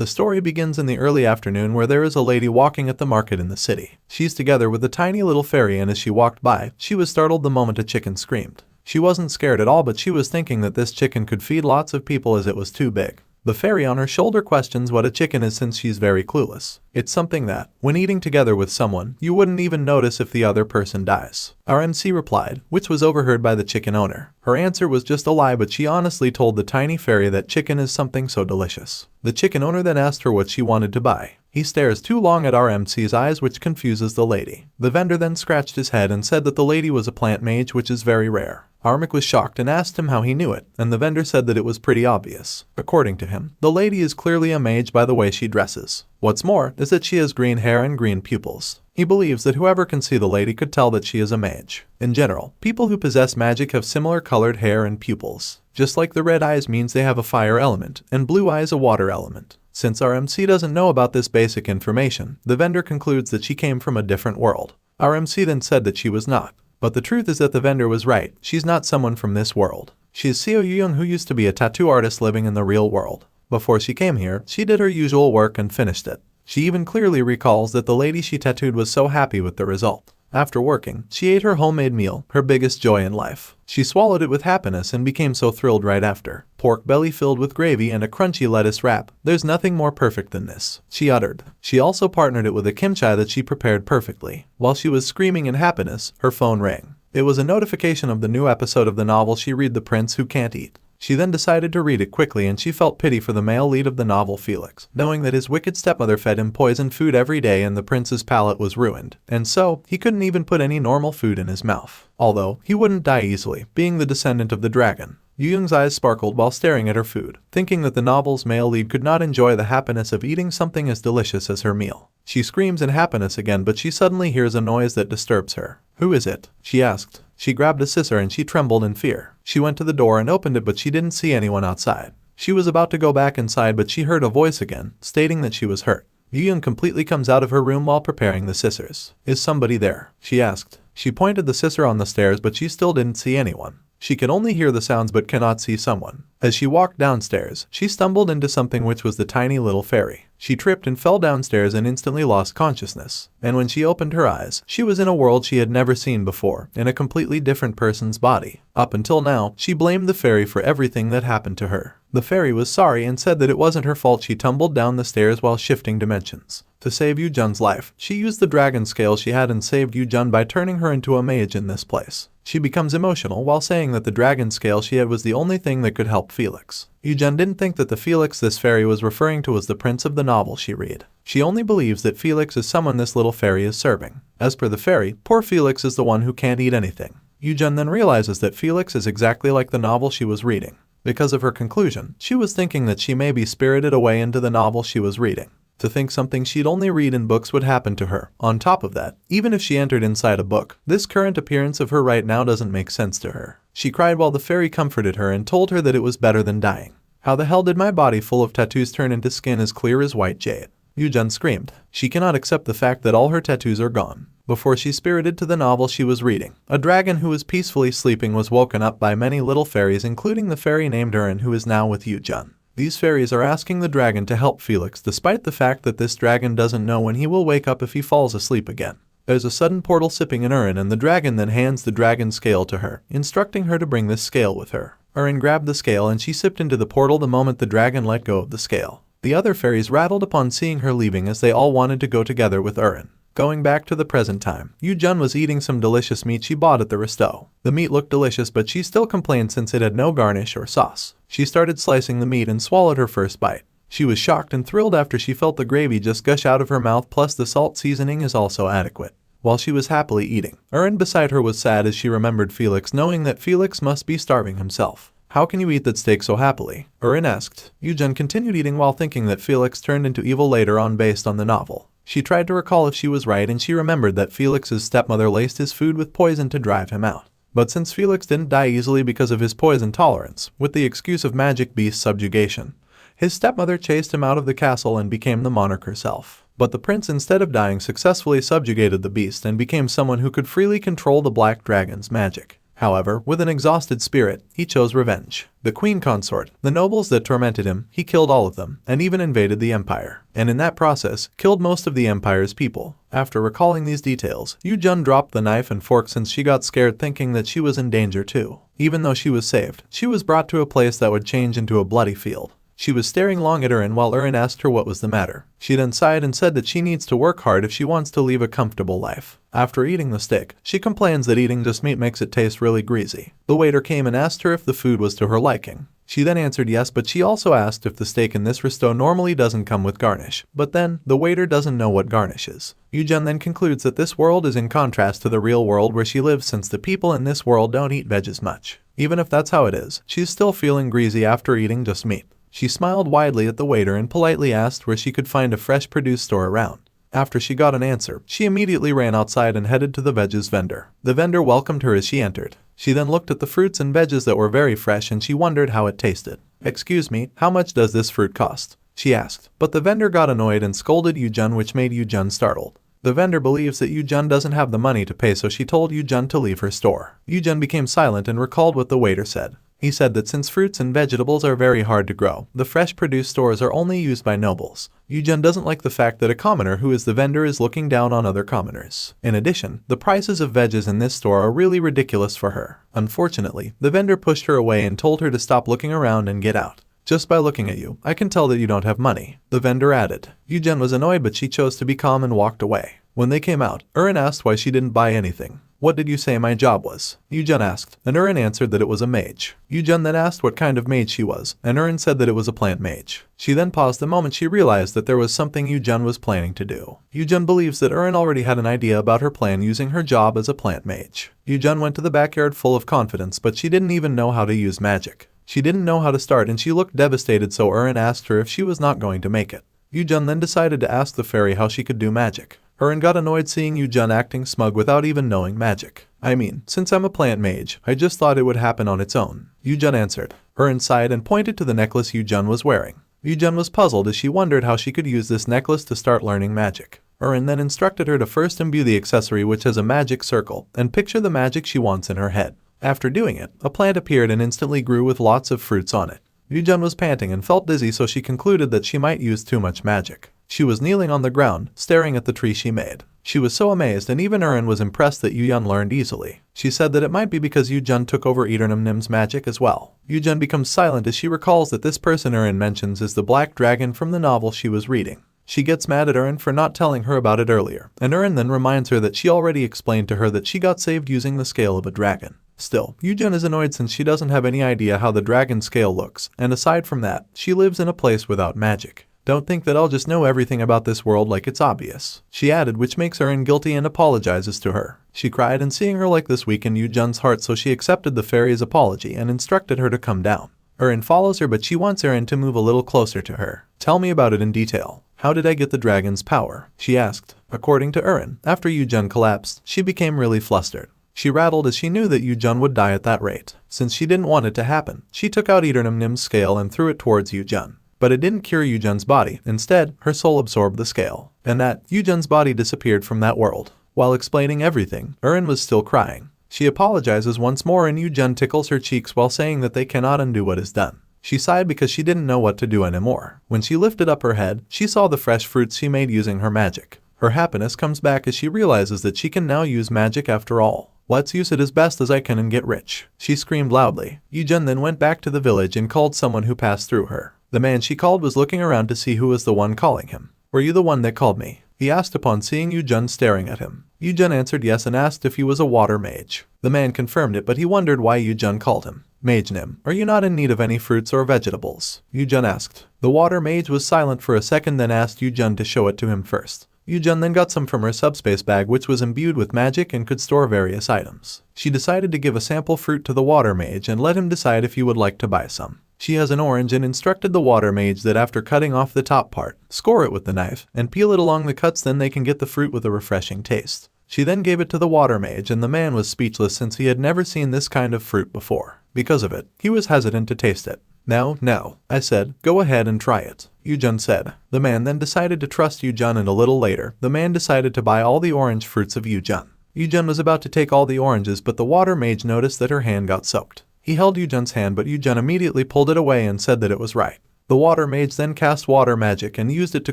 The story begins in the early afternoon where there is a lady walking at the market in the city. She's together with a tiny little fairy, and as she walked by, she was startled the moment a chicken screamed. She wasn't scared at all, but she was thinking that this chicken could feed lots of people as it was too big. The fairy on her shoulder questions what a chicken is since she's very clueless. It's something that, when eating together with someone, you wouldn't even notice if the other person dies. Our MC replied, which was overheard by the chicken owner. Her answer was just a lie, but she honestly told the tiny fairy that chicken is something so delicious. The chicken owner then asked her what she wanted to buy. He stares too long at our MC's eyes, which confuses the lady. The vendor then scratched his head and said that the lady was a plant mage, which is very rare. Armic was shocked and asked him how he knew it, and the vendor said that it was pretty obvious. According to him, the lady is clearly a mage by the way she dresses. What's more is that she has green hair and green pupils. He believes that whoever can see the lady could tell that she is a mage. In general, people who possess magic have similar colored hair and pupils. Just like the red eyes means they have a fire element, and blue eyes a water element. Since our MC doesn't know about this basic information, the vendor concludes that she came from a different world. Our MC then said that she was not. But the truth is that the vendor was right. She's not someone from this world. She is YooJung, who used to be a tattoo artist living in the real world. Before she came here, she did her usual work and finished it. She even clearly recalls that the lady she tattooed was so happy with the result. After working, she ate her homemade meal, her biggest joy in life. She swallowed it with happiness and became so thrilled right after. Pork belly filled with gravy and a crunchy lettuce wrap. There's nothing more perfect than this, she uttered. She also partnered it with a kimchi that she prepared perfectly. While she was screaming in happiness, her phone rang. It was a notification of the new episode of the novel she read, The Prince Who Can't Eat. She then decided to read it quickly, and she felt pity for the male lead of the novel, Felix, knowing that his wicked stepmother fed him poisoned food every day and the prince's palate was ruined, and so he couldn't even put any normal food in his mouth. Although he wouldn't die easily, being the descendant of the dragon. YooJung's eyes sparkled while staring at her food, thinking that the novel's male lead could not enjoy the happiness of eating something as delicious as her meal. She screams in happiness again, but she suddenly hears a noise that disturbs her. Who is it? She asked. She grabbed a scissor and she trembled in fear. She went to the door and opened it, but she didn't see anyone outside. She was about to go back inside, but she heard a voice again, stating that she was hurt. YooJung completely comes out of her room while preparing the scissors. Is somebody there? She asked. She pointed the scissor on the stairs, but she still didn't see anyone. She could only hear the sounds but cannot see someone. As she walked downstairs, she stumbled into something, which was the tiny little fairy. She tripped and fell downstairs and instantly lost consciousness. And when she opened her eyes, she was in a world she had never seen before, in a completely different person's body. Up until now, she blamed the fairy for everything that happened to her. The fairy was sorry and said that it wasn't her fault she tumbled down the stairs while shifting dimensions. To save YooJung's life, she used the dragon scale she had and saved YooJung by turning her into a mage in this place. She becomes emotional while saying that the dragon scale she had was the only thing that could help Felix. YooJung didn't think that the Felix this fairy was referring to was the prince of the novel she read. She only believes that Felix is someone this little fairy is serving. As per the fairy, poor Felix is the one who can't eat anything. YooJung then realizes that Felix is exactly like the novel she was reading. Because of her conclusion, she was thinking that she may be spirited away into the novel she was reading. To think something she'd only read in books would happen to her. On top of that, even if she entered inside a book, this current appearance of her right now doesn't make sense to her. She cried while the fairy comforted her and told her that it was better than dying. How the hell did my body full of tattoos turn into skin as clear as white jade? YooJung screamed. She cannot accept the fact that all her tattoos are gone. Before she spirited to the novel she was reading, a dragon who was peacefully sleeping was woken up by many little fairies, including the fairy named Urin, who is now with YooJung. These fairies are asking the dragon to help Felix, despite the fact that this dragon doesn't know when he will wake up if he falls asleep again. There's a sudden portal sipping in Urin, and the dragon then hands the dragon scale to her, instructing her to bring this scale with her. Urin grabbed the scale and she sipped into the portal the moment the dragon let go of the scale. The other fairies rattled upon seeing her leaving, as they all wanted to go together with Urin. Going back to the present time, YooJung was eating some delicious meat she bought at the resto. The meat looked delicious, but she still complained since it had no garnish or sauce. She started slicing the meat and swallowed her first bite. She was shocked and thrilled after she felt the gravy just gush out of her mouth, plus the salt seasoning is also adequate. While she was happily eating, Urin beside her was sad as she remembered Felix, knowing that Felix must be starving himself. How can you eat that steak so happily? Urin asked. YooJung continued eating while thinking that Felix turned into evil later on based on the novel. She tried to recall if she was right, and she remembered that Felix's stepmother laced his food with poison to drive him out. But since Felix didn't die easily because of his poison tolerance, with the excuse of magic beast subjugation, his stepmother chased him out of the castle and became the monarch herself. But the prince, instead of dying, successfully subjugated the beast and became someone who could freely control the black dragon's magic. However, with an exhausted spirit, he chose revenge. The queen consort, the nobles that tormented him, he killed all of them, and even invaded the empire. And in that process, killed most of the empire's people. After recalling these details, YooJung dropped the knife and fork since she got scared thinking that she was in danger too. Even though she was saved, she was brought to a place that would change into a bloody field. She was staring long at Erin while Erin asked her what was the matter. She then sighed and said that she needs to work hard if she wants to leave a comfortable life. After eating the steak, she complains that eating just meat makes it taste really greasy. The waiter came and asked her if the food was to her liking. She then answered yes, but she also asked if the steak in this resto normally doesn't come with garnish. But then, the waiter doesn't know what garnish is. YooJung then concludes that this world is in contrast to the real world where she lives since the people in this world don't eat veggies much. Even if that's how it is, she's still feeling greasy after eating just meat. She smiled widely at the waiter and politely asked where she could find a fresh produce store around. After she got an answer, she immediately ran outside and headed to the veggies vendor. The vendor welcomed her as she entered. She then looked at the fruits and veggies that were very fresh and she wondered how it tasted. "Excuse me, how much does this fruit cost?" she asked. But the vendor got annoyed and scolded YooJung, which made YooJung startled. The vendor believes that YooJung doesn't have the money to pay, so she told YooJung to leave her store. YooJung became silent and recalled what the waiter said. He said that since fruits and vegetables are very hard to grow, the fresh produce stores are only used by nobles. YooJung doesn't like the fact that a commoner who is the vendor is looking down on other commoners. In addition, the prices of veggies in this store are really ridiculous for her. Unfortunately, the vendor pushed her away and told her to stop looking around and get out. "Just by looking at you, I can tell that you don't have money," the vendor added. YooJung was annoyed, but she chose to be calm and walked away. When they came out, Erin asked why she didn't buy anything. "What did you say my job was?" YooJung asked, and Erin answered that it was a mage. YooJung then asked what kind of mage she was, and Erin said that it was a plant mage. She then paused the moment she realized that there was something YooJung was planning to do. YooJung believes that Erin already had an idea about her plan using her job as a plant mage. YooJung went to the backyard full of confidence, but she didn't even know how to use magic. She didn't know how to start and she looked devastated, so Erin asked her if she was not going to make it. YooJung then decided to ask the fairy how she could do magic. Erin got annoyed seeing YooJung acting smug without even knowing magic. "I mean, since I'm a plant mage, I just thought it would happen on its own," YooJung answered. Erin sighed and pointed to the necklace YooJung was wearing. YooJung was puzzled as she wondered how she could use this necklace to start learning magic. Erin then instructed her to first imbue the accessory, which has a magic circle, and picture the magic she wants in her head. After doing it, a plant appeared and instantly grew with lots of fruits on it. YooJung was panting and felt dizzy, so she concluded that she might use too much magic. She was kneeling on the ground, staring at the tree she made. She was so amazed, and even Erin was impressed that YooJung learned easily. She said that it might be because YooJung took over Nim's magic as well. YooJung becomes silent as she recalls that this person Erin mentions is the black dragon from the novel she was reading. She gets mad at Erin for not telling her about it earlier, and Erin then reminds her that she already explained to her that she got saved using the scale of a dragon. Still, YooJung is annoyed since she doesn't have any idea how the dragon scale looks, and aside from that, she lives in a place without magic. "Don't think that I'll just know everything about this world like it's obvious," she added, which makes Erin guilty and apologizes to her. She cried, and seeing her like this weakened YooJung's heart, so she accepted the fairy's apology and instructed her to come down. Erin follows her, but she wants Erin to move a little closer to her. "Tell me about it in detail. How did I get the dragon's power?" she asked. According to Erin, after YooJung collapsed, she became really flustered. She rattled as she knew that YooJung would die at that rate. Since she didn't want it to happen, she took out Nim's scale and threw it towards YooJung. But it didn't cure YooJung's body. Instead, her soul absorbed the scale. And that, YooJung's body disappeared from that world. While explaining everything, Erin was still crying. She apologizes once more, and YooJung tickles her cheeks while saying that they cannot undo what is done. She sighed because she didn't know what to do anymore. When she lifted up her head, she saw the fresh fruits she made using her magic. Her happiness comes back as she realizes that she can now use magic after all. "Let's use it as best as I can and get rich," she screamed loudly. YooJung then went back to the village and called someone who passed through her. The man she called was looking around to see who was the one calling him. "Were you the one that called me?" he asked upon seeing YooJung staring at him. YooJung answered yes and asked if he was a water mage. The man confirmed it, but he wondered why YooJung called him. "Mage Nim, are you not in need of any fruits or vegetables?" YooJung asked. The water mage was silent for a second, then asked YooJung to show it to him first. YooJung then got some from her subspace bag, which was imbued with magic and could store various items. She decided to give a sample fruit to the water mage and let him decide if he would like to buy some. She has an orange and instructed the water mage that after cutting off the top part, score it with the knife, and peel it along the cuts, then they can get the fruit with a refreshing taste. She then gave it to the water mage, and the man was speechless since he had never seen this kind of fruit before. Because of it, he was hesitant to taste it. No, I said, go ahead and try it," YooJung said. The man then decided to trust YooJung, and a little later, the man decided to buy all the orange fruits of YooJung. YooJung was about to take all the oranges, but the water mage noticed that her hand got soaked. He held YooJung's hand, but YooJung immediately pulled it away and said that it was right. The water mage then cast water magic and used it to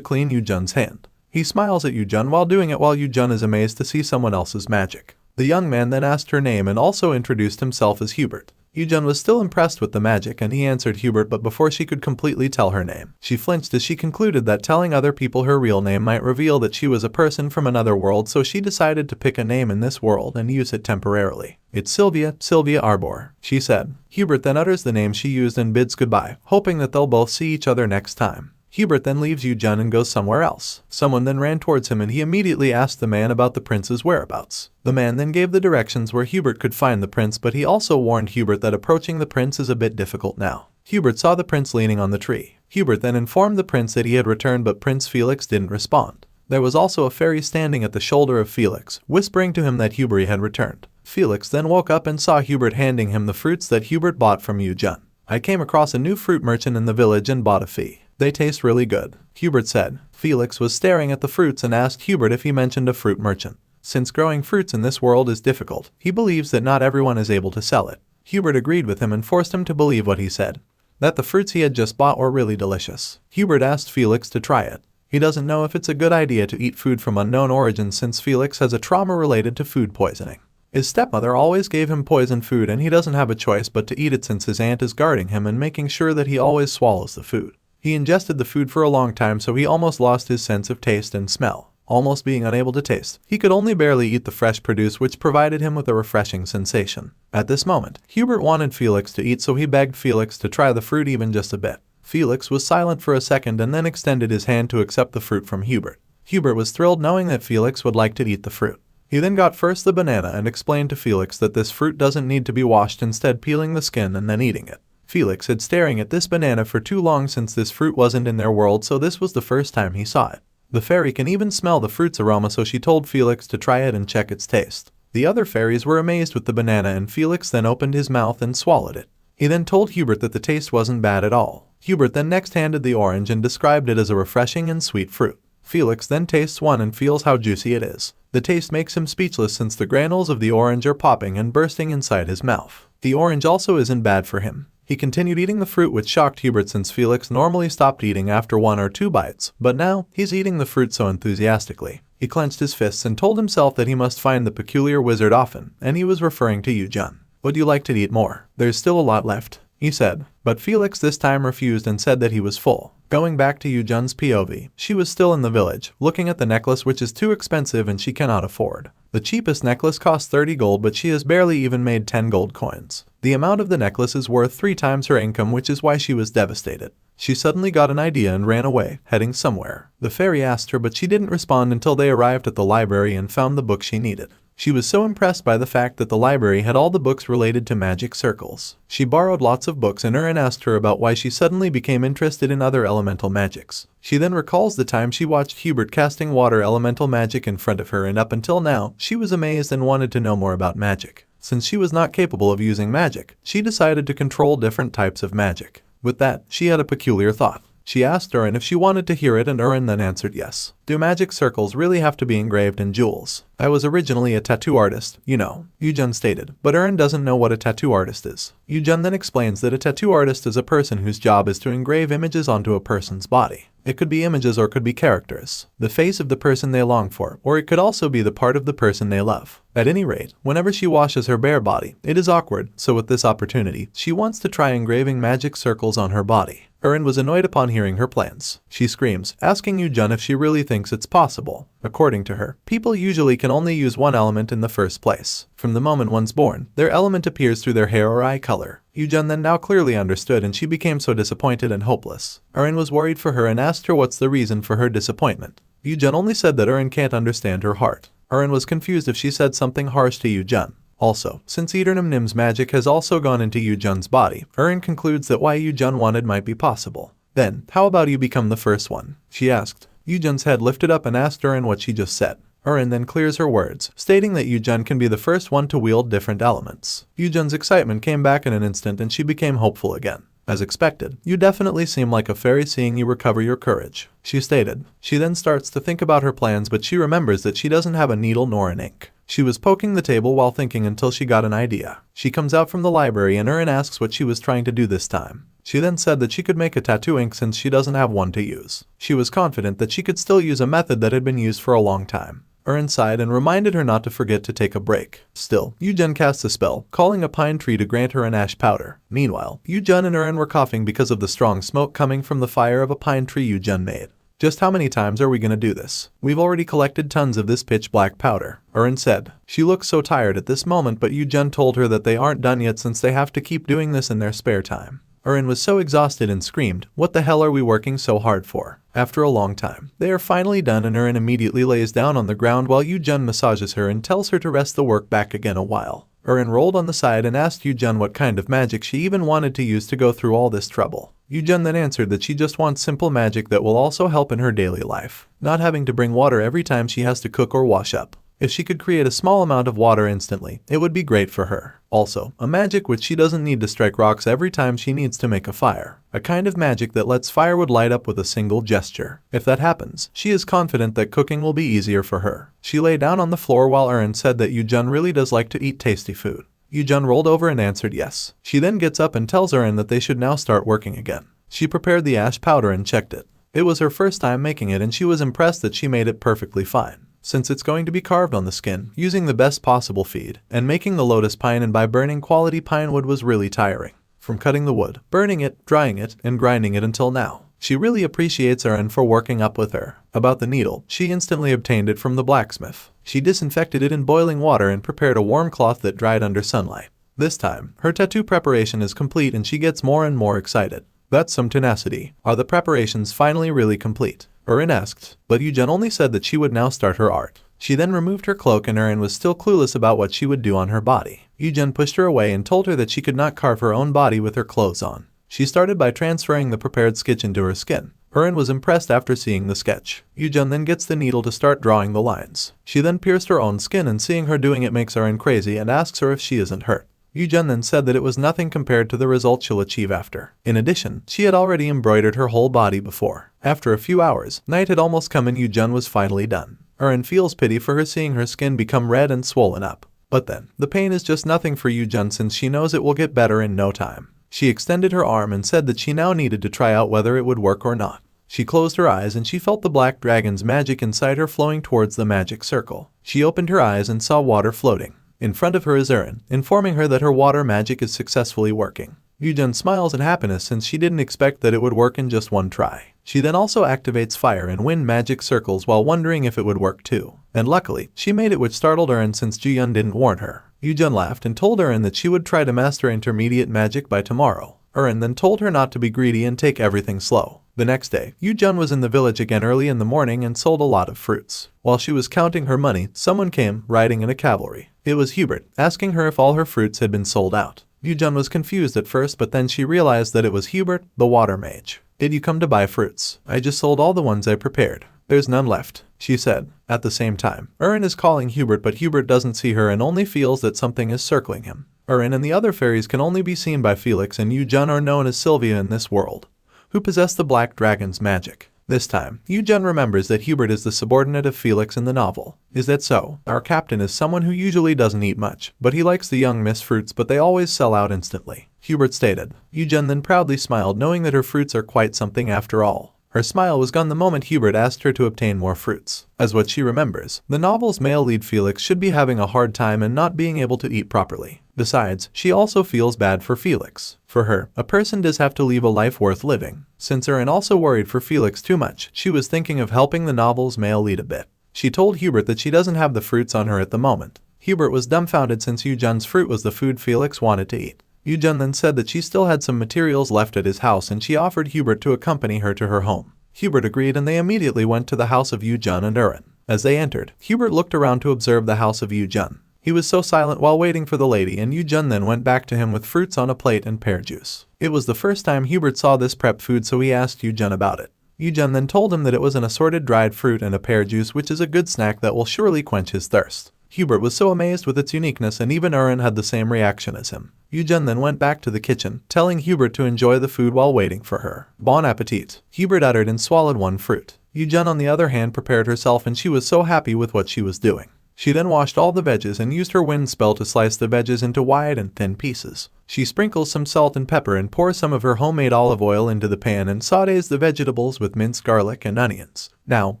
clean YooJung's hand. He smiles at YooJung while doing it, while YooJung is amazed to see someone else's magic. The young man then asked her name and also introduced himself as Hubert. YooJung was still impressed with the magic and he answered Hubert, but before she could completely tell her name, she flinched as she concluded that telling other people her real name might reveal that she was a person from another world, so she decided to pick a name in this world and use it temporarily. "It's Sylvia, Sylvia Arbor," she said. Hubert then utters the name she used and bids goodbye, hoping that they'll both see each other next time. Hubert then leaves YooJung and goes somewhere else. Someone then ran towards him and he immediately asked the man about the prince's whereabouts. The man then gave the directions where Hubert could find the prince, but he also warned Hubert that approaching the prince is a bit difficult now. Hubert saw the prince leaning on the tree. Hubert then informed the prince that he had returned, but Prince Felix didn't respond. There was also a fairy standing at the shoulder of Felix, whispering to him that Hubert had returned. Felix then woke up and saw Hubert handing him the fruits that Hubert bought from YooJung. "I came across a new fruit merchant in the village and bought a fee. They taste really good," Hubert said. Felix was staring at the fruits and asked Hubert if he mentioned a fruit merchant. Since growing fruits in this world is difficult, he believes that not everyone is able to sell it. Hubert agreed with him and forced him to believe what he said, that the fruits he had just bought were really delicious. Hubert asked Felix to try it. He doesn't know if it's a good idea to eat food from unknown origins since Felix has a trauma related to food poisoning. His stepmother always gave him poisoned food and he doesn't have a choice but to eat it since his aunt is guarding him and making sure that he always swallows the food. He ingested the food for a long time, so he almost lost his sense of taste and smell, almost being unable to taste. He could only barely eat the fresh produce, which provided him with a refreshing sensation. At this moment, Hubert wanted Felix to eat, so he begged Felix to try the fruit even just a bit. Felix was silent for a second and then extended his hand to accept the fruit from Hubert. Hubert was thrilled knowing that Felix would like to eat the fruit. He then got first the banana and explained to Felix that this fruit doesn't need to be washed, instead peeling the skin and then eating it. Felix had staring at this banana for too long since this fruit wasn't in their world, so this was the first time he saw it. The fairy can even smell the fruit's aroma, so she told Felix to try it and check its taste. The other fairies were amazed with the banana and Felix then opened his mouth and swallowed it. He then told Hubert that the taste wasn't bad at all. Hubert then next handed the orange and described it as a refreshing and sweet fruit. Felix then tastes one and feels how juicy it is. The taste makes him speechless since the granules of the orange are popping and bursting inside his mouth. The orange also isn't bad for him. He continued eating the fruit, which shocked Hubert since Felix normally stopped eating after 1 or 2 bites, but now he's eating the fruit so enthusiastically. He clenched his fists and told himself that he must find the peculiar wizard often, and he was referring to YooJung. "Would you like to eat more? There's still a lot left," he said. But Felix this time refused and said that he was full. Going back to YooJung's POV, she was still in the village, looking at the necklace, which is too expensive and she cannot afford. The cheapest necklace costs 30 gold, but she has barely even made 10 gold coins. The amount of the necklace is worth 3 times her income, which is why she was devastated. She suddenly got an idea and ran away, heading somewhere. The fairy asked her, but she didn't respond until they arrived at the library and found the book she needed. She was so impressed by the fact that the library had all the books related to magic circles. She borrowed lots of books and Erin asked her about why she suddenly became interested in other elemental magics. She then recalls the time she watched Hubert casting water elemental magic in front of her, and up until now, she was amazed and wanted to know more about magic. Since she was not capable of using magic, she decided to control different types of magic. With that, she had a peculiar thought. She asked Erin if she wanted to hear it, and Erin then answered yes. "Do magic circles really have to be engraved in jewels? I was originally a tattoo artist, you know," YooJung stated, but Erin doesn't know what a tattoo artist is. YooJung then explains that a tattoo artist is a person whose job is to engrave images onto a person's body. It could be images or could be characters, the face of the person they long for, or it could also be the part of the person they love. At any rate, whenever she washes her bare body, it is awkward, so with this opportunity, she wants to try engraving magic circles on her body. Erin was annoyed upon hearing her plans. She screams, asking YooJung if she really thinks it's possible. According to her, people usually can only use one element in the first place. From the moment one's born, their element appears through their hair or eye color. YooJung then now clearly understood, and she became so disappointed and hopeless. Erin was worried for her and asked her what's the reason for her disappointment. YooJung only said that Erin can't understand her heart. Erin was confused if she said something harsh to YooJung. Also, since Nim's magic has also gone into YooJung's body, Erin concludes that why YooJung wanted might be possible. "Then, how about you become the first one?" she asked. YooJung's head lifted up and asked Erin what she just said. Erin then clears her words, stating that YooJung can be the first one to wield different elements. YooJung's excitement came back in an instant and she became hopeful again. "As expected, you definitely seem like a fairy, seeing you recover your courage," she stated. She then starts to think about her plans, but she remembers that she doesn't have a needle nor an ink. She was poking the table while thinking until she got an idea. She comes out from the library and Erin asks what she was trying to do this time. She then said that she could make a tattoo ink since she doesn't have one to use. She was confident that she could still use a method that had been used for a long time. Erin sighed and reminded her not to forget to take a break. Still, YooJung cast a spell, calling a pine tree to grant her an ash powder. Meanwhile, YooJung and Erin were coughing because of the strong smoke coming from the fire of a pine tree YooJung made. Just how many times are we gonna do this? We've already collected tons of this pitch black powder, Erin said. She looked so tired at this moment, but YooJung told her that they aren't done yet since they have to keep doing this in their spare time. Erin was so exhausted and screamed, "What the hell are we working so hard for?" After a long time, they are finally done and Erin immediately lays down on the ground while YooJung massages her and tells her to rest the work back again a while. Erin rolled on the side and asked YooJung what kind of magic she even wanted to use to go through all this trouble. YooJung then answered that she just wants simple magic that will also help in her daily life, not having to bring water every time she has to cook or wash up. If she could create a small amount of water instantly, it would be great for her. Also, a magic which she doesn't need to strike rocks every time she needs to make a fire. A kind of magic that lets firewood light up with a single gesture. If that happens, she is confident that cooking will be easier for her. She lay down on the floor while Erin said that YooJung really does like to eat tasty food. YooJung rolled over and answered yes. She then gets up and tells Erin that they should now start working again. She prepared the ash powder and checked it. It was her first time making it and she was impressed that she made it perfectly fine. Since it's going to be carved on the skin, using the best possible feed, and making the lotus pine and by burning quality pine wood was really tiring. From cutting the wood, burning it, drying it, and grinding it until now. She really appreciates Erin for working up with her. About the needle, she instantly obtained it from the blacksmith. She disinfected it in boiling water and prepared a warm cloth that dried under sunlight. This time, her tattoo preparation is complete and she gets more and more excited. That's some tenacity. Are the preparations finally really complete? Erin asked, but YooJung only said that she would now start her art. She then removed her cloak and Erin was still clueless about what she would do on her body. YooJung pushed her away and told her that she could not carve her own body with her clothes on. She started by transferring the prepared sketch into her skin. Erin was impressed after seeing the sketch. YooJung then gets the needle to start drawing the lines. She then pierced her own skin and seeing her doing it makes Erin crazy and asks her if she isn't hurt. YooJung then said that it was nothing compared to the result she'll achieve after. In addition, she had already embroidered her whole body before. After a few hours, night had almost come and YooJung was finally done. Erin feels pity for her seeing her skin become red and swollen up. But then, the pain is just nothing for YooJung since she knows it will get better in no time. She extended her arm and said that she now needed to try out whether it would work or not. She closed her eyes and she felt the black dragon's magic inside her flowing towards the magic circle. She opened her eyes and saw water floating. In front of her is Erin, informing her that her water magic is successfully working. YooJung smiles in happiness since she didn't expect that it would work in just one try. She then also activates fire and wind magic circles while wondering if it would work too. And luckily, she made it which startled Erin since YooJung didn't warn her. YooJung laughed and told Erin that she would try to master intermediate magic by tomorrow. Erin then told her not to be greedy and take everything slow. The next day, YooJung was in the village again early in the morning and sold a lot of fruits. While she was counting her money, someone came, riding in a cavalry. It was Hubert, asking her if all her fruits had been sold out. YooJung was confused at first, but then she realized that it was Hubert, the water mage. "Did you come to buy fruits? I just sold all the ones I prepared. There's none left," she said. At the same time, Erin is calling Hubert, but Hubert doesn't see her and only feels that something is circling him. Erin and the other fairies can only be seen by Felix, and YooJung are known as Sylvia in this world, who possess the black dragon's magic. This time, YooJung remembers that Hubert is the subordinate of Felix in the novel. Is that so? Our captain is someone who usually doesn't eat much, but he likes the young miss fruits, but they always sell out instantly, Hubert stated. YooJung then proudly smiled, knowing that her fruits are quite something after all. Her smile was gone the moment Hubert asked her to obtain more fruits. As what she remembers, the novel's male lead Felix should be having a hard time and not being able to eat properly. Besides, she also feels bad for Felix. For her, a person does have to leave a life worth living. Since Erin also worried for Felix too much, she was thinking of helping the novel's male lead a bit. She told Hubert that she doesn't have the fruits on her at the moment. Hubert was dumbfounded since YooJung's fruit was the food Felix wanted to eat. YooJung then said that she still had some materials left at his house and she offered Hubert to accompany her to her home. Hubert agreed and they immediately went to the house of YooJung and Erin. As they entered, Hubert looked around to observe the house of YooJung. He was so silent while waiting for the lady, and YooJung then went back to him with fruits on a plate and pear juice. It was the first time Hubert saw this prep food, so he asked YooJung about it. YooJung then told him that it was an assorted dried fruit and a pear juice, which is a good snack that will surely quench his thirst. Hubert was so amazed with its uniqueness, and even Erin had the same reaction as him. YooJung then went back to the kitchen, telling Hubert to enjoy the food while waiting for her. Bon appetit, Hubert uttered and swallowed one fruit. YooJung on the other hand prepared herself, and she was so happy with what she was doing. She then washed all the veggies and used her wind spell to slice the veggies into wide and thin pieces. She sprinkles some salt and pepper and pours some of her homemade olive oil into the pan and sautés the vegetables with minced garlic and onions. Now,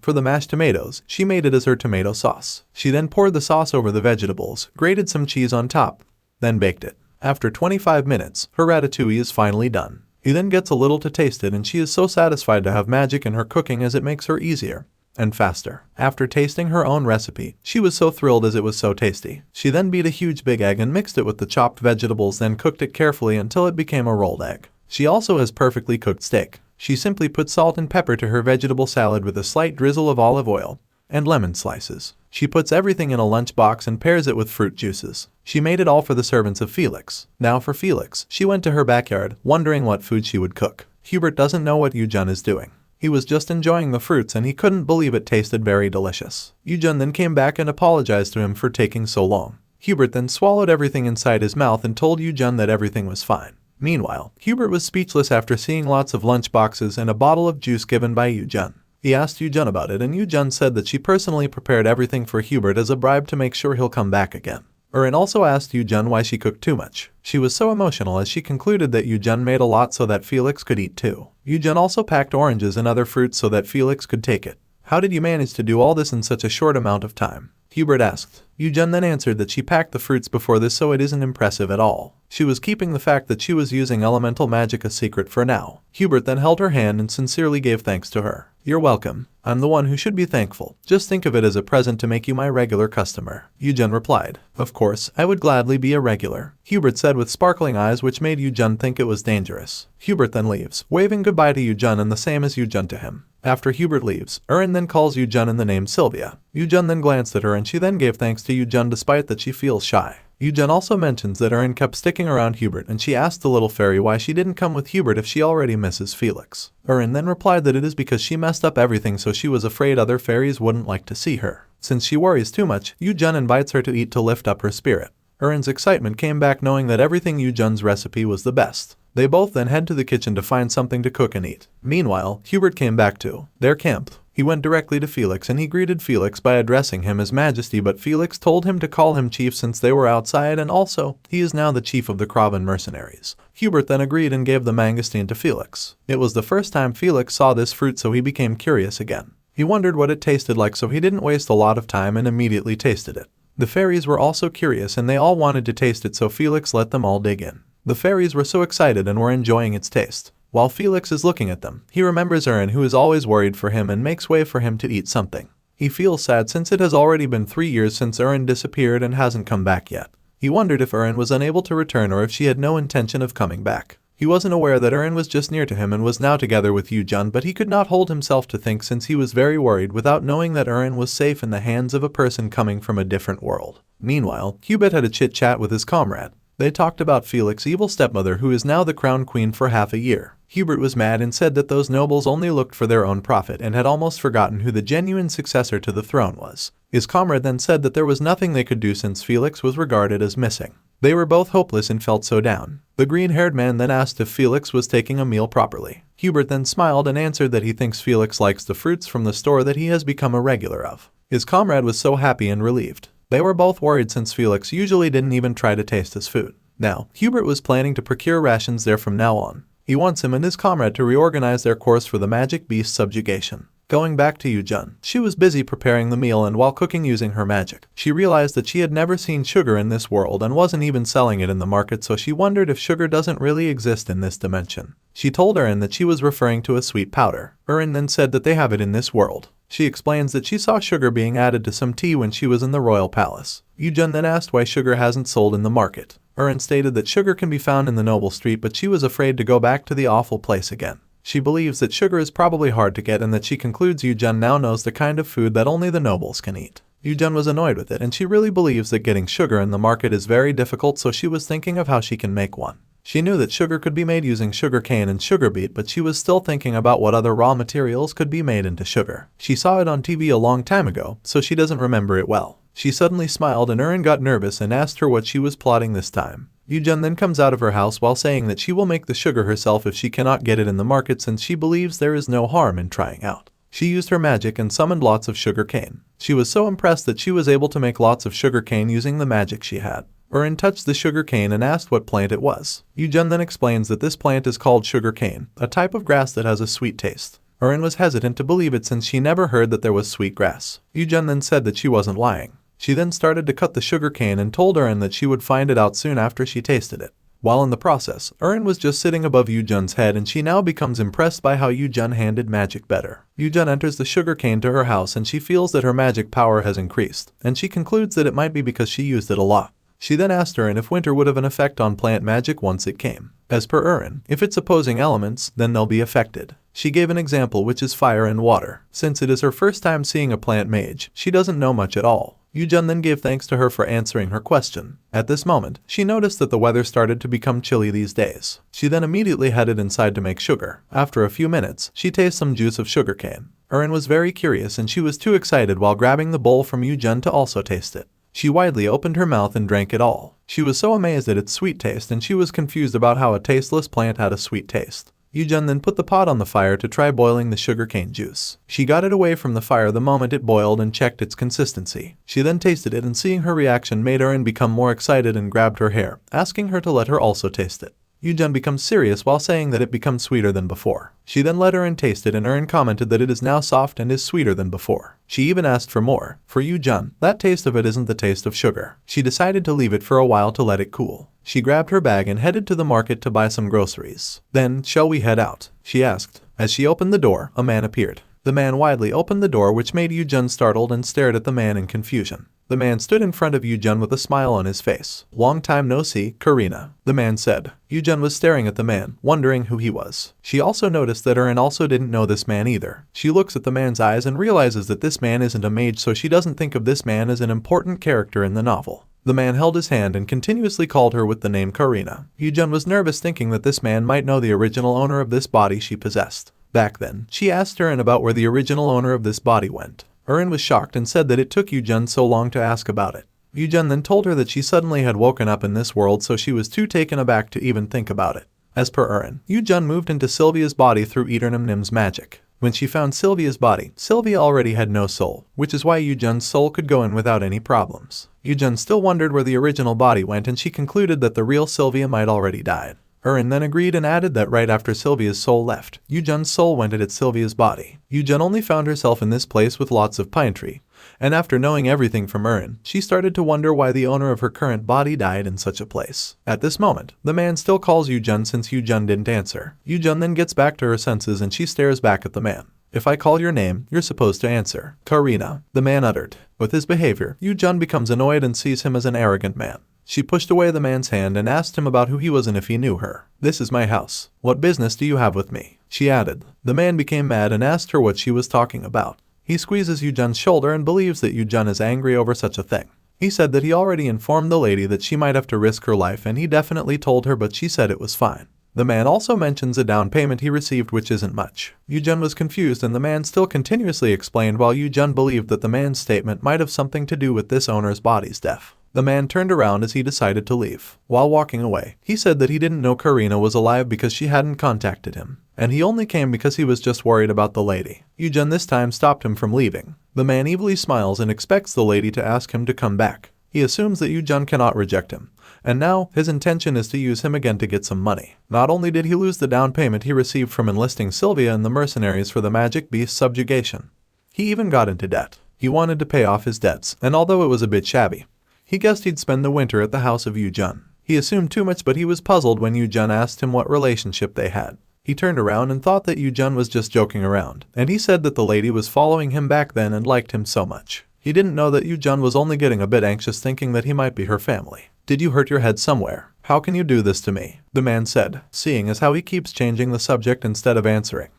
for the mashed tomatoes, she made it as her tomato sauce. She then poured the sauce over the vegetables, grated some cheese on top, then baked it. After 25 minutes, her ratatouille is finally done. He then gets a little to taste it and she is so satisfied to have magic in her cooking as it makes her easier and faster. After tasting her own recipe, she was so thrilled as it was so tasty. She then beat a huge big egg and mixed it with the chopped vegetables, then cooked it carefully until it became a rolled egg. She also has perfectly cooked steak. She simply put salt and pepper to her vegetable salad with a slight drizzle of olive oil and lemon slices. She puts everything in a lunchbox and pairs it with fruit juices. She made it all for the servants of Felix. Now for Felix, she went to her backyard, wondering what food she would cook. Hubert doesn't know what YooJung is doing. He was just enjoying the fruits and he couldn't believe it tasted very delicious. YooJung then came back and apologized to him for taking so long. Hubert then swallowed everything inside his mouth and told YooJung that everything was fine. Meanwhile, Hubert was speechless after seeing lots of lunchboxes and a bottle of juice given by YooJung. He asked YooJung about it and YooJung said that she personally prepared everything for Hubert as a bribe to make sure he'll come back again. Erin also asked YooJung why she cooked too much. She was so emotional as she concluded that YooJung made a lot so that Felix could eat too. YooJung also packed oranges and other fruits so that Felix could take it. How did you manage to do all this in such a short amount of time? Hubert asked. YooJung then answered that she packed the fruits before this so it isn't impressive at all. She was keeping the fact that she was using elemental magic a secret for now. Hubert then held her hand and sincerely gave thanks to her. You're welcome. I'm the one who should be thankful. Just think of it as a present to make you my regular customer. YooJung replied. Of course, I would gladly be a regular, Hubert said with sparkling eyes which made YooJung think it was dangerous. Hubert then leaves, waving goodbye to YooJung and the same as YooJung to him. After Hubert leaves, Erin then calls YooJung in the name Sylvia. YooJung then glanced at her and she then gave thanks to YooJung despite that she feels shy. YooJung also mentions that Erin kept sticking around Hubert and she asked the little fairy why she didn't come with Hubert if she already misses Felix. Erin then replied that it is because she messed up everything so she was afraid other fairies wouldn't like to see her. Since she worries too much, YooJung invites her to eat to lift up her spirit. Erin's excitement came back knowing that everything YooJung's recipe was the best. They both then head to the kitchen to find something to cook and eat. Meanwhile, Hubert came back to their camp. He went directly to Felix and he greeted Felix by addressing him as Majesty, but Felix told him to call him Chief since they were outside and also, he is now the chief of the Kraven mercenaries. Hubert then agreed and gave the mangosteen to Felix. It was the first time Felix saw this fruit so he became curious again. He wondered what it tasted like so he didn't waste a lot of time and immediately tasted it. The fairies were also curious and they all wanted to taste it so Felix let them all dig in. The fairies were so excited and were enjoying its taste. While Felix is looking at them, he remembers Erin who is always worried for him and makes way for him to eat something. He feels sad since it has already been 3 years since Erin disappeared and hasn't come back yet. He wondered if Erin was unable to return or if she had no intention of coming back. He wasn't aware that Erin was just near to him and was now together with YooJung, but he could not hold himself to think since he was very worried without knowing that Erin was safe in the hands of a person coming from a different world. Meanwhile, Hubert had a chit-chat with his comrade. They talked about Felix's evil stepmother who is now the crown queen for half a year. Hubert was mad and said that those nobles only looked for their own profit and had almost forgotten who the genuine successor to the throne was. His comrade then said that there was nothing they could do since Felix was regarded as missing. They were both hopeless and felt so down. The green-haired man then asked if Felix was taking a meal properly. Hubert then smiled and answered that he thinks Felix likes the fruits from the store that he has become a regular of. His comrade was so happy and relieved. They were both worried since Felix usually didn't even try to taste his food. Now, Hubert was planning to procure rations there from now on. He wants him and his comrade to reorganize their course for the magic beast subjugation. Going back to YooJung, she was busy preparing the meal and while cooking using her magic, she realized that she had never seen sugar in this world and wasn't even selling it in the market, so she wondered if sugar doesn't really exist in this dimension. She told Erin that she was referring to a sweet powder. Erin then said that they have it in this world. She explains that she saw sugar being added to some tea when she was in the royal palace. YooJung then asked why sugar hasn't sold in the market. Erin stated that sugar can be found in the noble street, but she was afraid to go back to the awful place again. She believes that sugar is probably hard to get and that she concludes YooJung now knows the kind of food that only the nobles can eat. YooJung was annoyed with it and she really believes that getting sugar in the market is very difficult, so she was thinking of how she can make one. She knew that sugar could be made using sugar cane and sugar beet, but she was still thinking about what other raw materials could be made into sugar. She saw it on TV a long time ago, so she doesn't remember it well. She suddenly smiled and Erin got nervous and asked her what she was plotting this time. YooJung then comes out of her house while saying that she will make the sugar herself if she cannot get it in the market since she believes there is no harm in trying out. She used her magic and summoned lots of sugar cane. She was so impressed that she was able to make lots of sugar cane using the magic she had. Erin touched the sugar cane and asked what plant it was. YooJung then explains that this plant is called sugar cane, a type of grass that has a sweet taste. Erin was hesitant to believe it since she never heard that there was sweet grass. YooJung then said that she wasn't lying. She then started to cut the sugar cane and told Erin that she would find it out soon after she tasted it. While in the process, Erin was just sitting above YooJung's head and she now becomes impressed by how YooJung handled magic better. YooJung enters the sugar cane to her house and she feels that her magic power has increased, and she concludes that it might be because she used it a lot. She then asked Erin if winter would have an effect on plant magic once it came. As per Erin, if it's opposing elements, then they'll be affected. She gave an example which is fire and water. Since it is her first time seeing a plant mage, she doesn't know much at all. YooJung then gave thanks to her for answering her question. At this moment, she noticed that the weather started to become chilly these days. She then immediately headed inside to make sugar. After a few minutes, she tasted some juice of sugarcane. Erin was very curious and she was too excited while grabbing the bowl from YooJung to also taste it. She widely opened her mouth and drank it all. She was so amazed at its sweet taste and she was confused about how a tasteless plant had a sweet taste. YooJung then put the pot on the fire to try boiling the sugarcane juice. She got it away from the fire the moment it boiled and checked its consistency. She then tasted it and seeing her reaction made Erin become more excited and grabbed her hair, asking her to let her also taste it. YooJung becomes serious while saying that it becomes sweeter than before. She then let Erin taste it and Erin commented that it is now soft and is sweeter than before. She even asked for more. For YooJung, that taste of it isn't the taste of sugar. She decided to leave it for a while to let it cool. She grabbed her bag and headed to the market to buy some groceries. Then, shall we head out? She asked. As she opened the door, a man appeared. The man widely opened the door which made YooJung startled and stared at the man in confusion. The man stood in front of YooJung with a smile on his face. Long time no see, Karina, the man said. YooJung was staring at the man, wondering who he was. She also noticed that Erin also didn't know this man either. She looks at the man's eyes and realizes that this man isn't a mage, so she doesn't think of this man as an important character in the novel. The man held his hand and continuously called her with the name Karina. YooJung was nervous thinking that this man might know the original owner of this body she possessed. Back then, she asked Erin about where the original owner of this body went. Erin was shocked and said that it took YooJung so long to ask about it. YooJung then told her that she suddenly had woken up in this world, so she was too taken aback to even think about it. As per Erin, YooJung moved into Sylvia's body through Nim's magic. When she found Sylvia's body, Sylvia already had no soul, which is why YooJung's soul could go in without any problems. YooJung still wondered where the original body went and she concluded that the real Sylvia might already died. Erin then agreed and added that right after Sylvia's soul left, YooJung's soul went at Sylvia's body. YooJung only found herself in this place with lots of pine tree, and after knowing everything from Erin, she started to wonder why the owner of her current body died in such a place. At this moment, the man still calls YooJung since YooJung didn't answer. YooJung then gets back to her senses and she stares back at the man. If I call your name, you're supposed to answer. Karina, the man uttered. With his behavior, YooJung becomes annoyed and sees him as an arrogant man. She pushed away the man's hand and asked him about who he was and if he knew her. This is my house. What business do you have with me? She added. The man became mad and asked her what she was talking about. He squeezes YooJung's shoulder and believes that YooJung is angry over such a thing. He said that he already informed the lady that she might have to risk her life and he definitely told her, but she said it was fine. The man also mentions a down payment he received which isn't much. YooJung was confused and the man still continuously explained while YooJung believed that the man's statement might have something to do with this owner's body's death. The man turned around as he decided to leave. While walking away, he said that he didn't know Karina was alive because she hadn't contacted him, and he only came because he was just worried about the lady. YooJung this time stopped him from leaving. The man evilly smiles and expects the lady to ask him to come back. He assumes that YooJung cannot reject him, and now his intention is to use him again to get some money. Not only did he lose the down payment he received from enlisting Sylvia and the mercenaries for the magic beast subjugation, he even got into debt. He wanted to pay off his debts, and although it was a bit shabby, he guessed he'd spend the winter at the house of YooJung. He assumed too much, but he was puzzled when YooJung asked him what relationship they had. He turned around and thought that YooJung was just joking around, and he said that the lady was following him back then and liked him so much. He didn't know that YooJung was only getting a bit anxious thinking that he might be her family. Did you hurt your head somewhere? How can you do this to me? The man said, seeing as how he keeps changing the subject instead of answering.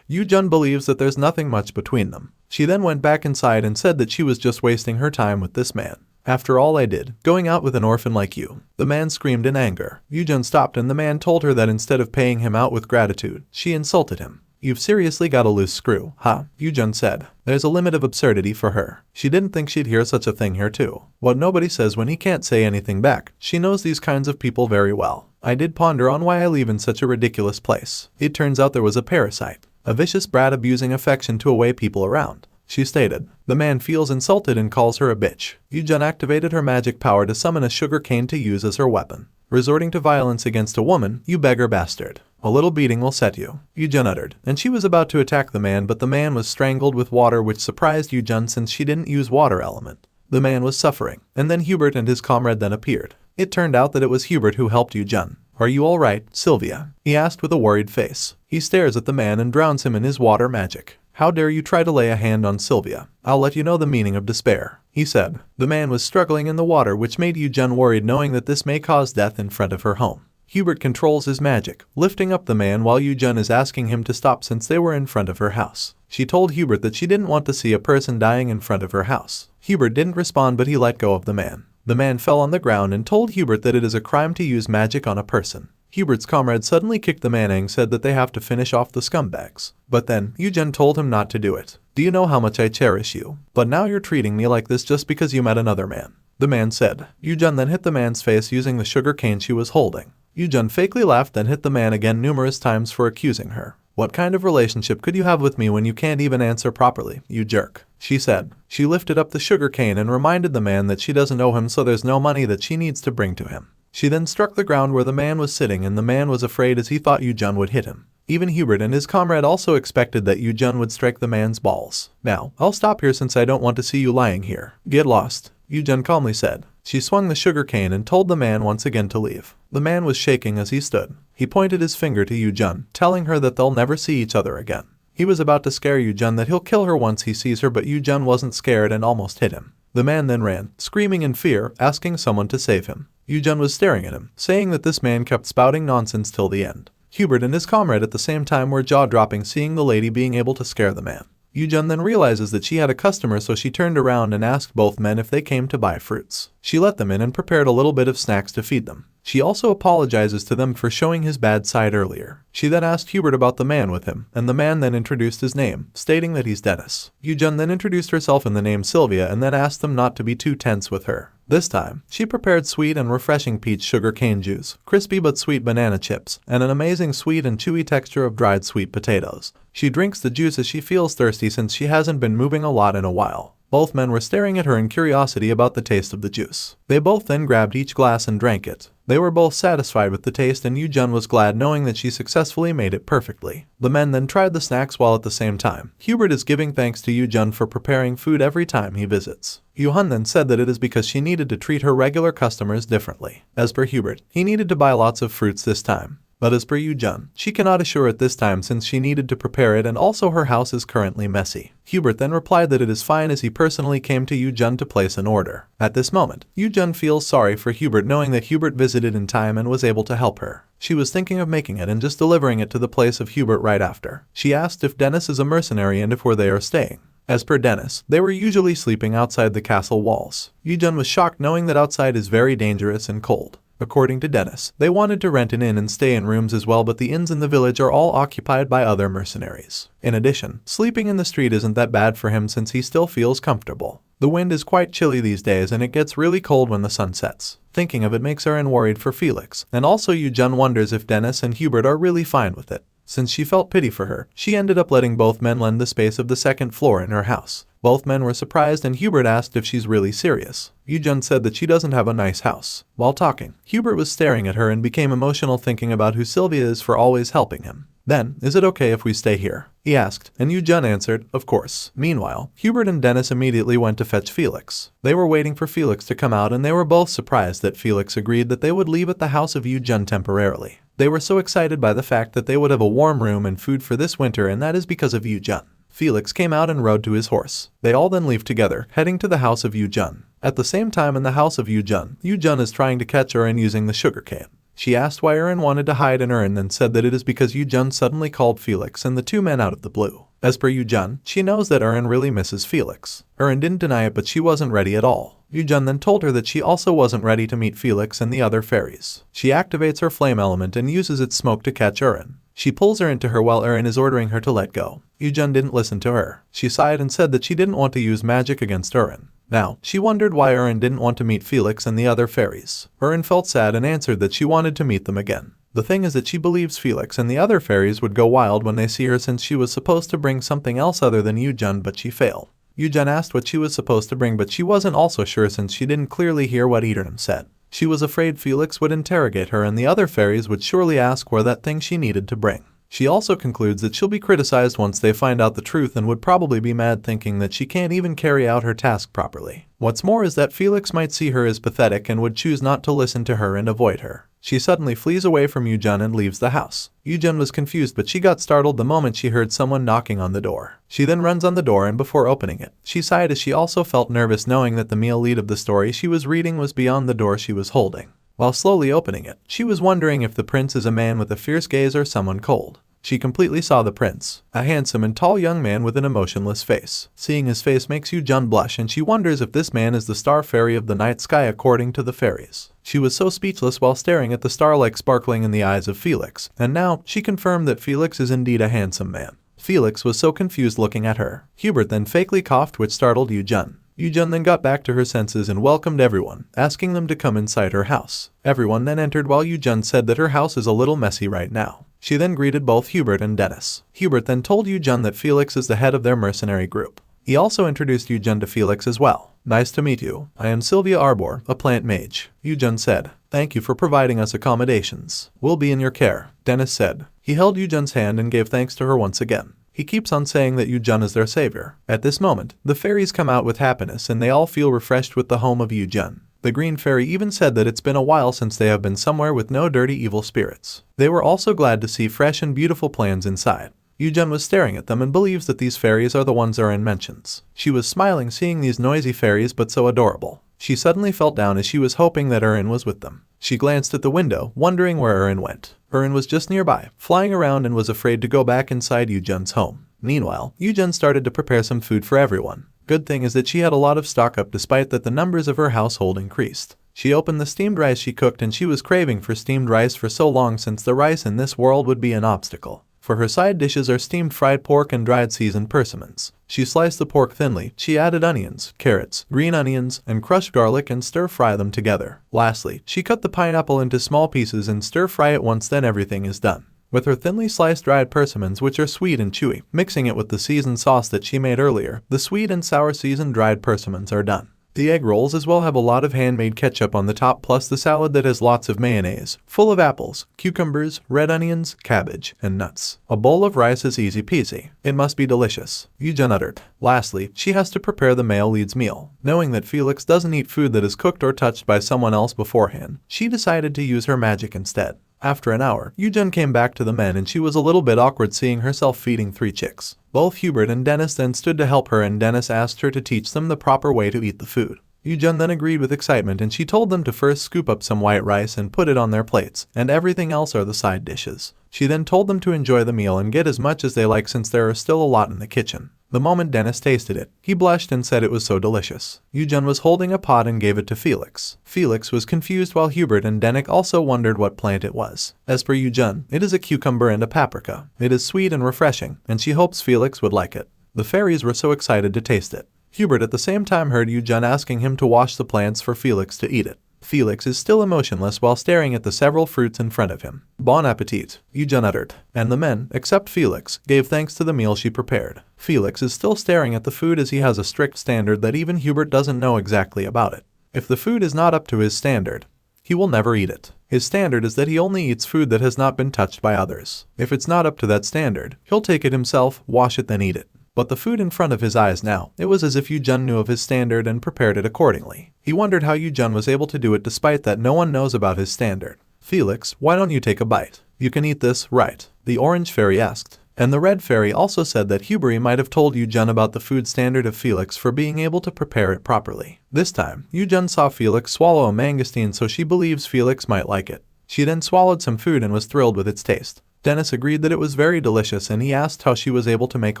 YooJung believes that there's nothing much between them. She then went back inside and said that she was just wasting her time with this man. After all I did, going out with an orphan like you. The man screamed in anger. YooJung stopped and the man told her that instead of paying him out with gratitude, she insulted him. You've seriously got a loose screw, huh? YooJung said. There's a limit of absurdity for her. She didn't think she'd hear such a thing here too. What nobody says when he can't say anything back. She knows these kinds of people very well. I did ponder on why I leave in such a ridiculous place. It turns out there was a parasite. a vicious brat abusing affection to away people around. She stated. The man feels insulted and calls her a bitch. YooJung activated her magic power to summon a sugar cane to use as her weapon. Resorting to violence against a woman, you beggar bastard. A little beating will set you, YooJung uttered, and she was about to attack the man, but the man was strangled with water, which surprised YooJung since she didn't use water element. The man was suffering, and then Hubert and his comrade then appeared. It turned out that it was Hubert who helped YooJung. Are you all right, Sylvia? He asked with a worried face. He stares at the man and drowns him in his water magic. How dare you try to lay a hand on Sylvia? I'll let you know the meaning of despair, he said. The man was struggling in the water, which made YooJung worried, knowing that this may cause death in front of her home. Hubert controls his magic, lifting up the man while YooJung is asking him to stop since they were in front of her house. She told Hubert that she didn't want to see a person dying in front of her house. Hubert didn't respond, but he let go of the man. The man fell on the ground and told Hubert that it is a crime to use magic on a person. Hubert's comrade suddenly kicked the man and said that they have to finish off the scumbags. But then, YooJung told him not to do it. Do you know how much I cherish you? But now you're treating me like this just because you met another man. The man said. YooJung then hit the man's face using the sugar cane she was holding. YooJung fakely laughed, then hit the man again numerous times for accusing her. What kind of relationship could you have with me when you can't even answer properly, you jerk? She said. She lifted up the sugar cane and reminded the man that she doesn't owe him, so there's no money that she needs to bring to him. She then struck the ground where the man was sitting, and the man was afraid as he thought YooJung would hit him. Even Hubert and his comrade also expected that YooJung would strike the man's balls. Now, I'll stop here since I don't want to see you lying here. Get lost, YooJung calmly said. She swung the sugar cane and told the man once again to leave. The man was shaking as he stood. He pointed his finger to YooJung, telling her that they'll never see each other again. He was about to scare YooJung that he'll kill her once he sees her, but YooJung wasn't scared and almost hit him. The man then ran, screaming in fear, asking someone to save him. YooJung was staring at him, saying that this man kept spouting nonsense till the end. Hubert and his comrade at the same time were jaw-dropping, seeing the lady being able to scare the man. YooJung then realizes that she had a customer, so she turned around and asked both men if they came to buy fruits. She let them in and prepared a little bit of snacks to feed them. She also apologizes to them for showing his bad side earlier. She then asked Hubert about the man with him, and the man then introduced his name, stating that he's Dennis. YooJung then introduced herself in the name Sylvia and then asked them not to be too tense with her. This time, she prepared sweet and refreshing peach sugar cane juice, crispy but sweet banana chips, and an amazing sweet and chewy texture of dried sweet potatoes. She drinks the juice as she feels thirsty since she hasn't been moving a lot in a while. Both men were staring at her in curiosity about the taste of the juice. They both then grabbed each glass and drank it. They were both satisfied with the taste, and YooJung was glad knowing that she successfully made it perfectly. The men then tried the snacks while at the same time. Hubert is giving thanks to YooJung for preparing food every time he visits. YooJung then said that it is because she needed to treat her regular customers differently. As per Hubert, he needed to buy lots of fruits this time. But as per YooJung, she cannot assure it this time since she needed to prepare it, and also her house is currently messy. Hubert then replied that it is fine as he personally came to YooJung to place an order. At this moment, YooJung feels sorry for Hubert knowing that Hubert visited in time and was able to help her. She was thinking of making it and just delivering it to the place of Hubert right after. She asked if Dennis is a mercenary and if where they are staying. As per Dennis, they were usually sleeping outside the castle walls. YooJung was shocked knowing that outside is very dangerous and cold. According to Dennis, they wanted to rent an inn and stay in rooms as well, but the inns in the village are all occupied by other mercenaries. In addition, sleeping in the street isn't that bad for him since he still feels comfortable. The wind is quite chilly these days and it gets really cold when the sun sets. Thinking of it makes Erin worried for Felix, and also YooJung wonders if Dennis and Hubert are really fine with it. Since she felt pity for her, she ended up letting both men lend the space of the second floor in her house. Both men were surprised and Hubert asked if she's really serious. YooJung said that she doesn't have a nice house. While talking, Hubert was staring at her and became emotional thinking about who Sylvia is for always helping him. Then, is it okay if we stay here? He asked, and YooJung answered, of course. Meanwhile, Hubert and Dennis immediately went to fetch Felix. They were waiting for Felix to come out and they were both surprised that Felix agreed that they would leave at the house of YooJung temporarily. They were so excited by the fact that they would have a warm room and food for this winter, and that is because of YooJung. Felix came out and rode to his horse. They all then leave together, heading to the house of YooJung. At the same time in the house of YooJung, YooJung is trying to catch Erin using the sugarcane. She asked why Erin wanted to hide, and Erin then said that it is because YooJung suddenly called Felix and the two men out of the blue. As per YooJung, she knows that Erin really misses Felix. Erin didn't deny it, but she wasn't ready at all. YooJung then told her that she also wasn't ready to meet Felix and the other fairies. She activates her flame element and uses its smoke to catch Erin. She pulls her into her while Erin is ordering her to let go. YooJung didn't listen to her. She sighed and said that she didn't want to use magic against Erin. Now, she wondered why Erin didn't want to meet Felix and the other fairies. Erin felt sad and answered that she wanted to meet them again. The thing is that she believes Felix and the other fairies would go wild when they see her, since she was supposed to bring something else other than YooJung, but she failed. YooJung asked what she was supposed to bring, but she wasn't also sure since she didn't clearly hear what YooJung said. She was afraid Felix would interrogate her and the other fairies would surely ask where that thing she needed to bring. She also concludes that she'll be criticized once they find out the truth and would probably be mad, thinking that she can't even carry out her task properly. What's more is that Felix might see her as pathetic and would choose not to listen to her and avoid her. She suddenly flees away from YooJung and leaves the house. YooJung was confused, but she got startled the moment she heard someone knocking on the door. She then runs on the door, and before opening it, she sighed as she also felt nervous, knowing that the male lead of the story she was reading was beyond the door she was holding. While slowly opening it, she was wondering if the prince is a man with a fierce gaze or someone cold. She completely saw the prince, a handsome and tall young man with an emotionless face. Seeing his face makes YooJung blush, and she wonders if this man is the star fairy of the night sky according to the fairies. She was so speechless while staring at the star-like sparkling in the eyes of Felix, and now she confirmed that Felix is indeed a handsome man. Felix was so confused looking at her. Hubert then fakely coughed, which startled YooJung. YooJung then got back to her senses and welcomed everyone, asking them to come inside her house. Everyone then entered while YooJung said that her house is a little messy right now. She then greeted both Hubert and Dennis. Hubert then told YooJung that Felix is the head of their mercenary group. He also introduced YooJung to Felix as well. "Nice to meet you. I am Sylvia Arbor, a plant mage," YooJung said. "Thank you for providing us accommodations. We'll be in your care," Dennis said. He held YooJung's hand and gave thanks to her once again. He keeps on saying that YooJung is their savior. At this moment, the fairies come out with happiness and they all feel refreshed with the home of YooJung. The green fairy even said that it's been a while since they have been somewhere with no dirty evil spirits. They were also glad to see fresh and beautiful plants inside. YooJung was staring at them and believes that these fairies are the ones Erin mentions. She was smiling seeing these noisy fairies, but so adorable. She suddenly felt down as she was hoping that Erin was with them. She glanced at the window, wondering where Erin went. Erin was just nearby, flying around, and was afraid to go back inside YooJung's home. Meanwhile, YooJung started to prepare some food for everyone. Good thing is that she had a lot of stock up despite that the numbers of her household increased. She opened the steamed rice she cooked, and she was craving for steamed rice for so long since the rice in this world would be an obstacle. For her side dishes are steamed fried pork and dried seasoned persimmons. She sliced the pork thinly, she added onions, carrots, green onions, and crushed garlic and stir-fry them together. Lastly, she cut the pineapple into small pieces and stir-fry it once, then everything is done. With her thinly sliced dried persimmons, which are sweet and chewy, mixing it with the seasoned sauce that she made earlier, the sweet and sour seasoned dried persimmons are done. The egg rolls as well have a lot of handmade ketchup on the top, plus the salad that has lots of mayonnaise, full of apples, cucumbers, red onions, cabbage, and nuts. A bowl of rice is easy peasy. It must be delicious, YooJung uttered. Lastly, she has to prepare the male lead's meal. Knowing that Felix doesn't eat food that is cooked or touched by someone else beforehand, she decided to use her magic instead. After an hour, YooJung came back to the men, and she was a little bit awkward seeing herself feeding 3 chicks. Both Hubert and Dennis then stood to help her, and Dennis asked her to teach them the proper way to eat the food. YooJung then agreed with excitement, and she told them to first scoop up some white rice and put it on their plates, and everything else are the side dishes. She then told them to enjoy the meal and get as much as they like since there are still a lot in the kitchen. The moment Dennis tasted it, he blushed and said it was so delicious. YooJung was holding a pot and gave it to Felix. Felix was confused while Hubert and Dennis also wondered what plant it was. As per YooJung, it is a cucumber and a paprika. It is sweet and refreshing, and she hopes Felix would like it. The fairies were so excited to taste it. Hubert at the same time heard YooJung asking him to wash the plants for Felix to eat it. Felix is still emotionless while staring at the several fruits in front of him. "Bon appetit," YooJung uttered, and the men, except Felix, gave thanks to the meal she prepared. Felix is still staring at the food as he has a strict standard that even Hubert doesn't know exactly about it. If the food is not up to his standard, he will never eat it. His standard is that he only eats food that has not been touched by others. If it's not up to that standard, he'll take it himself, wash it, then eat it. But the food in front of his eyes now, it was as if YooJung knew of his standard and prepared it accordingly. He wondered how YooJung was able to do it despite that no one knows about his standard. "Felix, why don't you take a bite? You can eat this, right?" the orange fairy asked. And the red fairy also said that Hubert might have told YooJung about the food standard of Felix for being able to prepare it properly. This time, YooJung saw Felix swallow a mangosteen, so she believes Felix might like it. She then swallowed some food and was thrilled with its taste. Dennis agreed that it was very delicious, and he asked how she was able to make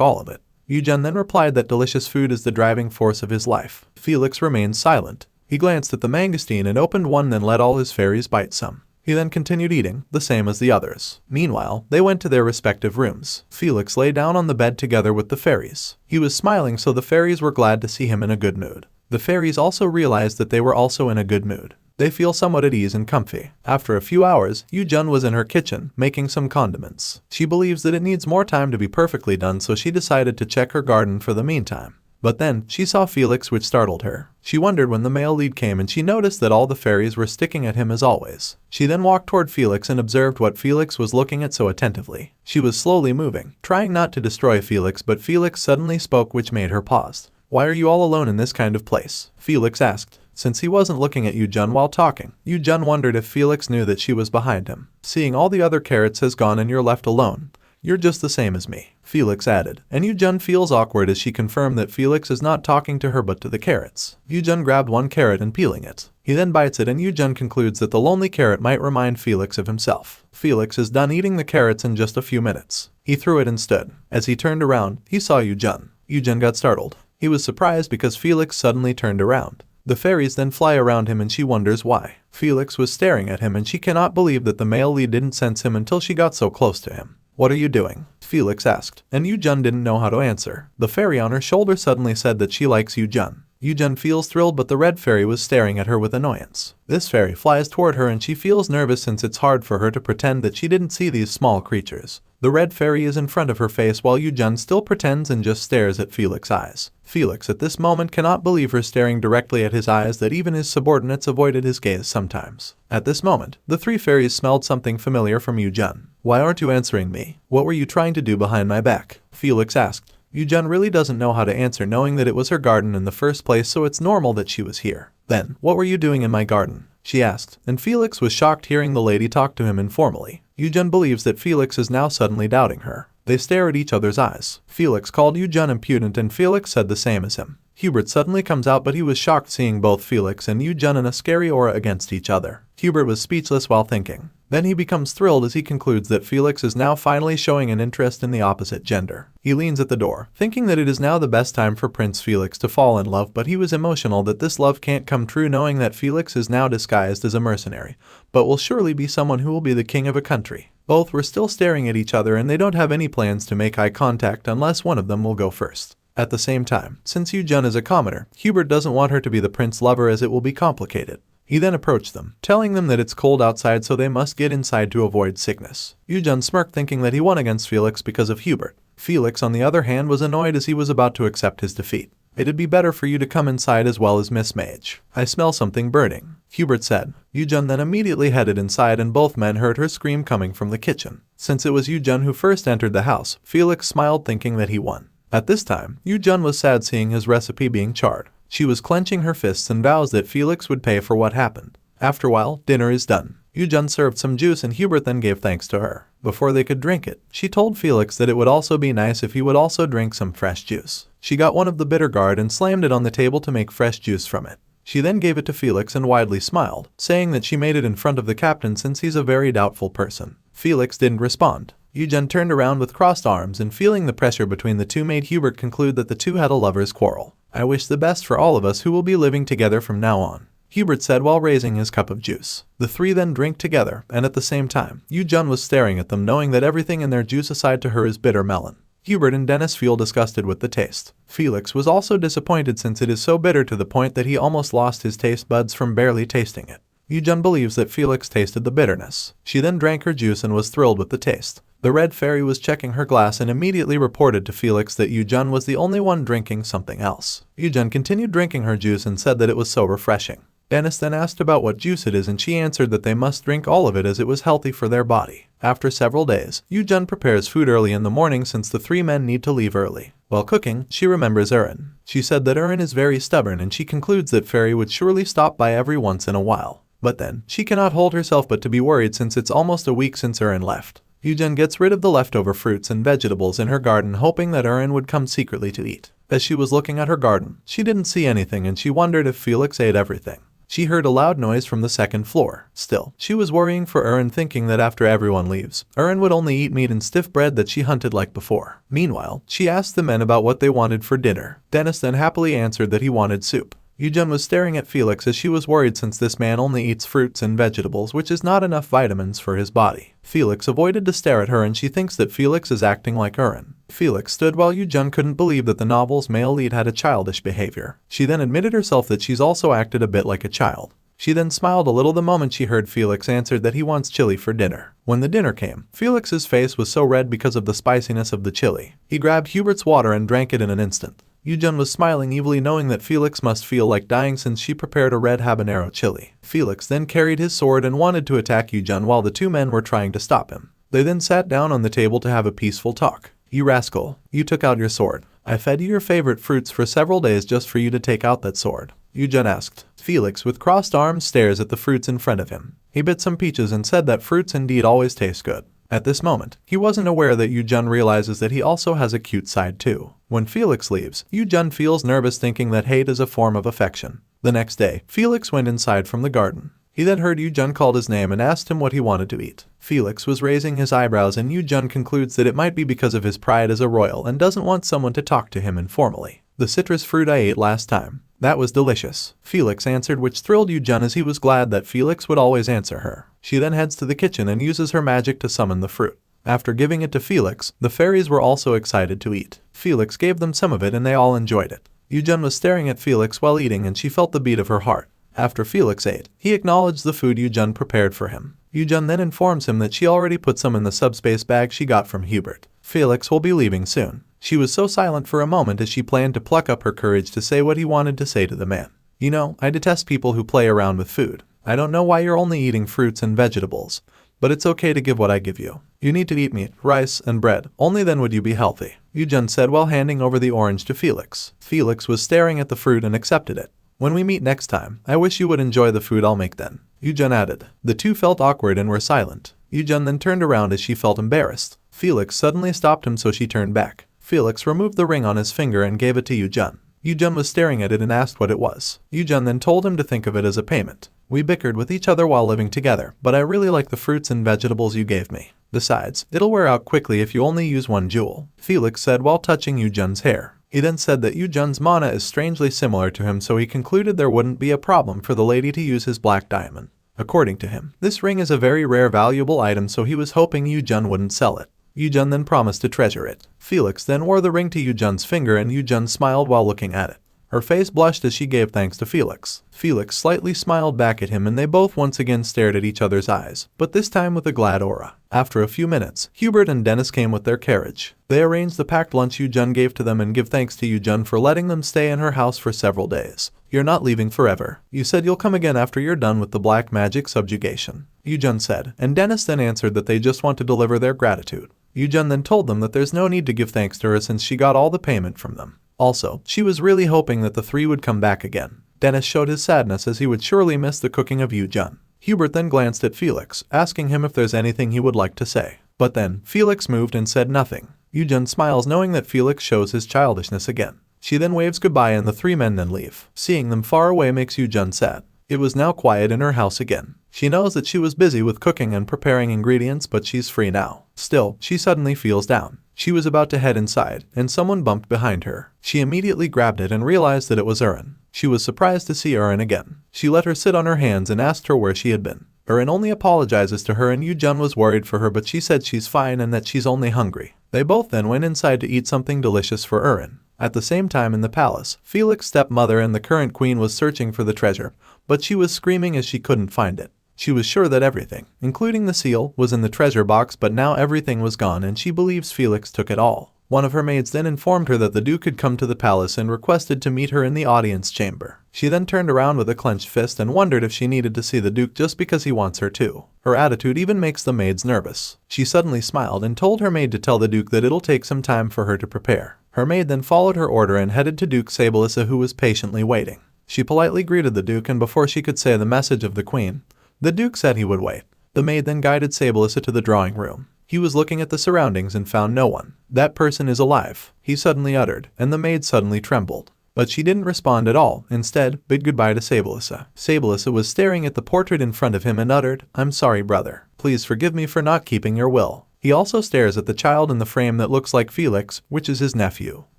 all of it. YooJung then replied that delicious food is the driving force of his life. Felix remained silent. He glanced at the mangosteen and opened one, then let all his fairies bite some. He then continued eating, the same as the others. Meanwhile, they went to their respective rooms. Felix lay down on the bed together with the fairies. He was smiling, so the fairies were glad to see him in a good mood. The fairies also realized that they were also in a good mood. They feel somewhat at ease and comfy. After a few hours, YooJung was in her kitchen, making some condiments. She believes that it needs more time to be perfectly done, so she decided to check her garden for the meantime. But then, she saw Felix, which startled her. She wondered when the male lead came and she noticed that all the fairies were sticking at him as always. She then walked toward Felix and observed what Felix was looking at so attentively. She was slowly moving, trying not to destroy Felix, but Felix suddenly spoke, which made her pause. "Why are you all alone in this kind of place?" Felix asked. Since he wasn't looking at YooJung while talking, YooJung wondered if Felix knew that she was behind him. "Seeing all the other carrots has gone and you're left alone. You're just the same as me," Felix added, and YooJung feels awkward as she confirmed that Felix is not talking to her but to the carrots. YooJung grabbed one carrot and peeling it. He then bites it and YooJung concludes that the lonely carrot might remind Felix of himself. Felix is done eating the carrots in just a few minutes. He threw it and stood. As he turned around, he saw YooJung. YooJung got startled. He was surprised because Felix suddenly turned around. The fairies then fly around him and she wonders why. Felix was staring at him and she cannot believe that the male lead didn't sense him until she got so close to him. "What are you doing?" Felix asked, and YooJung didn't know how to answer. The fairy on her shoulder suddenly said that she likes YooJung. YooJung feels thrilled, but the red fairy was staring at her with annoyance. This fairy flies toward her and she feels nervous since it's hard for her to pretend that she didn't see these small creatures. The red fairy is in front of her face while YooJung still pretends and just stares at Felix's eyes. Felix at this moment cannot believe her staring directly at his eyes, that even his subordinates avoided his gaze sometimes. At this moment, the three fairies smelled something familiar from YooJung. "Why aren't you answering me? What were you trying to do behind my back?" Felix asked. YooJung really doesn't know how to answer, knowing that it was her garden in the first place, so it's normal that she was here. "Then, what were you doing in my garden?" she asked, and Felix was shocked hearing the lady talk to him informally. YooJung believes that Felix is now suddenly doubting her. They stare at each other's eyes. Felix called YooJung impudent and Felix said the same as him. Hubert suddenly comes out, but he was shocked seeing both Felix and YooJung in a scary aura against each other. Hubert was speechless while thinking. Then he becomes thrilled as he concludes that Felix is now finally showing an interest in the opposite gender. He leans at the door, thinking that it is now the best time for Prince Felix to fall in love, but he was emotional that this love can't come true, knowing that Felix is now disguised as a mercenary, but will surely be someone who will be the king of a country. Both were still staring at each other and they don't have any plans to make eye contact unless one of them will go first. At the same time, since YooJung is a commoner, Hubert doesn't want her to be the prince lover as it will be complicated. He then approached them, telling them that it's cold outside so they must get inside to avoid sickness. YooJung smirked, thinking that he won against Felix because of Hubert. Felix, on the other hand, was annoyed as he was about to accept his defeat. "It'd be better for you to come inside as well as Miss Mage. I smell something burning," Hubert said. YooJung then immediately headed inside and both men heard her scream coming from the kitchen. Since it was YooJung who first entered the house, Felix smiled, thinking that he won. At this time, YooJung was sad seeing his recipe being charred. She was clenching her fists and vows that Felix would pay for what happened. After a while, dinner is done. YooJung served some juice and Hubert then gave thanks to her. Before they could drink it, she told Felix that it would also be nice if he would also drink some fresh juice. She got one of the bitter gourd and slammed it on the table to make fresh juice from it. She then gave it to Felix and widely smiled, saying that she made it in front of the captain since he's a very doubtful person. Felix didn't respond. YooJung turned around with crossed arms and feeling the pressure between the two made Hubert conclude that the two had a lover's quarrel. "I wish the best for all of us who will be living together from now on," Hubert said while raising his cup of juice. The three then drink together, and at the same time, YooJung was staring at them, knowing that everything in their juice aside to her is bitter melon. Hubert and Dennis feel disgusted with the taste. Felix was also disappointed since it is so bitter to the point that he almost lost his taste buds from barely tasting it. YooJung believes that Felix tasted the bitterness. She then drank her juice and was thrilled with the taste. The red fairy was checking her glass and immediately reported to Felix that YooJung was the only one drinking something else. YooJung continued drinking her juice and said that it was so refreshing. Dennis then asked about what juice it is and she answered that they must drink all of it as it was healthy for their body. After several days, YooJung prepares food early in the morning since the three men need to leave early. While cooking, she remembers Urin. She said that Urin is very stubborn and she concludes that Fairy would surely stop by every once in a while. But then, she cannot hold herself but to be worried since it's almost a week since Urin left. YooJung gets rid of the leftover fruits and vegetables in her garden, hoping that Urin would come secretly to eat. As she was looking at her garden, she didn't see anything and she wondered if Felix ate everything. She heard a loud noise from the second floor. Still, she was worrying for Urin, thinking that after everyone leaves, Urin would only eat meat and stiff bread that she hunted like before. Meanwhile, she asked the men about what they wanted for dinner. Dennis then happily answered that he wanted soup. YooJung was staring at Felix as she was worried since this man only eats fruits and vegetables, which is not enough vitamins for his body. Felix avoided to stare at her and she thinks that Felix is acting like Urin. Felix stood while YooJung couldn't believe that the novel's male lead had a childish behavior. She then admitted herself that she's also acted a bit like a child. She then smiled a little the moment she heard Felix answered that he wants chili for dinner. When the dinner came, Felix's face was so red because of the spiciness of the chili. He grabbed Hubert's water and drank it in an instant. YooJung was smiling evilly knowing that Felix must feel like dying since she prepared a red habanero chili. Felix then carried his sword and wanted to attack YooJung while the two men were trying to stop him. They then sat down on the table to have a peaceful talk. "You rascal, you took out your sword. I fed you your favorite fruits for several days just for you to take out that sword," YooJung asked. Felix with crossed arms stares at the fruits in front of him. He bit some peaches and said that fruits indeed always taste good. At this moment, he wasn't aware that YooJung realizes that he also has a cute side too. When Felix leaves, YooJung feels nervous thinking that hate is a form of affection. The next day, Felix went inside from the garden. He then heard YooJung called his name and asked him what he wanted to eat. Felix was raising his eyebrows and YooJung concludes that it might be because of his pride as a royal and doesn't want someone to talk to him informally. "The citrus fruit I ate last time. That was delicious," Felix answered, which thrilled YooJung as he was glad that Felix would always answer her. She then heads to the kitchen and uses her magic to summon the fruit. After giving it to Felix, the fairies were also excited to eat. Felix gave them some of it and they all enjoyed it. YooJung was staring at Felix while eating and she felt the beat of her heart. After Felix ate, he acknowledged the food YooJung prepared for him. YooJung then informs him that she already put some in the subspace bag she got from Hubert. Felix will be leaving soon. She was so silent for a moment as she planned to pluck up her courage to say what he wanted to say to the man. "You know, I detest people who play around with food. I don't know why you're only eating fruits and vegetables, but it's okay to give what I give you. You need to eat meat, rice, and bread. Only then would you be healthy," YooJung said while handing over the orange to Felix. Felix was staring at the fruit and accepted it. "When we meet next time, I wish you would enjoy the food I'll make then," YooJung added. The two felt awkward and were silent. YooJung then turned around as she felt embarrassed. Felix suddenly stopped him so she turned back. Felix removed the ring on his finger and gave it to YooJung. YooJung was staring at it and asked what it was. YooJung then told him to think of it as a payment. "We bickered with each other while living together, but I really like the fruits and vegetables you gave me. Besides, it'll wear out quickly if you only use one jewel," Felix said while touching YooJung's hair. He then said that YooJung's mana is strangely similar to him, so he concluded there wouldn't be a problem for the lady to use his black diamond. According to him, this ring is a very rare valuable item, so he was hoping YooJung wouldn't sell it. YooJung then promised to treasure it. Felix then wore the ring to YooJung's finger and YooJung smiled while looking at it. Her face blushed as she gave thanks to Felix. Felix slightly smiled back at him and they both once again stared at each other's eyes, but this time with a glad aura. After a few minutes, Hubert and Dennis came with their carriage. They arranged the packed lunch YooJung gave to them and give thanks to YooJung for letting them stay in her house for several days. "You're not leaving forever. You said you'll come again after you're done with the black magic subjugation," YooJung said, and Dennis then answered that they just want to deliver their gratitude. YooJung then told them that there's no need to give thanks to her since she got all the payment from them. Also, she was really hoping that the three would come back again. Dennis showed his sadness as he would surely miss the cooking of YooJung. Hubert then glanced at Felix, asking him if there's anything he would like to say. But then, Felix moved and said nothing. YooJung smiles knowing that Felix shows his childishness again. She then waves goodbye and the three men then leave. Seeing them far away makes YooJung sad. It was now quiet in her house again. She knows that she was busy with cooking and preparing ingredients, but she's free now. Still, she suddenly feels down. She was about to head inside, and someone bumped behind her. She immediately grabbed it and realized that it was Erin. She was surprised to see Erin again. She let her sit on her hands and asked her where she had been. Erin only apologizes to her and YooJung was worried for her, but she said she's fine and that she's only hungry. They both then went inside to eat something delicious for Erin. At the same time in the palace, Felix's stepmother and the current queen was searching for the treasure, but she was screaming as she couldn't find it. She was sure that everything, including the seal, was in the treasure box, but now everything was gone and she believes Felix took it all. One of her maids then informed her that the Duke had come to the palace and requested to meet her in the audience chamber. She then turned around with a clenched fist and wondered if she needed to see the Duke just because he wants her to. Her attitude even makes the maids nervous. She suddenly smiled and told her maid to tell the Duke that it'll take some time for her to prepare. Her maid then followed her order and headed to Duke Sylvia, who was patiently waiting. She politely greeted the Duke, and before she could say the message of the Queen, the Duke said he would wait. The maid then guided Sylvia to the drawing room. He was looking at the surroundings and found no one. "That person is alive," he suddenly uttered, and the maid suddenly trembled. But she didn't respond at all, instead bid goodbye to Sylvia. Sylvia was staring at the portrait in front of him and uttered, "I'm sorry, brother. Please forgive me for not keeping your will." He also stares at the child in the frame that looks like Felix, which is his nephew.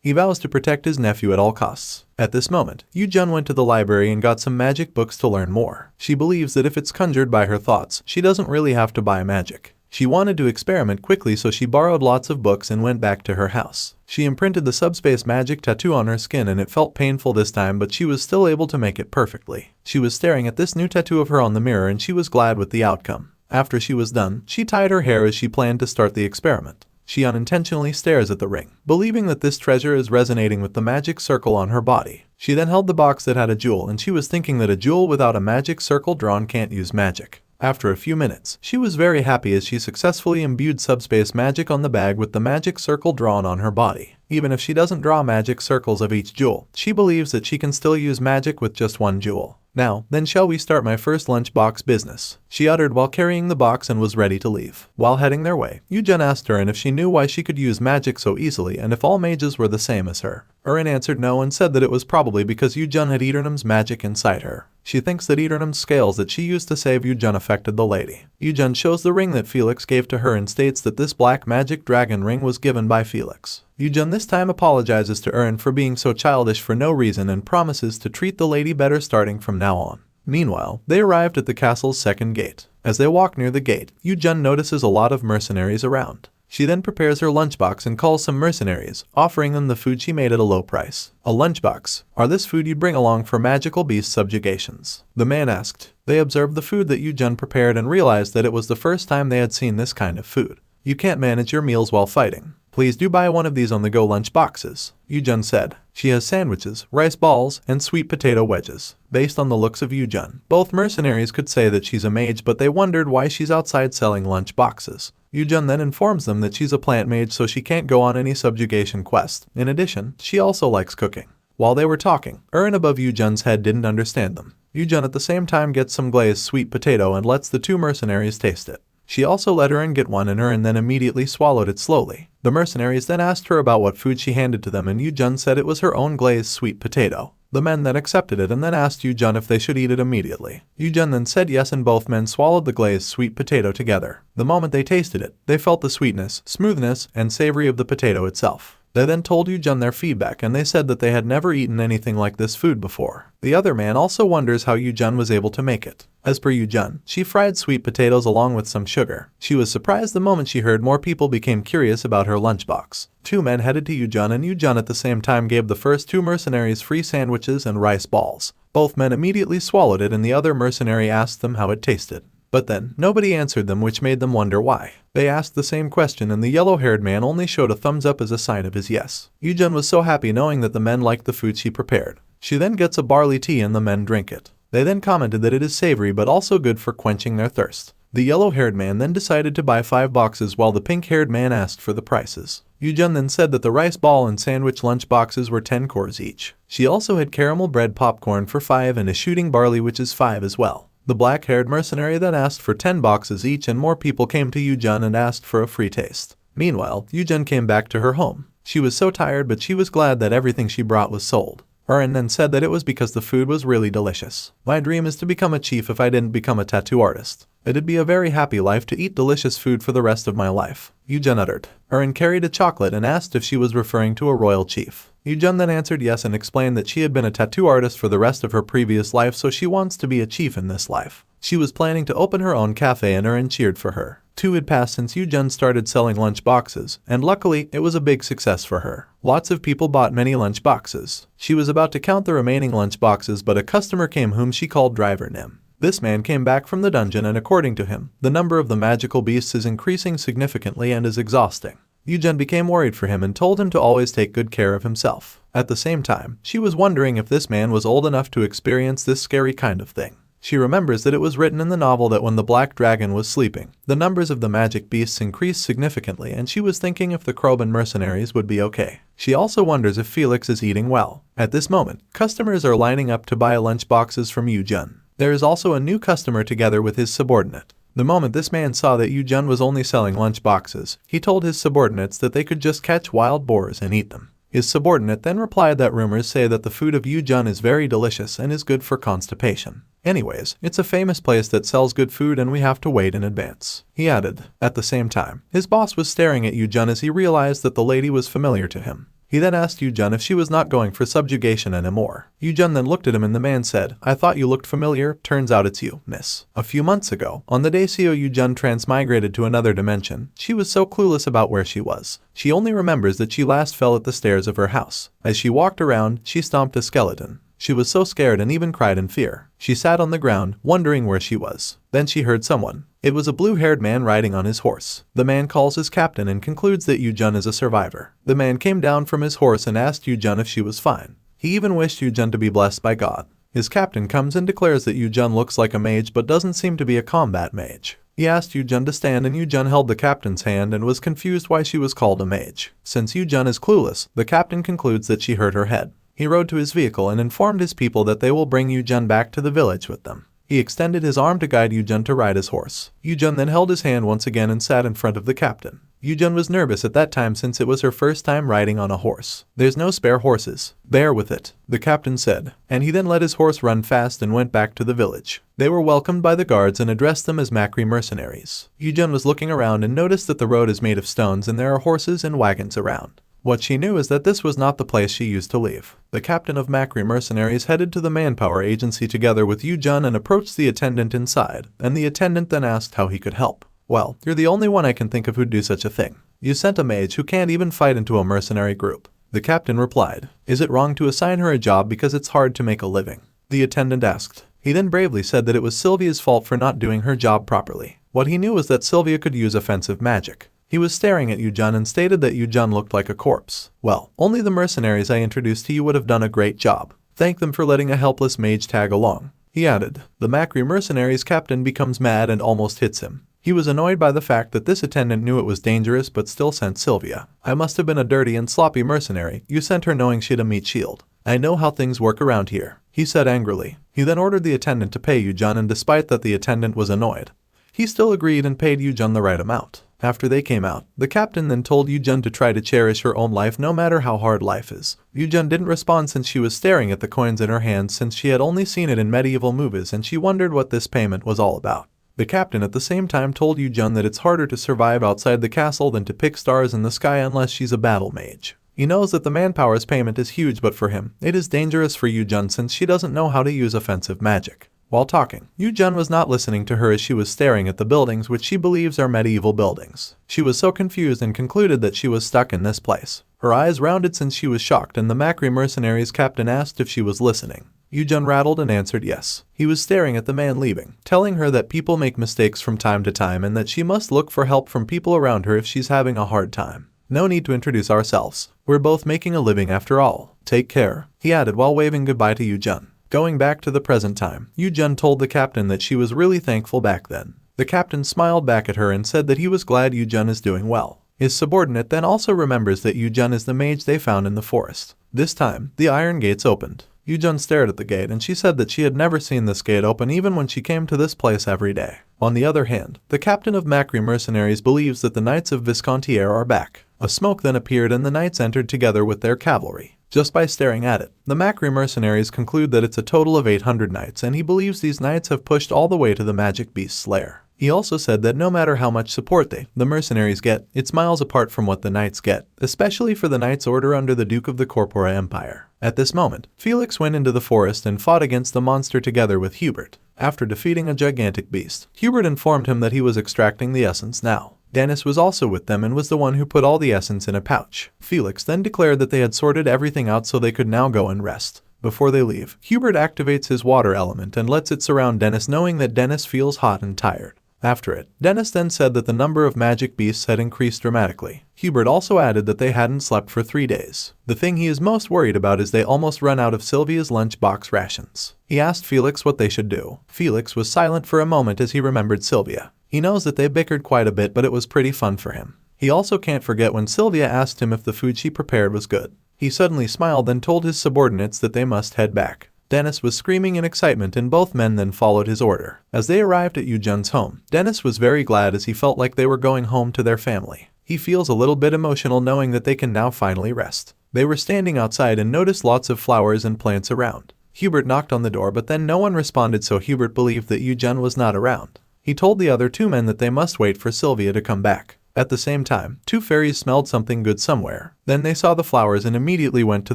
He vows to protect his nephew at all costs. At this moment, YooJung went to the library and got some magic books to learn more. She believes that if it's conjured by her thoughts, she doesn't really have to buy magic. She wanted to experiment quickly, so she borrowed lots of books and went back to her house. She imprinted the subspace magic tattoo on her skin, and it felt painful this time, but she was still able to make it perfectly. She was staring at this new tattoo of her on the mirror, and she was glad with the outcome. After she was done, she tied her hair as she planned to start the experiment. She unintentionally stares at the ring, believing that this treasure is resonating with the magic circle on her body. She then held the box that had a jewel, and she was thinking that a jewel without a magic circle drawn can't use magic. After a few minutes, she was very happy as she successfully imbued subspace magic on the bag with the magic circle drawn on her body. Even if she doesn't draw magic circles of each jewel, she believes that she can still use magic with just one jewel. Now, then shall we start my first lunchbox business? She uttered while carrying the box and was ready to leave. While heading their way, YooJung asked Erin if she knew why she could use magic so easily and if all mages were the same as her. Erin answered no and said that it was probably because YooJung had Eternum's magic inside her. She thinks that Eternum's scales that she used to save YooJung affected the lady. YooJung shows the ring that Felix gave to her and states that this black magic dragon ring was given by Felix. YooJung this time apologizes to Erin for being so childish for no reason and promises to treat the lady better starting from now on. Meanwhile, they arrived at the castle's second gate. As they walk near the gate, YooJung notices a lot of mercenaries around. She then prepares her lunchbox and calls some mercenaries, offering them the food she made at a low price. A lunchbox? Are this food you'd bring along for magical beast subjugations? The man asked. They observed the food that YooJung prepared and realized that it was the first time they had seen this kind of food. You can't manage your meals while fighting. Please do buy one of these on-the-go lunch boxes, YooJung said. She has sandwiches, rice balls, and sweet potato wedges. Based on the looks of YooJung, both mercenaries could say that she's a mage, but they wondered why she's outside selling lunch boxes. YooJung then informs them that she's a plant mage, so she can't go on any subjugation quest. In addition, she also likes cooking. While they were talking, Erin above YooJung's head didn't understand them. YooJung at the same time gets some glazed sweet potato and lets the two mercenaries taste it. She also let Erin get one, and Erin then immediately swallowed it slowly. The mercenaries then asked her about what food she handed to them, and YooJung said it was her own glazed sweet potato. The men then accepted it and then asked YooJung if they should eat it immediately. YooJung then said yes, and both men swallowed the glazed sweet potato together. The moment they tasted it, they felt the sweetness, smoothness, and savory of the potato itself. They then told YooJung their feedback, and they said that they had never eaten anything like this food before. The other man also wonders how YooJung was able to make it. As per YooJung, she fried sweet potatoes along with some sugar. She was surprised the moment she heard more people became curious about her lunchbox. Two men headed to YooJung, and YooJung at the same time gave the first two mercenaries free sandwiches and rice balls. Both men immediately swallowed it, and the other mercenary asked them how it tasted. But then, nobody answered them, which made them wonder why. They asked the same question, and the yellow-haired man only showed a thumbs up as a sign of his yes. YooJung was so happy knowing that the men liked the food she prepared. She then gets a barley tea and the men drink it. They then commented that it is savory but also good for quenching their thirst. The yellow-haired man then decided to buy 5 boxes while the pink-haired man asked for the prices. YooJung then said that the rice ball and sandwich lunch boxes were 10 cores each. She also had caramel bread popcorn for 5 and a shooting barley, which is 5 as well. The black-haired mercenary then asked for 10 boxes each, and more people came to YooJung and asked for a free taste. Meanwhile, YooJung came back to her home. She was so tired, but she was glad that everything she brought was sold. Erin then said that it was because the food was really delicious. My dream is to become a chief if I didn't become a tattoo artist. It'd be a very happy life to eat delicious food for the rest of my life, YooJung uttered. Erin carried a chocolate and asked if she was referring to a royal chief. YooJung then answered yes and explained that she had been a tattoo artist for the rest of her previous life, so she wants to be a chief in this life. She was planning to open her own cafe, and Erin cheered for her. 2 had passed since YooJung started selling lunch boxes, and luckily, it was a big success for her. Lots of people bought many lunch boxes. She was about to count the remaining lunch boxes, but a customer came whom she called Driver Nim. This man came back from the dungeon, and according to him, the number of the magical beasts is increasing significantly and is exhausting. YooJung became worried for him and told him to always take good care of himself. At the same time, she was wondering if this man was old enough to experience this scary kind of thing. She remembers that it was written in the novel that when the black dragon was sleeping, the numbers of the magic beasts increased significantly, and she was thinking if the Kroban mercenaries would be okay. She also wonders if Felix is eating well. At this moment, customers are lining up to buy lunch boxes from YooJung. There is also a new customer together with his subordinate. The moment this man saw that YooJung was only selling lunch boxes, he told his subordinates that they could just catch wild boars and eat them. His subordinate then replied that rumors say that the food of YooJung is very delicious and is good for constipation. Anyways, it's a famous place that sells good food and we have to wait in advance, he added. At the same time, his boss was staring at YooJung as he realized that the lady was familiar to him. He then asked YooJung if she was not going for subjugation anymore. YooJung then looked at him and the man said, "I thought you looked familiar, turns out it's you, miss." A few months ago, on the day YooJung transmigrated to another dimension, she was so clueless about where she was. She only remembers that she last fell at the stairs of her house. As she walked around, she stomped a skeleton. She was so scared and even cried in fear. She sat on the ground, wondering where she was. Then she heard someone. It was a blue-haired man riding on his horse. The man calls his captain and concludes that YooJung is a survivor. The man came down from his horse and asked YooJung if she was fine. He even wished YooJung to be blessed by God. His captain comes and declares that YooJung looks like a mage but doesn't seem to be a combat mage. He asked YooJung to stand and YooJung held the captain's hand and was confused why she was called a mage. Since YooJung is clueless, the captain concludes that she hurt her head. He rode to his vehicle and informed his people that they will bring YooJung back to the village with them. He extended his arm to guide YooJung to ride his horse. YooJung then held his hand once again and sat in front of the captain. YooJung was nervous at that time since it was her first time riding on a horse. "There's no spare horses. Bear with it," the captain said, and he then let his horse run fast and went back to the village. They were welcomed by the guards and addressed them as Macri mercenaries. YooJung was looking around and noticed that the road is made of stones and there are horses and wagons around. What she knew is that this was not the place she used to leave. The captain of Macri mercenaries headed to the manpower agency together with YooJung and approached the attendant inside, and the attendant then asked how he could help. "Well, you're the only one I can think of who'd do such a thing. You sent a mage who can't even fight into a mercenary group." The captain replied, "Is it wrong to assign her a job because it's hard to make a living?" The attendant asked. He then bravely said that it was Sylvia's fault for not doing her job properly. What he knew was that Sylvia could use offensive magic. He was staring at YooJung and stated that YooJung looked like a corpse. "Well, only the mercenaries I introduced to you would have done a great job. Thank them for letting a helpless mage tag along." He added. The Macri mercenaries captain becomes mad and almost hits him. He was annoyed by the fact that this attendant knew it was dangerous but still sent Sylvia. "I must have been a dirty and sloppy mercenary. You sent her knowing she'd a meat shield. I know how things work around here," he said angrily. He then ordered the attendant to pay YooJung, and despite that the attendant was annoyed, he still agreed and paid YooJung the right amount. After they came out, the captain then told YooJung to try to cherish her own life no matter how hard life is. YooJung didn't respond since she was staring at the coins in her hands since she had only seen it in medieval movies and she wondered what this payment was all about. The captain at the same time told YooJung that it's harder to survive outside the castle than to pick stars in the sky unless she's a battle mage. He knows that the manpower's payment is huge, but for him, it is dangerous for YooJung since she doesn't know how to use offensive magic. While talking, YooJung was not listening to her as she was staring at the buildings which she believes are medieval buildings. She was so confused and concluded that she was stuck in this place. Her eyes rounded since she was shocked and the Macri mercenaries captain asked if she was listening. YooJung rattled and answered yes. He was staring at the man leaving, telling her that people make mistakes from time to time and that she must look for help from people around her if she's having a hard time. "No need to introduce ourselves. We're both making a living after all. Take care," he added while waving goodbye to YooJung. Going back to the present time, YooJung told the captain that she was really thankful back then. The captain smiled back at her and said that he was glad YooJung is doing well. His subordinate then also remembers that YooJung is the mage they found in the forest. This time, the iron gates opened. YooJung stared at the gate and she said that she had never seen this gate open even when she came to this place every day. On the other hand, the captain of Macri mercenaries believes that the Knights of Viscontiere are back. A smoke then appeared and the knights entered together with their cavalry. Just by staring at it, the Macri mercenaries conclude that it's a total of 800 knights and he believes these knights have pushed all the way to the magic beast's lair. He also said that no matter how much support the mercenaries get, it's miles apart from what the knights get, especially for the Knights Order under the Duke of the Corpora Empire. At this moment, Felix went into the forest and fought against the monster together with Hubert. After defeating a gigantic beast, Hubert informed him that he was extracting the essence now. Dennis was also with them and was the one who put all the essence in a pouch. Felix then declared that they had sorted everything out so they could now go and rest. Before they leave, Hubert activates his water element and lets it surround Dennis, knowing that Dennis feels hot and tired. After it, Dennis then said that the number of magic beasts had increased dramatically. Hubert also added that they hadn't slept for 3 days. The thing he is most worried about is they almost run out of Sylvia's lunchbox rations. He asked Felix what they should do. Felix was silent for a moment as he remembered Sylvia. He knows that they bickered quite a bit, but it was pretty fun for him. He also can't forget when Sylvia asked him if the food she prepared was good. He suddenly smiled and told his subordinates that they must head back. Dennis was screaming in excitement and both men then followed his order. As they arrived at YooJung's home, Dennis was very glad as he felt like they were going home to their family. He feels a little bit emotional knowing that they can now finally rest. They were standing outside and noticed lots of flowers and plants around. Hubert knocked on the door, but then no one responded, so Hubert believed that YooJung was not around. He told the other 2 men that they must wait for Sylvia to come back. At the same time, two fairies smelled something good somewhere. Then they saw the flowers and immediately went to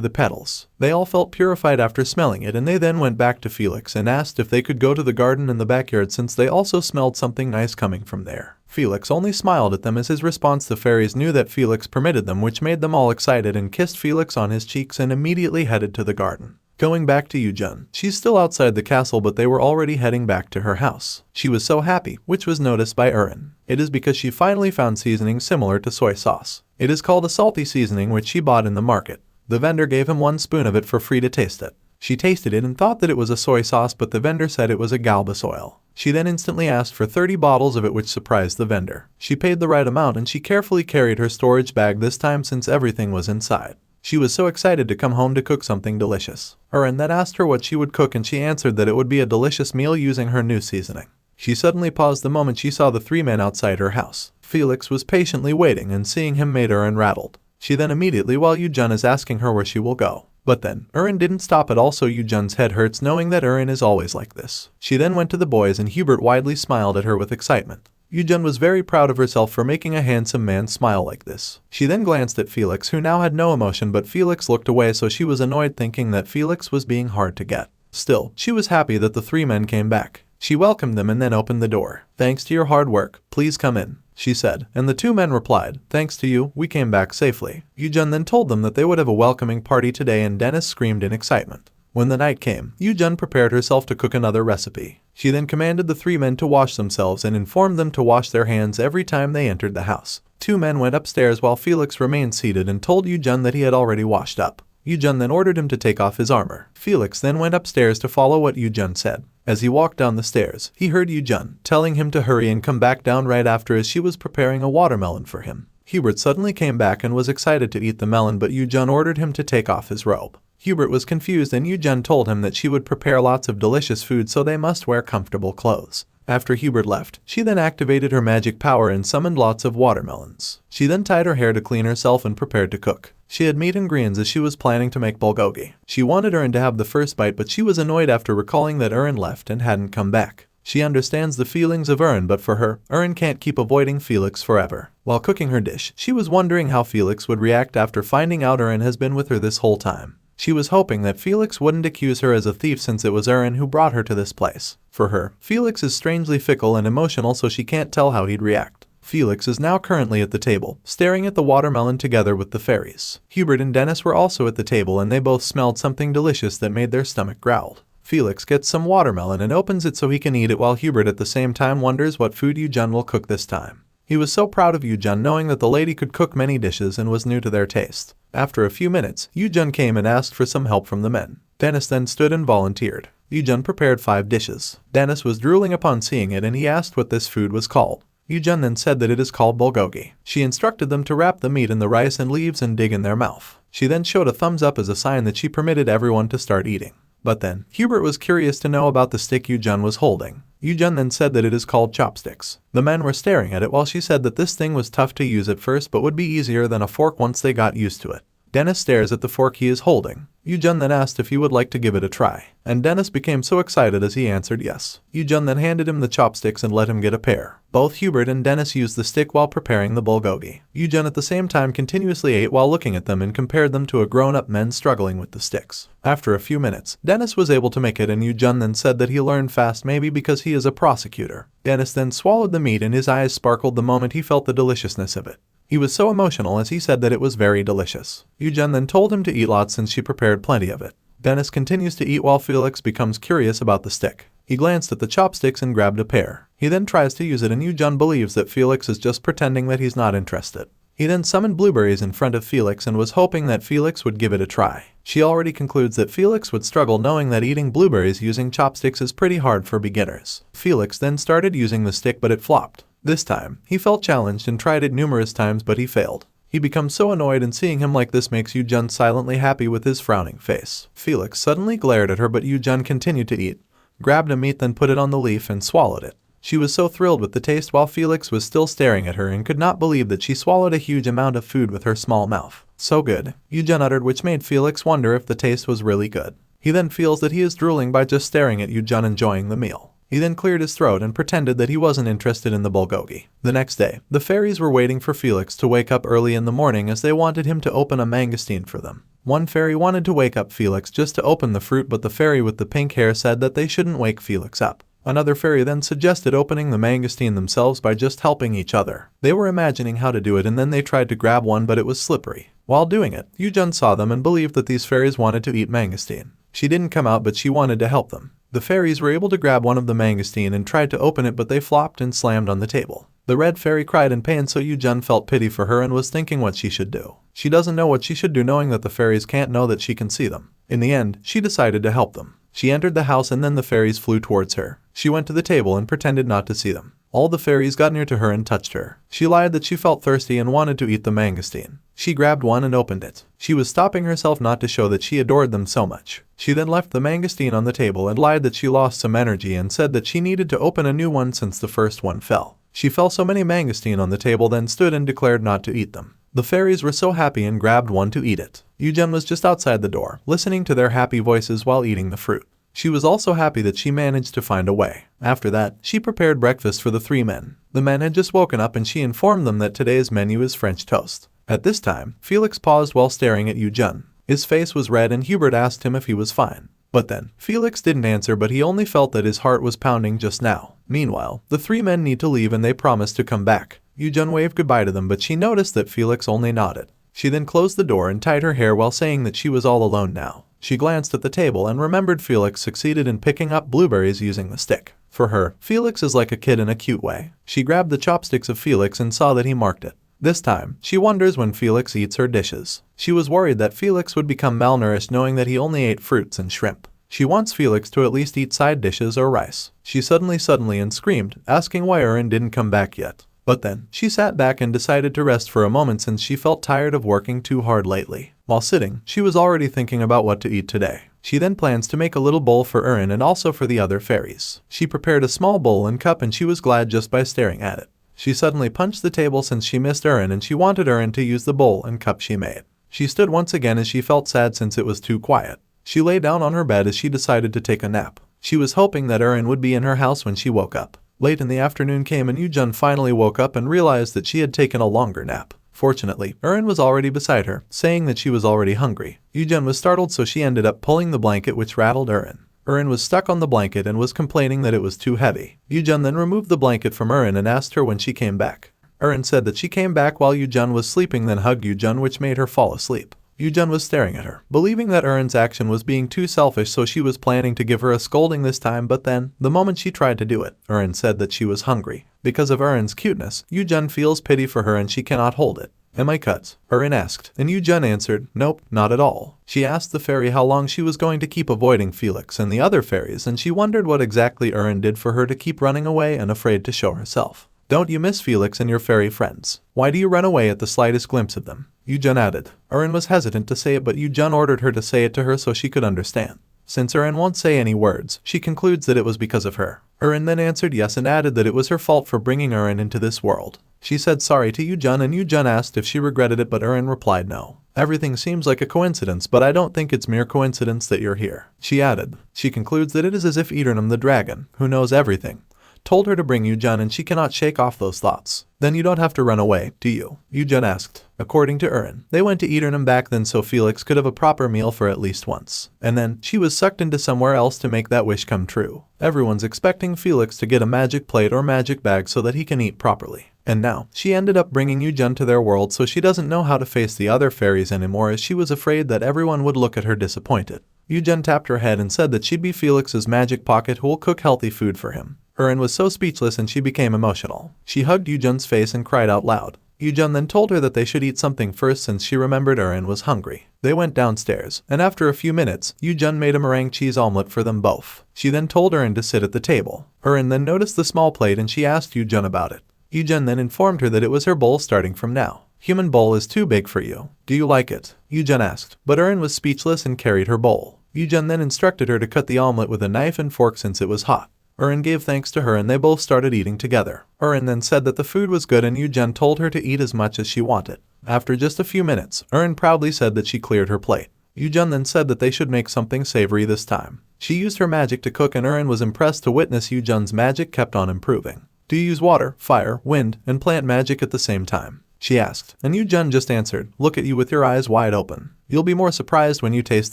the petals. They all felt purified after smelling it, and they then went back to Felix and asked if they could go to the garden in the backyard since they also smelled something nice coming from there. Felix only smiled at them as his response. The fairies knew that Felix permitted them, which made them all excited and kissed Felix on his cheeks and immediately headed to the garden. Going back to YooJung. She's still outside the castle, but they were already heading back to her house. She was so happy, which was noticed by Erin. It is because she finally found seasoning similar to soy sauce. It is called a salty seasoning, which she bought in the market. The vendor gave him 1 spoon of it for free to taste it. She tasted it and thought that it was a soy sauce, but the vendor said it was a galbus oil. She then instantly asked for 30 bottles of it, which surprised the vendor. She paid the right amount and she carefully carried her storage bag this time since everything was inside. She was so excited to come home to cook something delicious. Erin then asked her what she would cook and she answered that it would be a delicious meal using her new seasoning. She suddenly paused the moment she saw the 3 men outside her house. Felix was patiently waiting, and seeing him made Erin rattled. She then immediately while YooJung is asking her where she will go. But then, Erin didn't stop at all, so YooJung's head hurts knowing that Erin is always like this. She then went to the boys and Hubert widely smiled at her with excitement. YooJung was very proud of herself for making a handsome man smile like this. She then glanced at Felix, who now had no emotion, but Felix looked away, so she was annoyed thinking that Felix was being hard to get. Still, she was happy that the 3 men came back. She welcomed them and then opened the door. "Thanks to your hard work, please come in," she said, and the 2 men replied, "Thanks to you, we came back safely." YooJung then told them that they would have a welcoming party today, and Dennis screamed in excitement. When the night came, YooJung prepared herself to cook another recipe. She then commanded the 3 men to wash themselves and informed them to wash their hands every time they entered the house. 2 men went upstairs while Felix remained seated and told YooJung that he had already washed up. YooJung then ordered him to take off his armor. Felix then went upstairs to follow what YooJung said. As he walked down the stairs, he heard YooJung telling him to hurry and come back down right after, as she was preparing a watermelon for him. Hubert suddenly came back and was excited to eat the melon, but YooJung ordered him to take off his robe. Hubert was confused and YooJung told him that she would prepare lots of delicious food, so they must wear comfortable clothes. After Hubert left, she then activated her magic power and summoned lots of watermelons. She then tied her hair to clean herself and prepared to cook. She had meat and greens as she was planning to make bulgogi. She wanted Erin to have the first bite, but she was annoyed after recalling that Erin left and hadn't come back. She understands the feelings of Erin, but for her, Erin can't keep avoiding Felix forever. While cooking her dish, she was wondering how Felix would react after finding out Erin has been with her this whole time. She was hoping that Felix wouldn't accuse her as a thief since it was Erin who brought her to this place. For her, Felix is strangely fickle and emotional, so she can't tell how he'd react. Felix is now currently at the table, staring at the watermelon together with the fairies. Hubert and Dennis were also at the table and they both smelled something delicious that made their stomach growl. Felix gets some watermelon and opens it so he can eat it, while Hubert at the same time wonders what food YooJung will cook this time. He was so proud of YooJung knowing that the lady could cook many dishes and was new to their taste. After a few minutes, YooJung came and asked for some help from the men. Dennis then stood and volunteered. YooJung prepared 5 dishes. Dennis was drooling upon seeing it and he asked what this food was called. YooJung then said that it is called bulgogi. She instructed them to wrap the meat in the rice and leaves and dig in their mouth. She then showed a thumbs up as a sign that she permitted everyone to start eating. But then, Hubert was curious to know about the stick YooJung was holding. YooJung then said that it is called chopsticks. The men were staring at it while she said that this thing was tough to use at first but would be easier than a fork once they got used to it. Dennis stares at the fork he is holding. YooJung then asked if he would like to give it a try, and Dennis became so excited as he answered yes. YooJung then handed him the chopsticks and let him get a pair. Both Hubert and Dennis used the stick while preparing the bulgogi. YooJung at the same time continuously ate while looking at them and compared them to a grown-up men struggling with the sticks. After a few minutes, Dennis was able to make it and YooJung then said that he learned fast, maybe because he is a prosecutor. Dennis then swallowed the meat and his eyes sparkled the moment he felt the deliciousness of it. He was so emotional as he said that it was very delicious. YooJung then told him to eat lots since she prepared plenty of it. Dennis continues to eat while Felix becomes curious about the stick. He glanced at the chopsticks and grabbed a pair. He then tries to use it and YooJung believes that Felix is just pretending that he's not interested. He then summoned blueberries in front of Felix and was hoping that Felix would give it a try. She already concludes that Felix would struggle knowing that eating blueberries using chopsticks is pretty hard for beginners. Felix then started using the stick but it flopped. This time, he felt challenged and tried it numerous times but he failed. He becomes so annoyed and seeing him like this makes YooJung silently happy with his frowning face. Felix suddenly glared at her but YooJung continued to eat, grabbed a meat then put it on the leaf and swallowed it. She was so thrilled with the taste while Felix was still staring at her and could not believe that she swallowed a huge amount of food with her small mouth. So good, YooJung uttered, which made Felix wonder if the taste was really good. He then feels that he is drooling by just staring at YooJung enjoying the meal. He then cleared his throat and pretended that he wasn't interested in the bulgogi. The next day, the fairies were waiting for Felix to wake up early in the morning as they wanted him to open a mangosteen for them. One fairy wanted to wake up Felix just to open the fruit, but the fairy with the pink hair said that they shouldn't wake Felix up. Another fairy then suggested opening the mangosteen themselves by just helping each other. They were imagining how to do it and then they tried to grab one, but it was slippery. While doing it, YooJung saw them and believed that these fairies wanted to eat mangosteen. She didn't come out, but she wanted to help them. The fairies were able to grab one of the mangosteen and tried to open it, but they flopped and slammed on the table. The red fairy cried in pain, so YooJung felt pity for her and was thinking what she should do. She doesn't know what she should do, knowing that the fairies can't know that she can see them. In the end, she decided to help them. She entered the house and then the fairies flew towards her. She went to the table and pretended not to see them. All the fairies got near to her and touched her. She lied that she felt thirsty and wanted to eat the mangosteen. She grabbed one and opened it. She was stopping herself not to show that she adored them so much. She then left the mangosteen on the table and lied that she lost some energy and said that she needed to open a new one since the first one fell. She fell so many mangosteen on the table, then stood and declared not to eat them. The fairies were so happy and grabbed one to eat it. YooJung was just outside the door, listening to their happy voices while eating the fruit. She was also happy that she managed to find a way. After that, she prepared breakfast for the three men. The men had just woken up and she informed them that today's menu is French toast. At this time, Felix paused while staring at YooJung. His face was red and Hubert asked him if he was fine. But then, Felix didn't answer, but he only felt that his heart was pounding just now. Meanwhile, the three men need to leave and they promised to come back. YooJung waved goodbye to them, but she noticed that Felix only nodded. She then closed the door and tied her hair while saying that she was all alone now. She glanced at the table and remembered Felix succeeded in picking up blueberries using the stick. For her, Felix is like a kid in a cute way. She grabbed the chopsticks of Felix and saw that he marked it. This time, she wonders when Felix eats her dishes. She was worried that Felix would become malnourished knowing that he only ate fruits and shrimp. She wants Felix to at least eat side dishes or rice. She suddenly and screamed, asking why Erin didn't come back yet. But then, she sat back and decided to rest for a moment since she felt tired of working too hard lately. While sitting, she was already thinking about what to eat today. She then plans to make a little bowl for Erin and also for the other fairies. She prepared a small bowl and cup and she was glad just by staring at it. She suddenly punched the table since she missed Erin and she wanted Erin to use the bowl and cup she made. She stood once again as she felt sad since it was too quiet. She lay down on her bed as she decided to take a nap. She was hoping that Erin would be in her house when she woke up. Late in the afternoon came and YooJung finally woke up and realized that she had taken a longer nap. Fortunately, Erin was already beside her, saying that she was already hungry. YooJung was startled, so she ended up pulling the blanket, which rattled Erin. Erin was stuck on the blanket and was complaining that it was too heavy. YooJung then removed the blanket from Erin and asked her when she came back. Erin said that she came back while YooJung was sleeping, then hugged YooJung, which made her fall asleep. YooJung was staring at her, believing that Erin's action was being too selfish, so she was planning to give her a scolding this time, but then, the moment she tried to do it, Erin said that she was hungry. Because of Erin's cuteness, YooJung feels pity for her and she cannot hold it. Am I cut? Erin asked, and YooJung answered, nope, not at all. She asked the fairy how long she was going to keep avoiding Felix and the other fairies, and she wondered what exactly Erin did for her to keep running away and afraid to show herself. Don't you miss Felix and your fairy friends? Why do you run away at the slightest glimpse of them? YooJung added. Erin was hesitant to say it, but YooJung ordered her to say it to her so she could understand. Since Erin won't say any words, she concludes that it was because of her. Erin then answered yes and added that it was her fault for bringing Erin into this world. She said sorry to YooJung and YooJung asked if she regretted it, but Erin replied no. Everything seems like a coincidence, but I don't think it's mere coincidence that you're here. She added. She concludes that it is as if Eternum the dragon, who knows everything, told her to bring YooJung and she cannot shake off those thoughts. Then you don't have to run away, do you? YooJung asked. According to Erin, they went to Eternum back then so Felix could have a proper meal for at least once. And then, she was sucked into somewhere else to make that wish come true. Everyone's expecting Felix to get a magic plate or magic bag so that he can eat properly. And now, she ended up bringing YooJung to their world, so she doesn't know how to face the other fairies anymore, as she was afraid that everyone would look at her disappointed. YooJung tapped her head and said that she'd be Felix's magic pocket who will cook healthy food for him. Erin was so speechless and she became emotional. She hugged YooJung's face and cried out loud. YooJung then told her that they should eat something first since she remembered Erin was hungry. They went downstairs, and after a few minutes, YooJung made a meringue cheese omelet for them both. She then told Erin to sit at the table. Erin then noticed the small plate and she asked YooJung about it. YooJung then informed her that it was her bowl starting from now. Human bowl is too big for you. Do you like it? YooJung asked, but Erin was speechless and carried her bowl. YooJung then instructed her to cut the omelet with a knife and fork since it was hot. Erin gave thanks to her and they both started eating together. Erin then said that the food was good and YooJung told her to eat as much as she wanted. After just a few minutes, Erin proudly said that she cleared her plate. YooJung then said that they should make something savory this time. She used her magic to cook and Erin was impressed to witness YooJung's magic kept on improving. Do you use water, fire, wind, and plant magic at the same time? She asked, and YooJung just answered, look at you with your eyes wide open. You'll be more surprised when you taste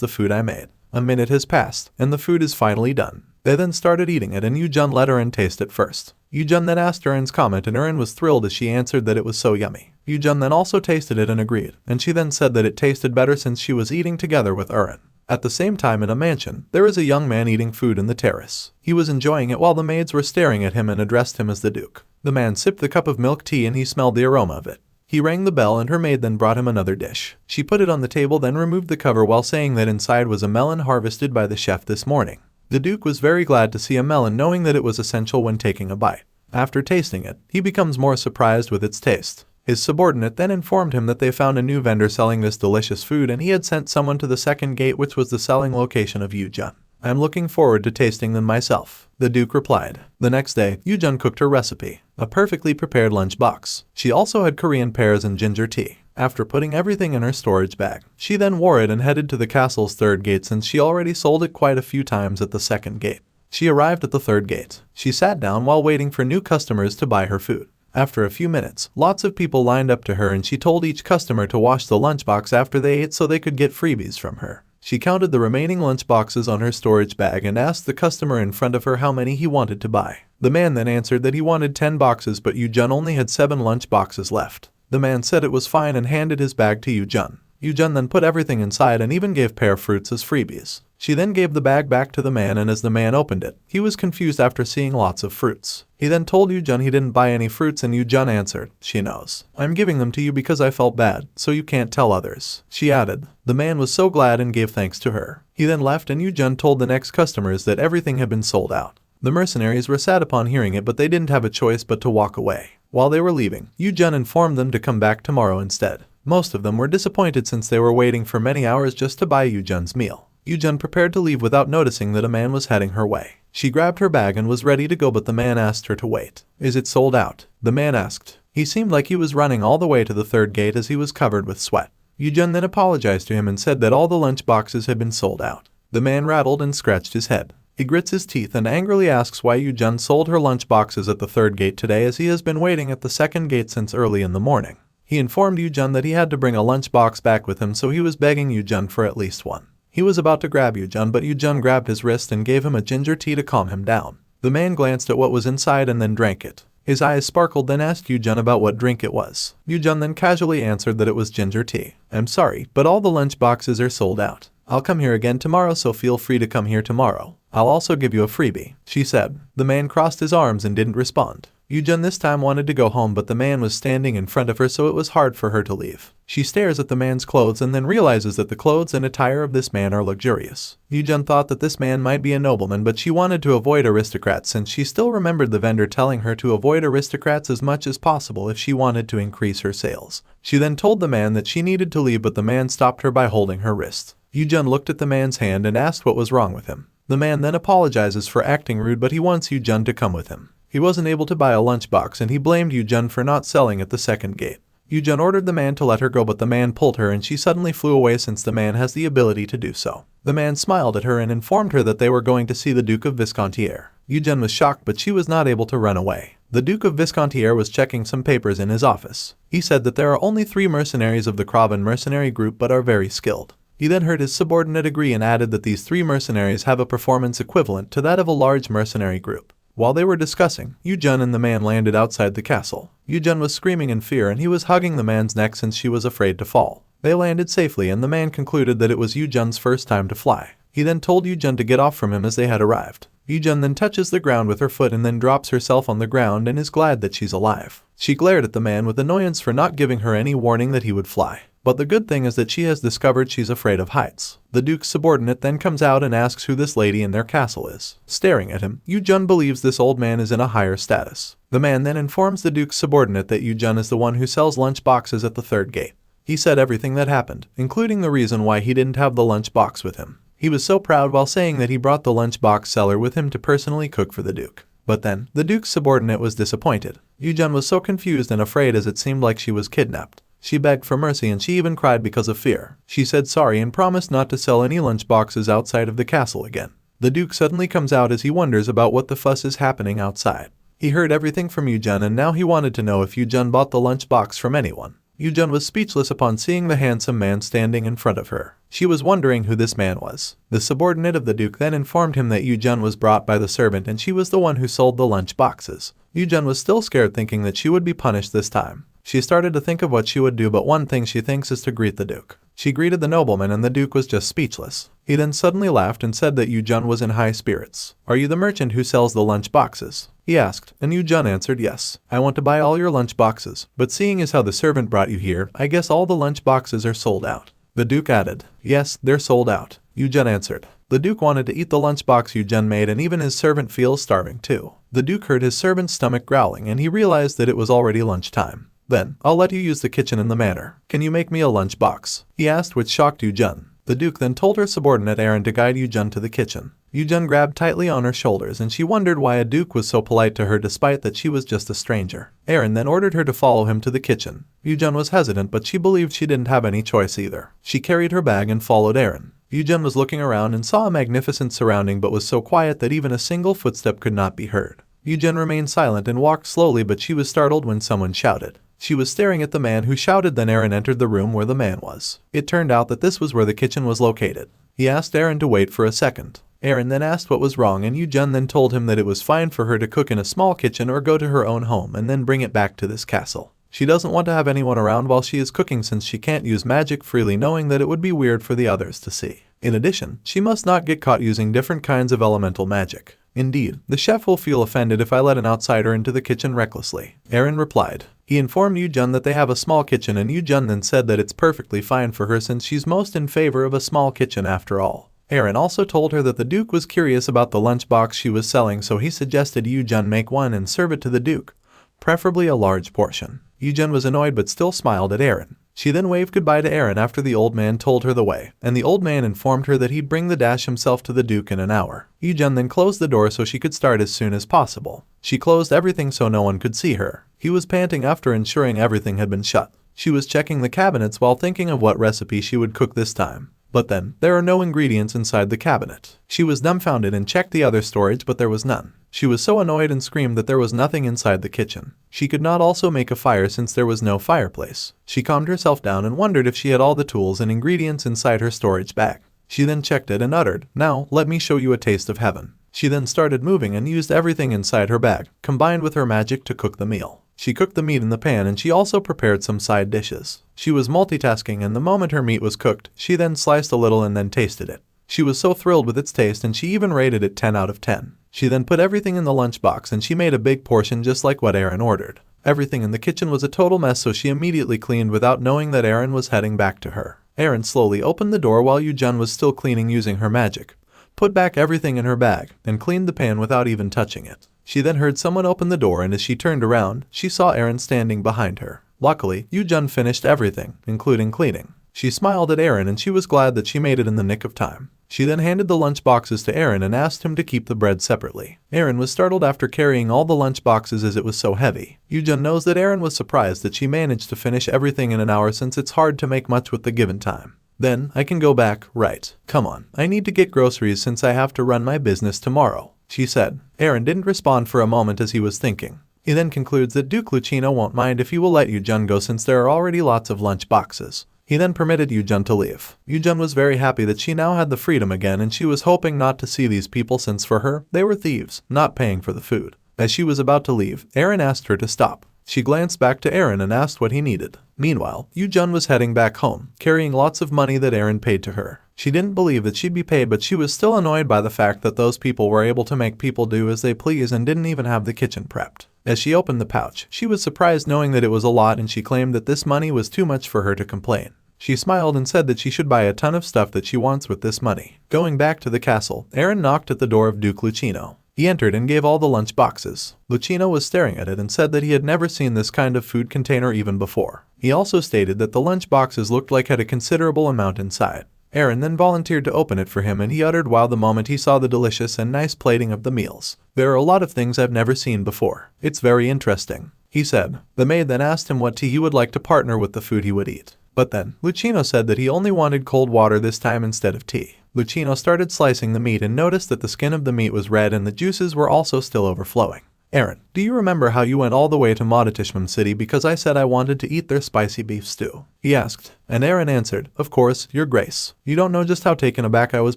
the food I made. A minute has passed, and the food is finally done. They then started eating it and YooJung let Erin taste it first. YooJung then asked Erin's comment and Erin was thrilled as she answered that it was so yummy. YooJung then also tasted it and agreed, and she then said that it tasted better since she was eating together with Erin. At the same time in a mansion, there is a young man eating food in the terrace. He was enjoying it while the maids were staring at him and addressed him as the Duke. The man sipped the cup of milk tea and he smelled the aroma of it. He rang the bell and her maid then brought him another dish. She put it on the table then removed the cover while saying that inside was a melon harvested by the chef this morning. The Duke was very glad to see a melon knowing that it was essential when taking a bite. After tasting it, he becomes more surprised with its taste. His subordinate then informed him that they found a new vendor selling this delicious food and he had sent someone to the second gate which was the selling location of YooJung. I am looking forward to tasting them myself, the Duke replied. The next day, YooJung cooked her recipe, a perfectly prepared lunch box. She also had Korean pears and ginger tea. After putting everything in her storage bag, she then wore it and headed to the castle's third gate since she already sold it quite a few times at the second gate. She arrived at the third gate. She sat down while waiting for new customers to buy her food. After a few minutes, lots of people lined up to her and she told each customer to wash the lunchbox after they ate so they could get freebies from her. She counted the remaining lunchboxes on her storage bag and asked the customer in front of her how many he wanted to buy. The man then answered that he wanted 10 boxes but YooJung only had 7 lunchboxes left. The man said it was fine and handed his bag to YooJung. YooJung then put everything inside and even gave pear fruits as freebies. She then gave the bag back to the man and as the man opened it, he was confused after seeing lots of fruits. He then told YooJung he didn't buy any fruits and YooJung answered, she knows. I'm giving them to you because I felt bad, so you can't tell others. She added. The man was so glad and gave thanks to her. He then left and YooJung told the next customers that everything had been sold out. The mercenaries were sad upon hearing it but they didn't have a choice but to walk away. While they were leaving, YooJung informed them to come back tomorrow instead. Most of them were disappointed since they were waiting for many hours just to buy YooJung's meal. YooJung prepared to leave without noticing that a man was heading her way. She grabbed her bag and was ready to go but the man asked her to wait. Is it sold out? The man asked. He seemed like he was running all the way to the third gate as he was covered with sweat. YooJung then apologized to him and said that all the lunch boxes had been sold out. The man rattled and scratched his head. He grits his teeth and angrily asks why YooJung sold her lunch boxes at the third gate today as he has been waiting at the second gate since early in the morning. He informed YooJung that he had to bring a lunchbox back with him so he was begging YooJung for at least one. He was about to grab YooJung but YooJung grabbed his wrist and gave him a ginger tea to calm him down. The man glanced at what was inside and then drank it. His eyes sparkled then asked YooJung about what drink it was. YooJung then casually answered that it was ginger tea. I'm sorry, but all the lunch boxes are sold out. I'll come here again tomorrow so feel free to come here tomorrow. I'll also give you a freebie, she said. The man crossed his arms and didn't respond. YooJung this time wanted to go home but the man was standing in front of her so it was hard for her to leave. She stares at the man's clothes and then realizes that the clothes and attire of this man are luxurious. YooJung thought that this man might be a nobleman but she wanted to avoid aristocrats since she still remembered the vendor telling her to avoid aristocrats as much as possible if she wanted to increase her sales. She then told the man that she needed to leave but the man stopped her by holding her wrist. YooJung looked at the man's hand and asked what was wrong with him. The man then apologizes for acting rude but he wants YooJung to come with him. He wasn't able to buy a lunchbox and he blamed YooJung for not selling at the second gate. YooJung ordered the man to let her go but the man pulled her and she suddenly flew away since the man has the ability to do so. The man smiled at her and informed her that they were going to see the Duke of Viscontier. YooJung was shocked but she was not able to run away. The Duke of Viscontier was checking some papers in his office. He said that there are only 3 mercenaries of the Kraven mercenary group but are very skilled. He then heard his subordinate agree and added that these 3 mercenaries have a performance equivalent to that of a large mercenary group. While they were discussing, YooJung and the man landed outside the castle. YooJung was screaming in fear and he was hugging the man's neck since she was afraid to fall. They landed safely and the man concluded that it was YooJung's first time to fly. He then told YooJung to get off from him as they had arrived. YooJung then touches the ground with her foot and then drops herself on the ground and is glad that she's alive. She glared at the man with annoyance for not giving her any warning that he would fly. But the good thing is that she has discovered she's afraid of heights. The Duke's subordinate then comes out and asks who this lady in their castle is. Staring at him, YooJung believes this old man is in a higher status. The man then informs the Duke's subordinate that YooJung is the one who sells lunch boxes at the third gate. He said everything that happened, including the reason why he didn't have the lunch box with him. He was so proud while saying that he brought the lunch box seller with him to personally cook for the Duke. But then, the Duke's subordinate was disappointed. YooJung was so confused and afraid as it seemed like she was kidnapped. She begged for mercy and she even cried because of fear. She said sorry and promised not to sell any lunch boxes outside of the castle again. The Duke suddenly comes out as he wonders about what the fuss is happening outside. He heard everything from YooJung and now he wanted to know if YooJung bought the lunch box from anyone. YooJung was speechless upon seeing the handsome man standing in front of her. She was wondering who this man was. The subordinate of the Duke then informed him that YooJung was brought by the servant and she was the one who sold the lunch boxes. YooJung was still scared, thinking that she would be punished this time. She started to think of what she would do, but one thing she thinks is to greet the Duke. She greeted the nobleman and the Duke was just speechless. He then suddenly laughed and said that YooJung was in high spirits. "Are you the merchant who sells the lunch boxes?" he asked, and YooJung answered, "Yes. I want to buy all your lunch boxes, but seeing as how the servant brought you here, I guess all the lunch boxes are sold out." The Duke added, "Yes, they're sold out," YooJung answered. The Duke wanted to eat the lunchbox YooJung made, and even his servant feels starving too. The Duke heard his servant's stomach growling and he realized that it was already lunchtime. "Then, I'll let you use the kitchen in the manor. Can you make me a lunchbox?" he asked, which shocked YooJung. The Duke then told her subordinate Aaron to guide YooJung to the kitchen. YooJung grabbed tightly on her shoulders and she wondered why a Duke was so polite to her despite that she was just a stranger. Aaron then ordered her to follow him to the kitchen. YooJung was hesitant, but she believed she didn't have any choice either. She carried her bag and followed Aaron. YooJung was looking around and saw a magnificent surrounding but was so quiet that even a single footstep could not be heard. YooJung remained silent and walked slowly, but she was startled when someone shouted. She was staring at the man who shouted. Then Aaron entered the room where the man was. It turned out that this was where the kitchen was located. He asked Aaron to wait for a second. Aaron then asked what was wrong, and YooJung then told him that it was fine for her to cook in a small kitchen or go to her own home and then bring it back to this castle. She doesn't want to have anyone around while she is cooking since she can't use magic freely, knowing that it would be weird for the others to see. In addition, she must not get caught using different kinds of elemental magic. Indeed, the chef will feel offended if I let an outsider into the kitchen recklessly, Aaron replied. He informed YooJung that they have a small kitchen, and YooJung then said that it's perfectly fine for her since she's most in favor of a small kitchen after all. Aaron also told her that the Duke was curious about the lunchbox she was selling, so he suggested YooJung make one and serve it to the Duke, preferably a large portion. YooJung was annoyed but still smiled at Aaron. She then waved goodbye to Aaron after the old man told her the way, and the old man informed her that he'd bring the dash himself to the Duke in an hour. YooJung then closed the door so she could start as soon as possible. She closed everything so no one could see her. He was panting after ensuring everything had been shut. She was checking the cabinets while thinking of what recipe she would cook this time. But then, there are no ingredients inside the cabinet. She was dumbfounded and checked the other storage, but there was none. She was so annoyed and screamed that there was nothing inside the kitchen. She could not also make a fire since there was no fireplace. She calmed herself down and wondered if she had all the tools and ingredients inside her storage bag. She then checked it and uttered, "Now, let me show you a taste of heaven." She then started moving and used everything inside her bag, combined with her magic, to cook the meal. She cooked the meat in the pan and she also prepared some side dishes. She was multitasking, and the moment her meat was cooked, she then sliced a little and then tasted it. She was so thrilled with its taste and she even rated it 10 out of 10. She then put everything in the lunchbox and she made a big portion just like what Aaron ordered. Everything in the kitchen was a total mess, so she immediately cleaned without knowing that Aaron was heading back to her. Aaron slowly opened the door while YooJung was still cleaning using her magic, put back everything in her bag, and cleaned the pan without even touching it. She then heard someone open the door, and as she turned around, she saw Aaron standing behind her. Luckily, YooJung finished everything, including cleaning. She smiled at Aaron and she was glad that she made it in the nick of time. She then handed the lunch boxes to Aaron and asked him to keep the bread separately. Aaron was startled after carrying all the lunch boxes as it was so heavy. YooJung knows that Aaron was surprised that she managed to finish everything in an hour since it's hard to make much with the given time. "Then, I can go back, right? Come on, I need to get groceries since I have to run my business tomorrow," she said. Aaron didn't respond for a moment as he was thinking. He then concludes that Duke Lucino won't mind if he will let YooJung go since there are already lots of lunch boxes. He then permitted YooJung to leave. YooJung was very happy that she now had the freedom again, and she was hoping not to see these people since for her, they were thieves, not paying for the food. As she was about to leave, Aaron asked her to stop. She glanced back to Aaron and asked what he needed. Meanwhile, YooJung was heading back home, carrying lots of money that Aaron paid to her. She didn't believe that she'd be paid, but she was still annoyed by the fact that those people were able to make people do as they please and didn't even have the kitchen prepped. As she opened the pouch, she was surprised knowing that it was a lot, and she claimed that this money was too much for her to complain. She smiled and said that she should buy a ton of stuff that she wants with this money. Going back to the castle, Aaron knocked at the door of Duke Lucino. He entered and gave all the lunch boxes. Lucino was staring at it and said that he had never seen this kind of food container even before. He also stated that the lunch boxes looked like had a considerable amount inside. Aaron then volunteered to open it for him, and he uttered wow the moment he saw the delicious and nice plating of the meals. "There are a lot of things I've never seen before. It's very interesting." he said. The maid then asked him what tea he would like to partner with the food he would eat. But then, Lucino said that he only wanted cold water this time instead of tea. Lucino started slicing the meat and noticed that the skin of the meat was red and the juices were also still overflowing. Aaron, do you remember how you went all the way to Montitishmam City because I said I wanted to eat their spicy beef stew? He asked. And Aaron answered, of course, Your Grace. You don't know just how taken aback I was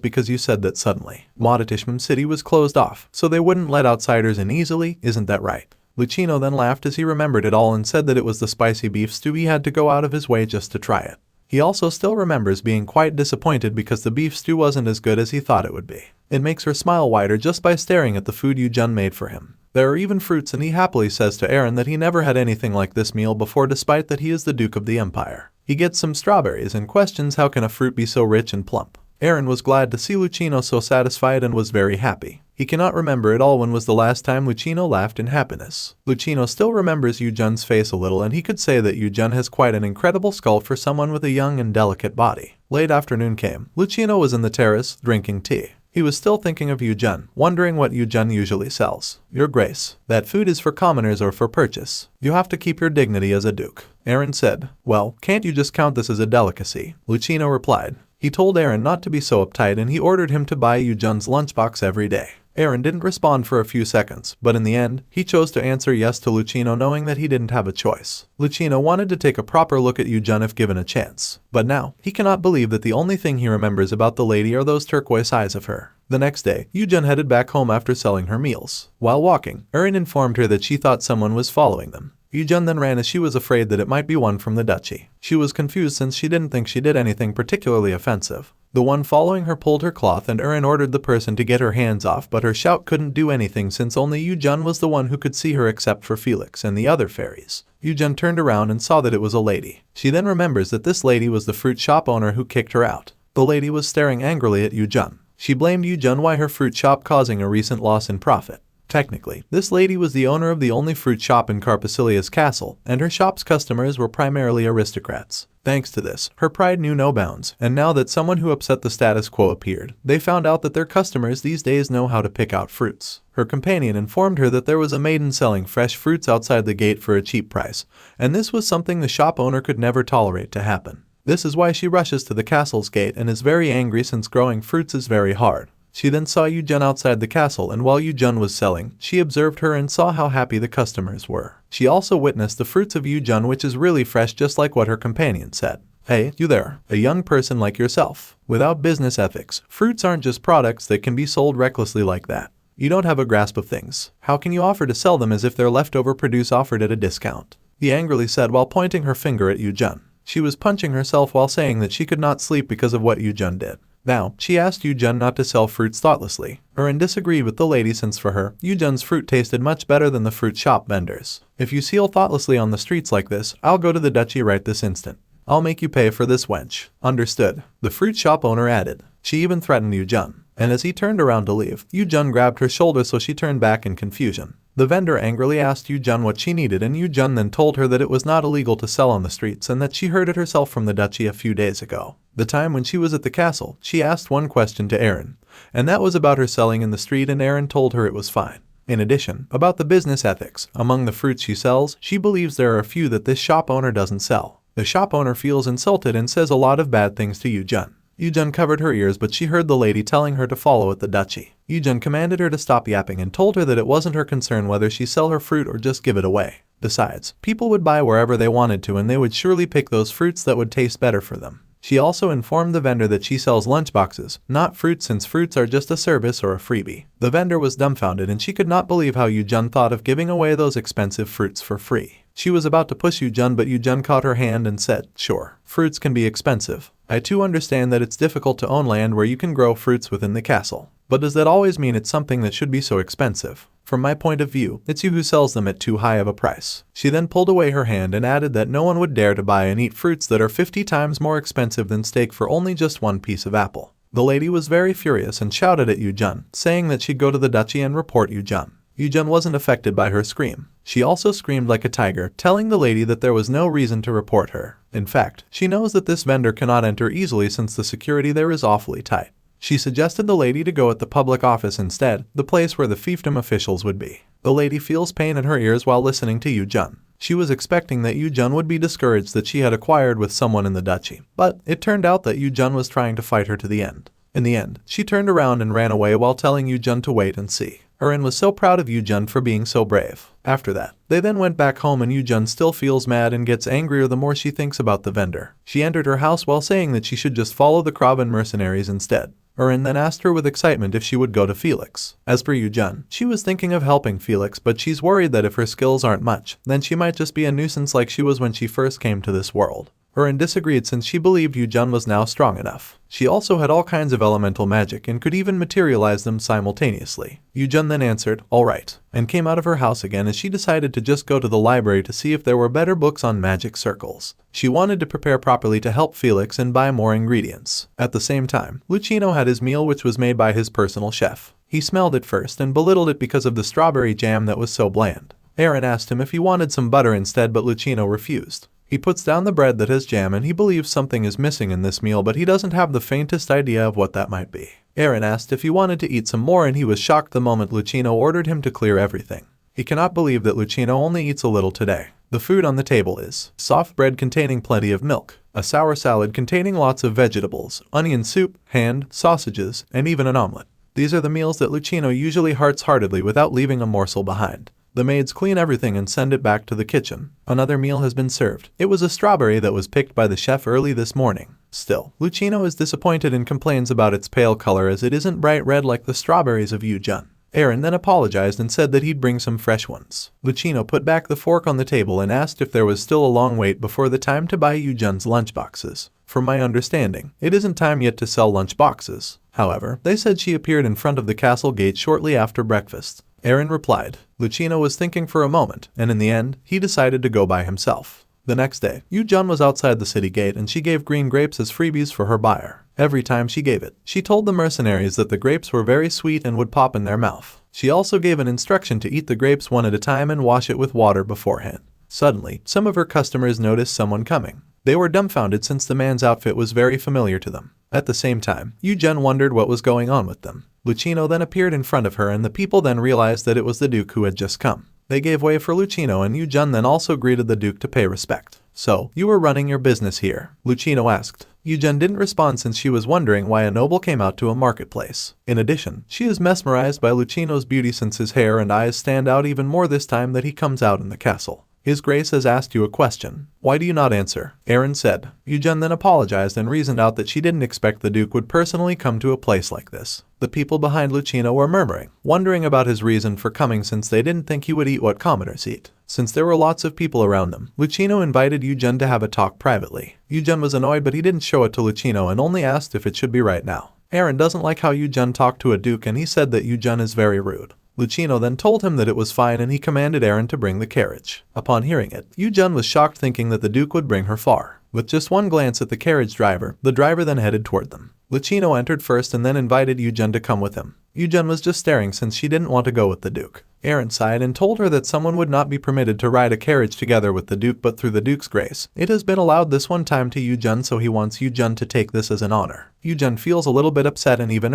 because you said that suddenly. Montitishmam City was closed off, so they wouldn't let outsiders in easily, isn't that right? Lucino then laughed as he remembered it all and said that it was the spicy beef stew he had to go out of his way just to try it. He also still remembers being quite disappointed because the beef stew wasn't as good as he thought it would be. It makes her smile wider just by staring at the food YooJung made for him. There are even fruits and he happily says to Aaron that he never had anything like this meal before despite that he is the Duke of the Empire. He gets some strawberries and questions how can a fruit be so rich and plump. Aaron was glad to see Lucino so satisfied and was very happy. He cannot remember at all when was the last time Lucino laughed in happiness. Lucino still remembers YooJung's face a little and he could say that YooJung has quite an incredible skull for someone with a young and delicate body. Late afternoon came. Lucino was in the terrace, drinking tea. He was still thinking of YooJung, wondering what YooJung usually sells. Your Grace, that food is for commoners or for purchase. You have to keep your dignity as a duke. Aaron said, well, can't you just count this as a delicacy? Lucino replied. He told Aaron not to be so uptight and he ordered him to buy YooJung's lunchbox every day. Aaron didn't respond for a few seconds, but in the end, he chose to answer yes to Lucino knowing that he didn't have a choice. Lucino wanted to take a proper look at YooJung if given a chance. But now, he cannot believe that the only thing he remembers about the lady are those turquoise eyes of her. The next day, YooJung headed back home after selling her meals. While walking, Aaron informed her that she thought someone was following them. YooJung then ran as she was afraid that it might be one from the duchy. She was confused since she didn't think she did anything particularly offensive. The one following her pulled her cloth and Aaron ordered the person to get her hands off, but her shout couldn't do anything since only YooJung was the one who could see her except for Felix and the other fairies. YooJung turned around and saw that it was a lady. She then remembers that this lady was the fruit shop owner who kicked her out. The lady was staring angrily at YooJung. She blamed YooJung why her fruit shop causing a recent loss in profit. Technically, this lady was the owner of the only fruit shop in Carpacilia's castle, and her shop's customers were primarily aristocrats. Thanks to this, her pride knew no bounds, and now that someone who upset the status quo appeared, they found out that their customers these days know how to pick out fruits. Her companion informed her that there was a maiden selling fresh fruits outside the gate for a cheap price, and this was something the shop owner could never tolerate to happen. This is why she rushes to the castle's gate and is very angry since growing fruits is very hard. She then saw YooJung outside the castle, and while YooJung was selling, she observed her and saw how happy the customers were. She also witnessed the fruits of YooJung, which is really fresh, just like what her companion said. Hey, you there, a young person like yourself. Without business ethics, fruits aren't just products that can be sold recklessly like that. You don't have a grasp of things. How can you offer to sell them as if they're leftover produce offered at a discount? He angrily said while pointing her finger at YooJung. She was punching herself while saying that she could not sleep because of what YooJung did. Now, she asked YooJung not to sell fruits thoughtlessly. Aaron disagreed with the lady since for her, YooJung's fruit tasted much better than the fruit shop vendors. If you steal thoughtlessly on the streets like this, I'll go to the duchy right this instant. I'll make you pay for this wench. Understood, the fruit shop owner added. She even threatened YooJung. And as he turned around to leave, YooJung grabbed her shoulder so she turned back in confusion. The vendor angrily asked YooJung what she needed, and YooJung then told her that it was not illegal to sell on the streets and that she heard it herself from the duchy a few days ago. The time when she was at the castle, she asked one question to Aaron, and that was about her selling in the street, and Aaron told her it was fine. In addition, about the business ethics, among the fruits she sells, she believes there are a few that this shop owner doesn't sell. The shop owner feels insulted and says a lot of bad things to YooJung. YooJung covered her ears, but she heard the lady telling her to follow at the duchy. YooJung commanded her to stop yapping and told her that it wasn't her concern whether she sell her fruit or just give it away. Besides, people would buy wherever they wanted to, and they would surely pick those fruits that would taste better for them. She also informed the vendor that she sells lunchboxes, not fruits, since fruits are just a service or a freebie. The vendor was dumbfounded and she could not believe how YooJung thought of giving away those expensive fruits for free. She was about to push YooJung, but YooJung caught her hand and said, sure, fruits can be expensive. I too understand that it's difficult to own land where you can grow fruits within the castle. But does that always mean it's something that should be so expensive? From my point of view, it's you who sells them at too high of a price. She then pulled away her hand and added that no one would dare to buy and eat fruits that are 50 times more expensive than steak for only just one piece of apple. The lady was very furious and shouted at YooJung, saying that she'd go to the duchy and report YooJung. YooJung wasn't affected by her scream. She also screamed like a tiger, telling the lady that there was no reason to report her. In fact, she knows that this vendor cannot enter easily since the security there is awfully tight. She suggested the lady to go at the public office instead, the place where the fiefdom officials would be. The lady feels pain in her ears while listening to YooJung. She was expecting that YooJung would be discouraged that she had acquired with someone in the duchy, but it turned out that YooJung was trying to fight her to the end. In the end, she turned around and ran away while telling YooJung to wait and see. Erin was so proud of YooJung for being so brave. After that, they then went back home and YooJung still feels mad and gets angrier the more she thinks about the vendor. She entered her house while saying that she should just follow the Kraven mercenaries instead. Erin then asked her with excitement if she would go to Felix. As for YooJung, she was thinking of helping Felix, but she's worried that if her skills aren't much, then she might just be a nuisance like she was when she first came to this world. Erin disagreed since she believed YooJung was now strong enough. She also had all kinds of elemental magic and could even materialize them simultaneously. YooJung then answered, "Alright," and came out of her house again as she decided to just go to the library to see if there were better books on magic circles. She wanted to prepare properly to help Felix and buy more ingredients. At the same time, Lucino had his meal, which was made by his personal chef. He smelled it first and belittled it because of the strawberry jam that was so bland. Erin asked him if he wanted some butter instead, but Lucino refused. He puts down the bread that has jam and he believes something is missing in this meal, but he doesn't have the faintest idea of what that might be. Erin asked if he wanted to eat some more and he was shocked the moment Lucino ordered him to clear everything. He cannot believe that Lucino only eats a little today. The food on the table is soft bread containing plenty of milk, a sour salad containing lots of vegetables, onion soup, hand, sausages, and even an omelet. These are the meals that Lucino usually hearts-heartedly without leaving a morsel behind. The maids clean everything and send it back to the kitchen. Another meal has been served. It was a strawberry that was picked by the chef early this morning. Still, Lucino is disappointed and complains about its pale color as it isn't bright red like the strawberries of YooJung. Erin then apologized and said that he'd bring some fresh ones. Lucino put back the fork on the table and asked if there was still a long wait before the time to buy YooJung's lunchboxes. From my understanding, it isn't time yet to sell lunchboxes. However, they said she appeared in front of the castle gate shortly after breakfast. Erin replied. Lucino was thinking for a moment, and in the end, he decided to go by himself. The next day, YooJung was outside the city gate and she gave green grapes as freebies for her buyer. Every time she gave it, she told the mercenaries that the grapes were very sweet and would pop in their mouth. She also gave an instruction to eat the grapes one at a time and wash it with water beforehand. Suddenly, some of her customers noticed someone coming. They were dumbfounded since the man's outfit was very familiar to them. At the same time, YooJung wondered what was going on with them. Lucino then appeared in front of her and the people then realized that it was the Duke who had just come. They gave way for Lucino and YooJung then also greeted the Duke to pay respect. "So, you were running your business here?" Lucino asked. YooJung didn't respond since she was wondering why a noble came out to a marketplace. In addition, she is mesmerized by Lucino's beauty since his hair and eyes stand out even more this time that he comes out in the castle. "His Grace has asked you a question. Why do you not answer?" Erin said. YooJung then apologized and reasoned out that she didn't expect the Duke would personally come to a place like this. The people behind Lucino were murmuring, wondering about his reason for coming since they didn't think he would eat what commoners eat. Since there were lots of people around them, Lucino invited YooJung to have a talk privately. YooJung was annoyed but he didn't show it to Lucino and only asked if it should be right now. Erin doesn't like how YooJung talked to a Duke and he said that YooJung is very rude. Lucino then told him that it was fine and he commanded Erin to bring the carriage. Upon hearing it, YooJung was shocked thinking that the Duke would bring her far. With just one glance at the carriage driver, the driver then headed toward them. Lucino entered first and then invited YooJung to come with him. YooJung was just staring since she didn't want to go with the Duke. Erin sighed and told her that someone would not be permitted to ride a carriage together with the Duke, but through the Duke's grace, it has been allowed this one time to YooJung, so he wants YooJung to take this as an honor. YooJung feels a little bit upset and even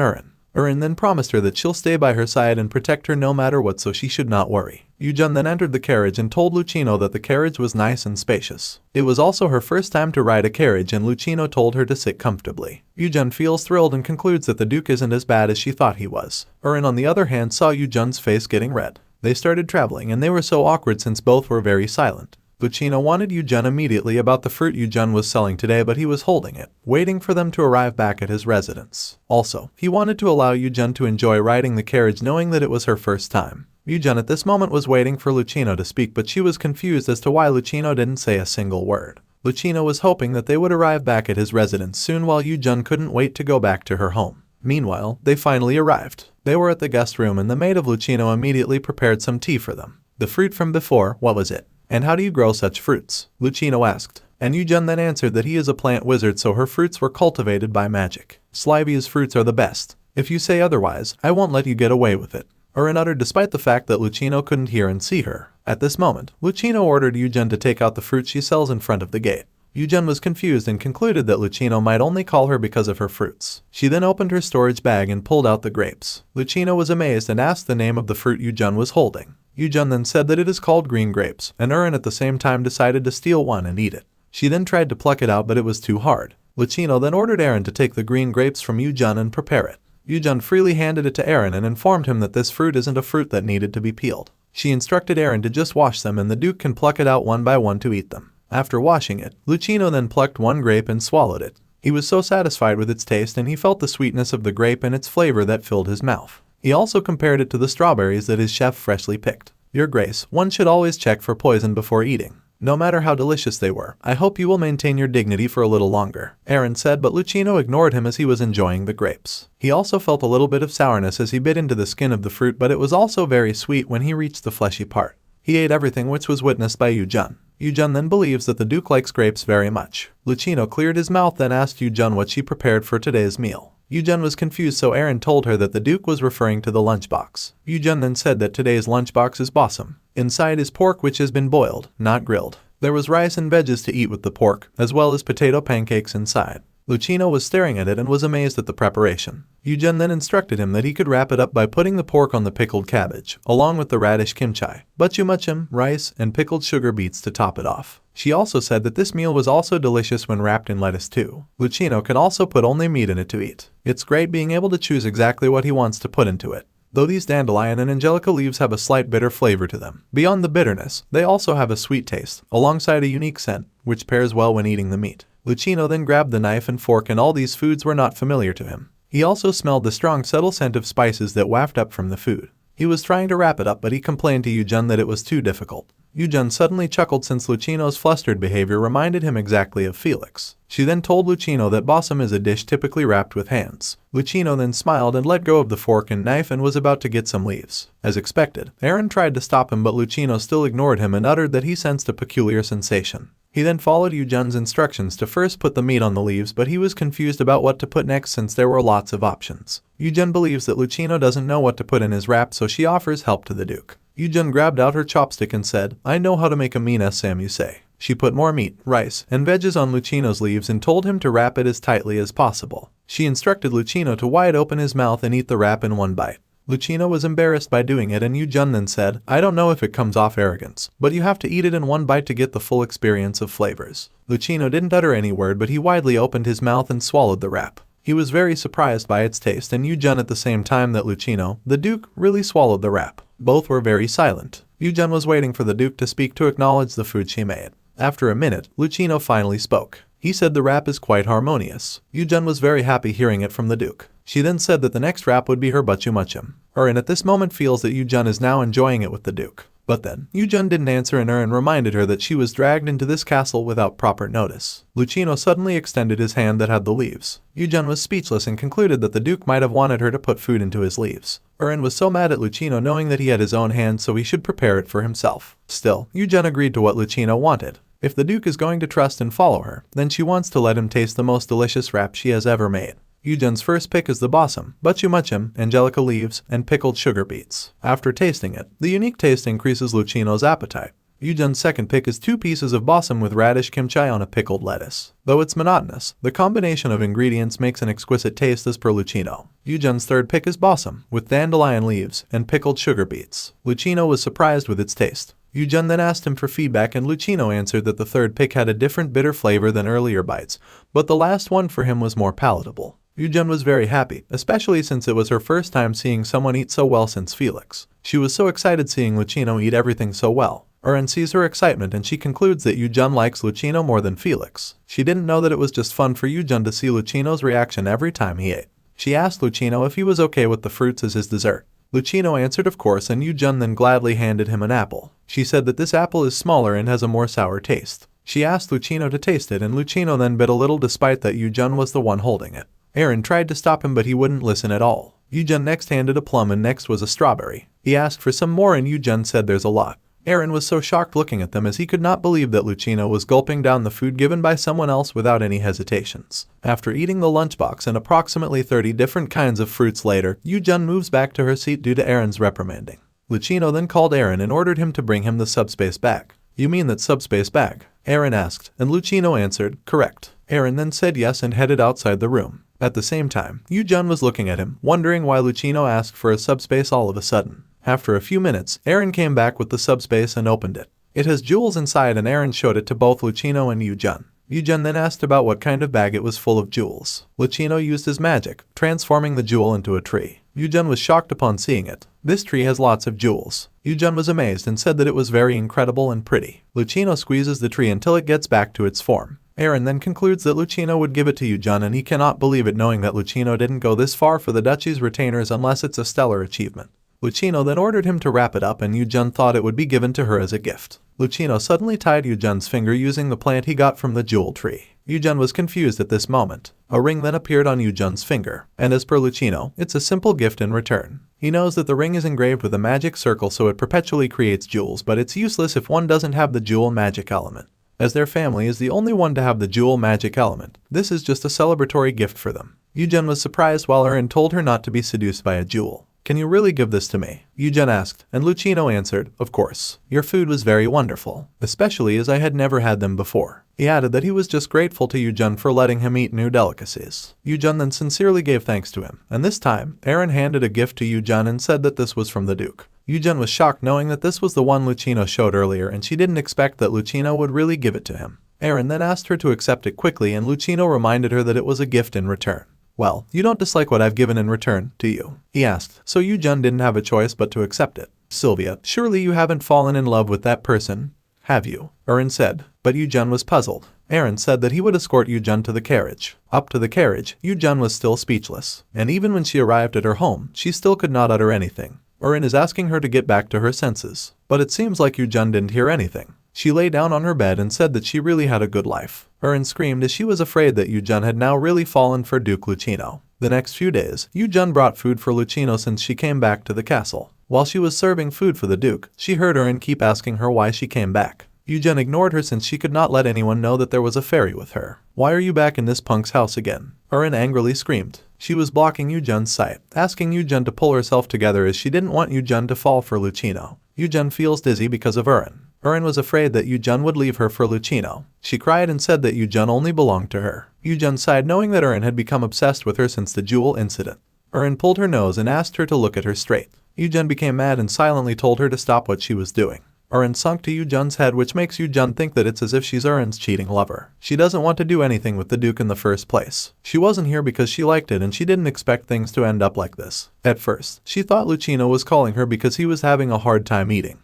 Erin then promised her that she'll stay by her side and protect her no matter what, so she should not worry. YooJung then entered the carriage and told Lucino that the carriage was nice and spacious. It was also her first time to ride a carriage and Lucino told her to sit comfortably. YooJung feels thrilled and concludes that the Duke isn't as bad as she thought he was. Erin on the other hand saw YooJung's face getting red. They started traveling and they were so awkward since both were very silent. Lucino wanted YooJung immediately about the fruit YooJung was selling today, but he was holding it, waiting for them to arrive back at his residence. Also, he wanted to allow YooJung to enjoy riding the carriage knowing that it was her first time. YooJung at this moment was waiting for Lucino to speak, but she was confused as to why Lucino didn't say a single word. Lucino was hoping that they would arrive back at his residence soon while YooJung couldn't wait to go back to her home. Meanwhile, they finally arrived. They were at the guest room and the maid of Lucino immediately prepared some tea for them. The fruit from before, what was it? "And how do you grow such fruits?" Lucino asked. And YooJung then answered that he is a plant wizard, so her fruits were cultivated by magic. "Sylvia's fruits are the best. If you say otherwise, I won't let you get away with it," Erin uttered despite the fact that Lucino couldn't hear and see her. At this moment, Lucino ordered YooJung to take out the fruit she sells in front of the gate. YooJung was confused and concluded that Lucino might only call her because of her fruits. She then opened her storage bag and pulled out the grapes. Lucino was amazed and asked the name of the fruit YooJung was holding. YooJung then said that it is called green grapes, and Erin at the same time decided to steal one and eat it. She then tried to pluck it out, but it was too hard. Lucino then ordered Erin to take the green grapes from YooJung and prepare it. YooJung freely handed it to Erin and informed him that this fruit isn't a fruit that needed to be peeled. She instructed Erin to just wash them and the Duke can pluck it out one by one to eat them. After washing it, Lucino then plucked one grape and swallowed it. He was so satisfied with its taste and he felt the sweetness of the grape and its flavor that filled his mouth. He also compared it to the strawberries that his chef freshly picked. Your Grace, one should always check for poison before eating. No matter how delicious they were, I hope you will maintain your dignity for a little longer, Erin said, but Lucino ignored him as he was enjoying the grapes. He also felt a little bit of sourness as he bit into the skin of the fruit, but it was also very sweet when he reached the fleshy part. He ate everything, which was witnessed by YooJung. YooJung then believes that the Duke likes grapes very much. Lucino cleared his mouth then asked YooJung what she prepared for today's meal. YooJung was confused, so Erin told her that the Duke was referring to the lunchbox. YooJung then said that today's lunchbox is bossum. Inside is pork which has been boiled, not grilled. There was rice and veggies to eat with the pork, as well as potato pancakes inside. Lucino was staring at it and was amazed at the preparation. YooJung then instructed him that he could wrap it up by putting the pork on the pickled cabbage, along with the radish kimchi, butchumuchum, rice, and pickled sugar beets to top it off. She also said that this meal was also delicious when wrapped in lettuce too. Lucino can also put only meat in it to eat. It's great being able to choose exactly what he wants to put into it. Though these dandelion and angelica leaves have a slight bitter flavor to them, beyond the bitterness, they also have a sweet taste, alongside a unique scent, which pairs well when eating the meat. Lucino then grabbed the knife and fork, and all these foods were not familiar to him. He also smelled the strong, subtle scent of spices that wafted up from the food. He was trying to wrap it up, but he complained to YooJung that it was too difficult. YooJung suddenly chuckled since Lucino's flustered behavior reminded him exactly of Felix. She then told Lucino that bossum is a dish typically wrapped with hands. Lucino then smiled and let go of the fork and knife and was about to get some leaves. As expected, Erin tried to stop him, but Lucino still ignored him and uttered that he sensed a peculiar sensation. He then followed YooJung's instructions to first put the meat on the leaves, but he was confused about what to put next since there were lots of options. YooJung believes that Lucino doesn't know what to put in his wrap, so she offers help to the Duke. YooJung grabbed out her chopstick and said, I know how to make a mean Sam, you say. She put more meat, rice, and veggies on Lucino's leaves and told him to wrap it as tightly as possible. She instructed Lucino to wide open his mouth and eat the wrap in one bite. Lucino was embarrassed by doing it, and YooJung then said, I don't know if it comes off arrogance, but you have to eat it in one bite to get the full experience of flavors. Lucino didn't utter any word, but he widely opened his mouth and swallowed the wrap. He was very surprised by its taste, and YooJung at the same time that Lucino, the Duke, really swallowed the wrap. Both were very silent. YooJung was waiting for the Duke to speak to acknowledge the food she made. After a minute, Lucino finally spoke. He said the wrap is quite harmonious. YooJung was very happy hearing it from the Duke. She then said that the next wrap would be her butchumuchum. Erin at this moment feels that YooJung is now enjoying it with the Duke. But then, YooJung didn't answer, and Erin reminded her that she was dragged into this castle without proper notice. Lucino suddenly extended his hand that had the leaves. YooJung was speechless and concluded that the Duke might have wanted her to put food into his leaves. Erin was so mad at Lucino knowing that he had his own hand, so he should prepare it for himself. Still, YooJung agreed to what Lucino wanted. If the Duke is going to trust and follow her, then she wants to let him taste the most delicious wrap she has ever made. YooJung's first pick is the bossum, butchumuchum, angelica leaves, and pickled sugar beets. After tasting it, the unique taste increases Lucino's appetite. YooJung's second pick is 2 pieces of bossum with radish kimchi on a pickled lettuce. Though it's monotonous, the combination of ingredients makes an exquisite taste as per Lucino. YooJung's third pick is bossum, with dandelion leaves, and pickled sugar beets. Lucino was surprised with its taste. YooJung then asked him for feedback, and Lucino answered that the third pick had a different bitter flavor than earlier bites, but the last one for him was more palatable. YooJung was very happy, especially since it was her first time seeing someone eat so well since Felix. She was so excited seeing Lucino eat everything so well. Erin sees her excitement and she concludes that YooJung likes Lucino more than Felix. She didn't know that it was just fun for YooJung to see Lucino's reaction every time he ate. She asked Lucino if he was okay with the fruits as his dessert. Lucino answered of course, and YooJung then gladly handed him an apple. She said that this apple is smaller and has a more sour taste. She asked Lucino to taste it, and Lucino then bit a little despite that YooJung was the one holding it. Erin tried to stop him, but he wouldn't listen at all. YooJung next handed a plum, and next was a strawberry. He asked for some more, and YooJung said there's a lot. Erin was so shocked looking at them as he could not believe that Lucino was gulping down the food given by someone else without any hesitations. After eating the lunchbox and approximately 30 different kinds of fruits later, YooJung moves back to her seat due to Erin's reprimanding. Lucino then called Erin and ordered him to bring him the subspace bag. You mean that subspace bag? Erin asked, and Lucino answered, correct. Erin then said yes and headed outside the room. At the same time, YooJung was looking at him, wondering why Lucino asked for a subspace all of a sudden. After a few minutes, Aaron came back with the subspace and opened it. It has jewels inside and Aaron showed it to both Lucino and YooJung. YooJung then asked about what kind of bag it was full of jewels. Lucino used his magic, transforming the jewel into a tree. YooJung was shocked upon seeing it. This tree has lots of jewels. YooJung was amazed and said that it was very incredible and pretty. Lucino squeezes the tree until it gets back to its form. Aaron then concludes that Lucino would give it to YooJung and he cannot believe it, knowing that Lucino didn't go this far for the duchy's retainers unless it's a stellar achievement. Lucino then ordered him to wrap it up and YooJung thought it would be given to her as a gift. Lucino suddenly tied YooJung's finger using the plant he got from the jewel tree. YooJung was confused at this moment. A ring then appeared on YooJung's finger, and as per Lucino, it's a simple gift in return. He knows that the ring is engraved with a magic circle so it perpetually creates jewels, but it's useless if one doesn't have the jewel magic element. As their family is the only one to have the jewel magic element, this is just a celebratory gift for them. YooJung was surprised while Aaron told her not to be seduced by a jewel. "Can you really give this to me?" YooJung asked, and Lucino answered, "Of course. Your food was very wonderful, especially as I had never had them before." He added that he was just grateful to YooJung for letting him eat new delicacies. YooJung then sincerely gave thanks to him, and this time, Aaron handed a gift to YooJung and said that this was from the Duke. YooJung was shocked knowing that this was the one Lucino showed earlier and she didn't expect that Lucino would really give it to him. Aaron then asked her to accept it quickly and Lucino reminded her that it was a gift in return. "Well, you don't dislike what I've given in return, do you?" he asked, so YooJung didn't have a choice but to accept it. "Sylvia, surely you haven't fallen in love with that person, have you?" Aaron said, but YooJung was puzzled. Aaron said that he would escort YooJung to the carriage. Up to the carriage, YooJung was still speechless, and even when she arrived at her home, she still could not utter anything. Aaron is asking her to get back to her senses, but it seems like YooJung didn't hear anything. She lay down on her bed and said that she really had a good life. Aaron screamed as she was afraid that YooJung had now really fallen for Duke Lucino. The next few days, YooJung brought food for Lucino since she came back to the castle. While she was serving food for the Duke, she heard Aaron keep asking her why she came back. YooJung ignored her since she could not let anyone know that there was a fairy with her. "Why are you back in this punk's house again?" Aaron angrily screamed. She was blocking YooJung's sight, asking YooJung to pull herself together as she didn't want YooJung to fall for Lucino. YooJung feels dizzy because of Aaron. Aaron was afraid that YooJung would leave her for Lucino. She cried and said that YooJung only belonged to her. YooJung sighed knowing that Aaron had become obsessed with her since the jewel incident. Aaron pulled her nose and asked her to look at her straight. YooJung became mad and silently told her to stop what she was doing. Aaron sunk to YooJung's head, which makes YooJung think that it's as if she's Aaron's cheating lover. She doesn't want to do anything with the Duke in the first place. She wasn't here because she liked it and she didn't expect things to end up like this. At first, she thought Lucino was calling her because he was having a hard time eating.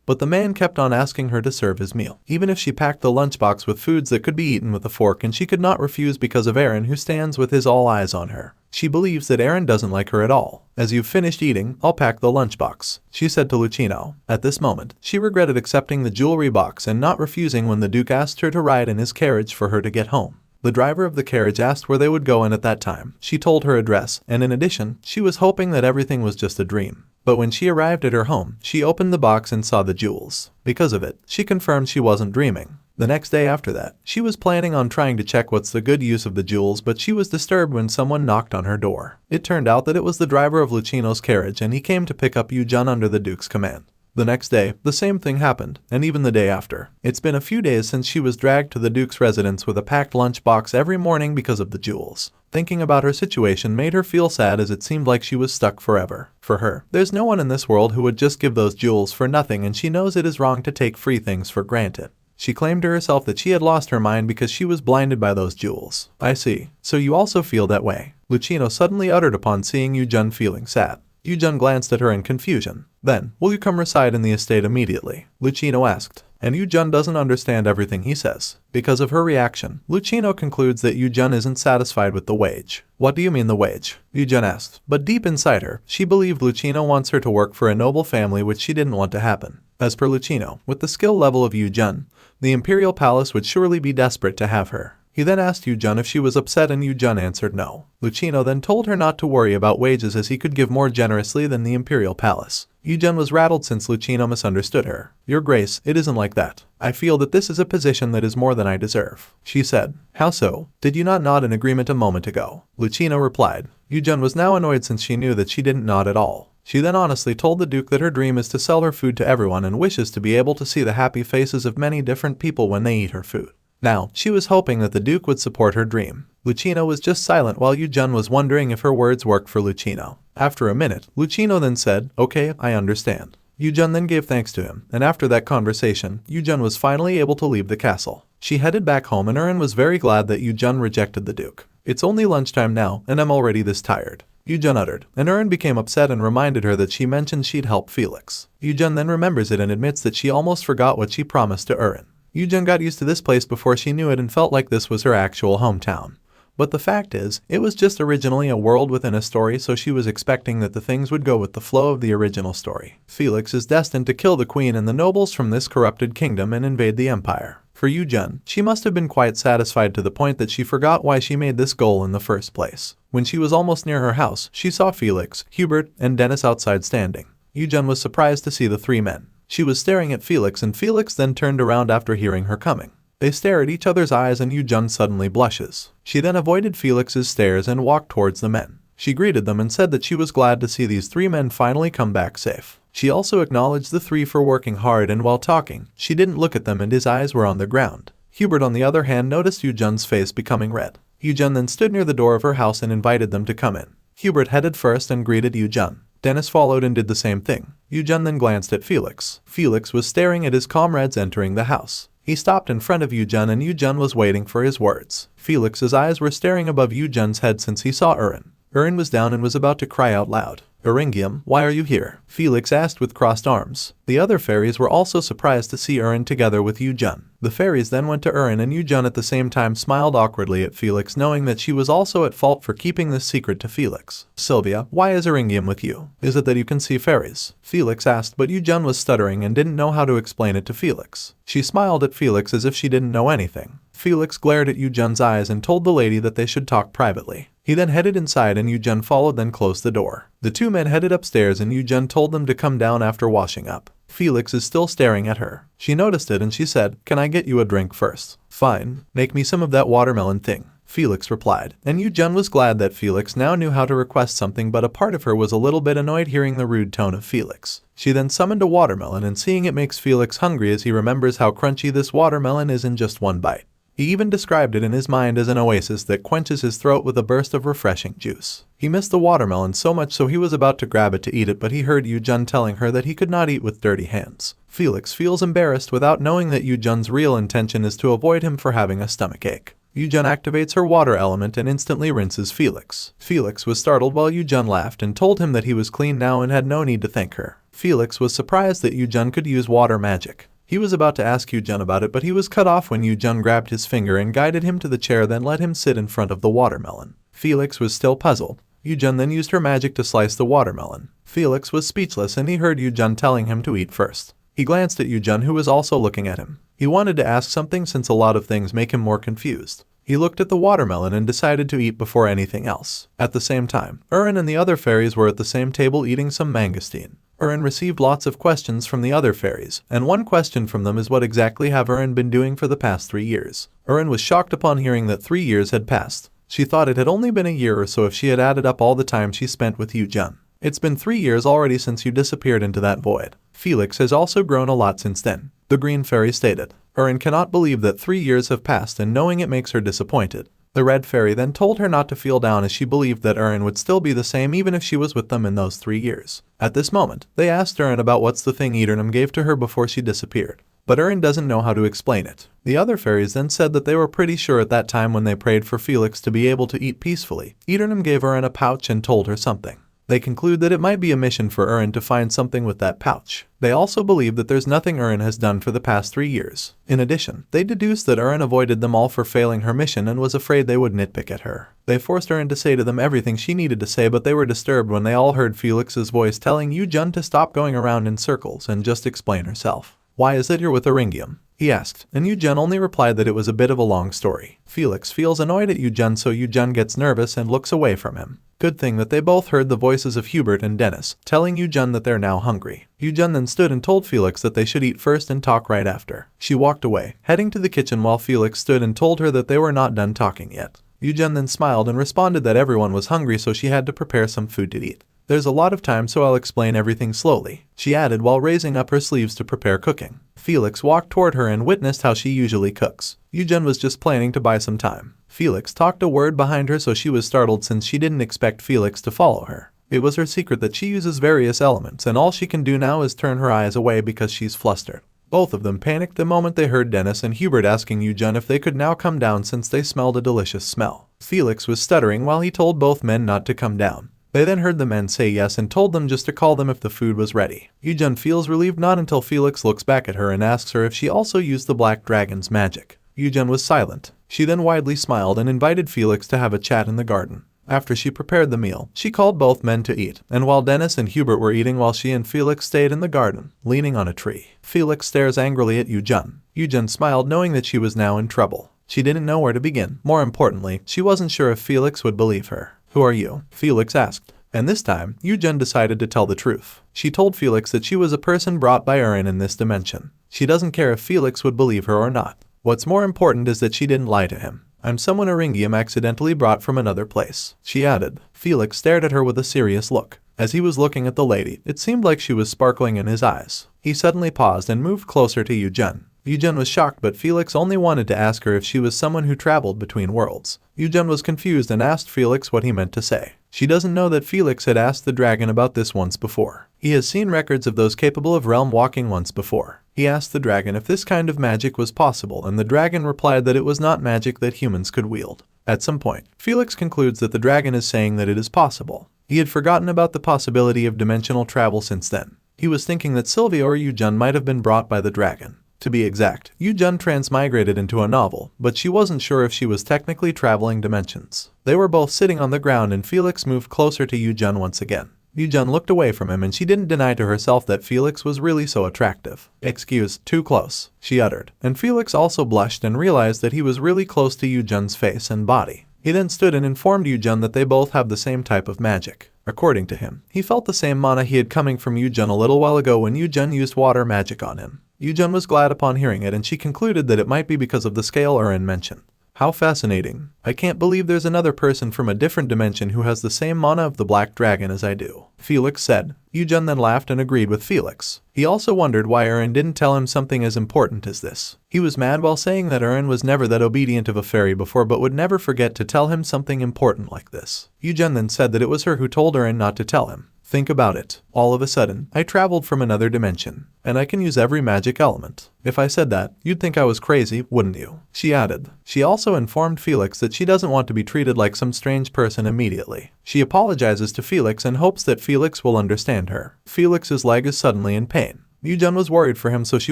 But the man kept on asking her to serve his meal, even if she packed the lunchbox with foods that could be eaten with a fork, and she could not refuse because of Aaron, who stands with his all eyes on her. She believes that Aaron doesn't like her at all. "As you've finished eating, I'll pack the lunchbox," she said to Lucino. At this moment, she regretted accepting the jewelry box and not refusing when the Duke asked her to ride in his carriage for her to get home. The driver of the carriage asked where they would go, and at that time, she told her address, and in addition, she was hoping that everything was just a dream. But when she arrived at her home, she opened the box and saw the jewels. Because of it, she confirmed she wasn't dreaming. The next day after that, she was planning on trying to check what's the good use of the jewels, but she was disturbed when someone knocked on her door. It turned out that it was the driver of Lucino's carriage, and he came to pick up YooJung under the Duke's command. The next day, the same thing happened, and even the day after. It's been a few days since she was dragged to the Duke's residence with a packed lunchbox every morning because of the jewels. Thinking about her situation made her feel sad, as it seemed like she was stuck forever. For her, there's no one in this world who would just give those jewels for nothing, and she knows it is wrong to take free things for granted. She claimed to herself that she had lost her mind because she was blinded by those jewels. "I see. So you also feel that way," Lucino suddenly uttered upon seeing YooJung feeling sad. YooJung glanced at her in confusion. Then, "Will you come reside in the estate immediately?" Lucino asked. And YooJung doesn't understand everything he says. Because of her reaction, Lucino concludes that YooJung isn't satisfied with the wage. "What do you mean the wage?" YooJung asked. But deep inside her, she believed Lucino wants her to work for a noble family, which she didn't want to happen. As per Lucino, with the skill level of YooJung, the imperial palace would surely be desperate to have her. He then asked YooJung if she was upset, and YooJung answered no. Lucino then told her not to worry about wages, as he could give more generously than the imperial palace. YooJung was rattled since Lucino misunderstood her. "Your Grace, it isn't like that. I feel that this is a position that is more than I deserve," she said. "How so? Did you not nod in agreement a moment ago?" Lucino replied. YooJung was now annoyed since she knew that she didn't nod at all. She then honestly told the Duke that her dream is to sell her food to everyone and wishes to be able to see the happy faces of many different people when they eat her food. Now, she was hoping that the Duke would support her dream. Lucino was just silent while YooJung was wondering if her words worked for Lucino. After a minute, Lucino then said, "Okay, I understand." YooJung then gave thanks to him, and after that conversation, YooJung was finally able to leave the castle. She headed back home and Erin was very glad that YooJung rejected the Duke. "It's only lunchtime now, and I'm already this tired," YooJung uttered, and Erin became upset and reminded her that she mentioned she'd help Felix. YooJung then remembers it and admits that she almost forgot what she promised to Erin. YooJung got used to this place before she knew it and felt like this was her actual hometown. But the fact is, it was just originally a world within a story, so she was expecting that the things would go with the flow of the original story. Felix is destined to kill the queen and the nobles from this corrupted kingdom and invade the empire. For YooJung, she must have been quite satisfied to the point that she forgot why she made this goal in the first place. When she was almost near her house, she saw Felix, Hubert, and Dennis outside standing. YooJung was surprised to see the three men. She was staring at Felix and Felix then turned around after hearing her coming. They stare at each other's eyes and YooJung suddenly blushes. She then avoided Felix's stares and walked towards the men. She greeted them and said that she was glad to see these three men finally come back safe. She also acknowledged the three for working hard, and while talking, she didn't look at them and his eyes were on the ground. Hubert on the other hand noticed YooJung's face becoming red. YooJung then stood near the door of her house and invited them to come in. Hubert headed first and greeted YooJung. Dennis followed and did the same thing. YooJung then glanced at Felix. Felix was staring at his comrades entering the house. He stopped in front of YooJung and YooJung was waiting for his words. Felix's eyes were staring above YooJung's head since he saw Erin. Erin was down and was about to cry out loud. "Eringium, why are you here?" Felix asked with crossed arms. The other fairies were also surprised to see Erin together with YooJung. The fairies then went to Erin and YooJung at the same time smiled awkwardly at Felix, knowing that she was also at fault for keeping this secret to Felix. "Sylvia, why is Eringium with you? Is it that you can see fairies?" Felix asked, but YooJung was stuttering and didn't know how to explain it to Felix. She smiled at Felix as if she didn't know anything. Felix glared at YooJung's eyes and told the lady that they should talk privately. He then headed inside and YooJung followed, then closed the door. The two men headed upstairs and YooJung told them to come down after washing up. Felix is still staring at her. She noticed it and she said, "Can I get you a drink first?" "Fine, make me some of that watermelon thing," Felix replied. And YooJung was glad that Felix now knew how to request something, but a part of her was a little bit annoyed hearing the rude tone of Felix. She then summoned a watermelon and seeing it makes Felix hungry as he remembers how crunchy this watermelon is in just one bite. He even described it in his mind as an oasis that quenches his throat with a burst of refreshing juice. He missed the watermelon so much so he was about to grab it to eat it, but he heard YooJung telling her that he could not eat with dirty hands. Felix feels embarrassed without knowing that YooJung's real intention is to avoid him for having a stomachache. YooJung activates her water element and instantly rinses Felix. Felix was startled while YooJung laughed and told him that he was clean now and had no need to thank her. Felix was surprised that YooJung could use water magic. He was about to ask YooJung about it, but he was cut off when YooJung grabbed his finger and guided him to the chair, then let him sit in front of the watermelon. Felix was still puzzled. YooJung then used her magic to slice the watermelon. Felix was speechless and he heard YooJung telling him to eat first. He glanced at YooJung, who was also looking at him. He wanted to ask something since a lot of things make him more confused. He looked at the watermelon and decided to eat before anything else. At the same time, Erin and the other fairies were at the same table eating some mangosteen. Erin received lots of questions from the other fairies, and one question from them is what exactly have Erin been doing for the past 3 years. Erin was shocked upon hearing that 3 years had passed. She thought it had only been a year or so if she had added up all the time she spent with YooJung. "It's been 3 years already since you disappeared into that void. Felix has also grown a lot since then," the green fairy stated. Erin cannot believe that 3 years have passed, and knowing it makes her disappointed. The red fairy then told her not to feel down as she believed that Erin would still be the same even if she was with them in those 3 years. At this moment, they asked Erin about what's the thing Eternum gave to her before she disappeared. But Erin doesn't know how to explain it. The other fairies then said that they were pretty sure at that time when they prayed for Felix to be able to eat peacefully, Eternum gave Erin a pouch and told her something. They conclude that it might be a mission for Erin to find something with that pouch. They also believe that there's nothing Erin has done for the past 3 years. In addition, they deduced that Erin avoided them all for failing her mission and was afraid they would nitpick at her. They forced Erin to say to them everything she needed to say, but they were disturbed when they all heard Felix's voice telling YooJung to stop going around in circles and just explain herself. "Why is it you're with Eringium?" he asked, and YooJung only replied that it was a bit of a long story. Felix feels annoyed at YooJung, so YooJung gets nervous and looks away from him. Good thing that they both heard the voices of Hubert and Dennis, telling YooJung that they're now hungry. YooJung then stood and told Felix that they should eat first and talk right after. She walked away, heading to the kitchen while Felix stood and told her that they were not done talking yet. YooJung then smiled and responded that everyone was hungry, so she had to prepare some food to eat. "There's a lot of time, so I'll explain everything slowly," she added while raising up her sleeves to prepare cooking. Felix walked toward her and witnessed how she usually cooks. YooJung was just planning to buy some time. Felix talked a word behind her, so she was startled since she didn't expect Felix to follow her. It was her secret that she uses various elements and all she can do now is turn her eyes away because she's flustered. Both of them panicked the moment they heard Dennis and Hubert asking YooJung if they could now come down since they smelled a delicious smell. Felix was stuttering while he told both men not to come down. They then heard the men say yes and told them just to call them if the food was ready. YooJung feels relieved not until Felix looks back at her and asks her if she also used the black dragon's magic. YooJung was silent. She then widely smiled and invited Felix to have a chat in the garden. After she prepared the meal, she called both men to eat, and while Dennis and Hubert were eating while she and Felix stayed in the garden, leaning on a tree. Felix stares angrily at YooJung. YooJung smiled knowing that she was now in trouble. She didn't know where to begin. More importantly, she wasn't sure if Felix would believe her. "Who are you?" Felix asked. And this time, YooJung decided to tell the truth. She told Felix that she was a person brought by Urin in this dimension. She doesn't care if Felix would believe her or not. What's more important is that she didn't lie to him. "I'm someone Aringium accidentally brought from another place," she added. Felix stared at her with a serious look. As he was looking at the lady, it seemed like she was sparkling in his eyes. He suddenly paused and moved closer to YooJung. YooJung was shocked, but Felix only wanted to ask her if she was someone who traveled between worlds. YooJung was confused and asked Felix what he meant to say. She doesn't know that Felix had asked the dragon about this once before. He has seen records of those capable of realm walking once before. He asked the dragon if this kind of magic was possible, and the dragon replied that it was not magic that humans could wield. At some point, Felix concludes that the dragon is saying that it is possible. He had forgotten about the possibility of dimensional travel since then. He was thinking that Sylvia or YooJung might have been brought by the dragon. To be exact, YooJung transmigrated into a novel, but she wasn't sure if she was technically traveling dimensions. They were both sitting on the ground and Felix moved closer to YooJung once again. YooJung looked away from him and she didn't deny to herself that Felix was really so attractive. "Excuse, too close," she uttered. And Felix also blushed and realized that he was really close to YooJung's face and body. He then stood and informed YooJung that they both have the same type of magic. According to him, he felt the same mana he had coming from YooJung a little while ago when YooJung used water magic on him. YooJung was glad upon hearing it and she concluded that it might be because of the scale Urin mentioned. "How fascinating. I can't believe there's another person from a different dimension who has the same mana of the black dragon as I do," Felix said. YooJung then laughed and agreed with Felix. He also wondered why Urin didn't tell him something as important as this. He was mad while saying that Urin was never that obedient of a fairy before but would never forget to tell him something important like this. YooJung then said that it was her who told Urin not to tell him. "Think about it. All of a sudden, I traveled from another dimension, and I can use every magic element. If I said that, you'd think I was crazy, wouldn't you?" she added. She also informed Felix that she doesn't want to be treated like some strange person immediately. She apologizes to Felix and hopes that Felix will understand her. Felix's leg is suddenly in pain. YooJung was worried for him so she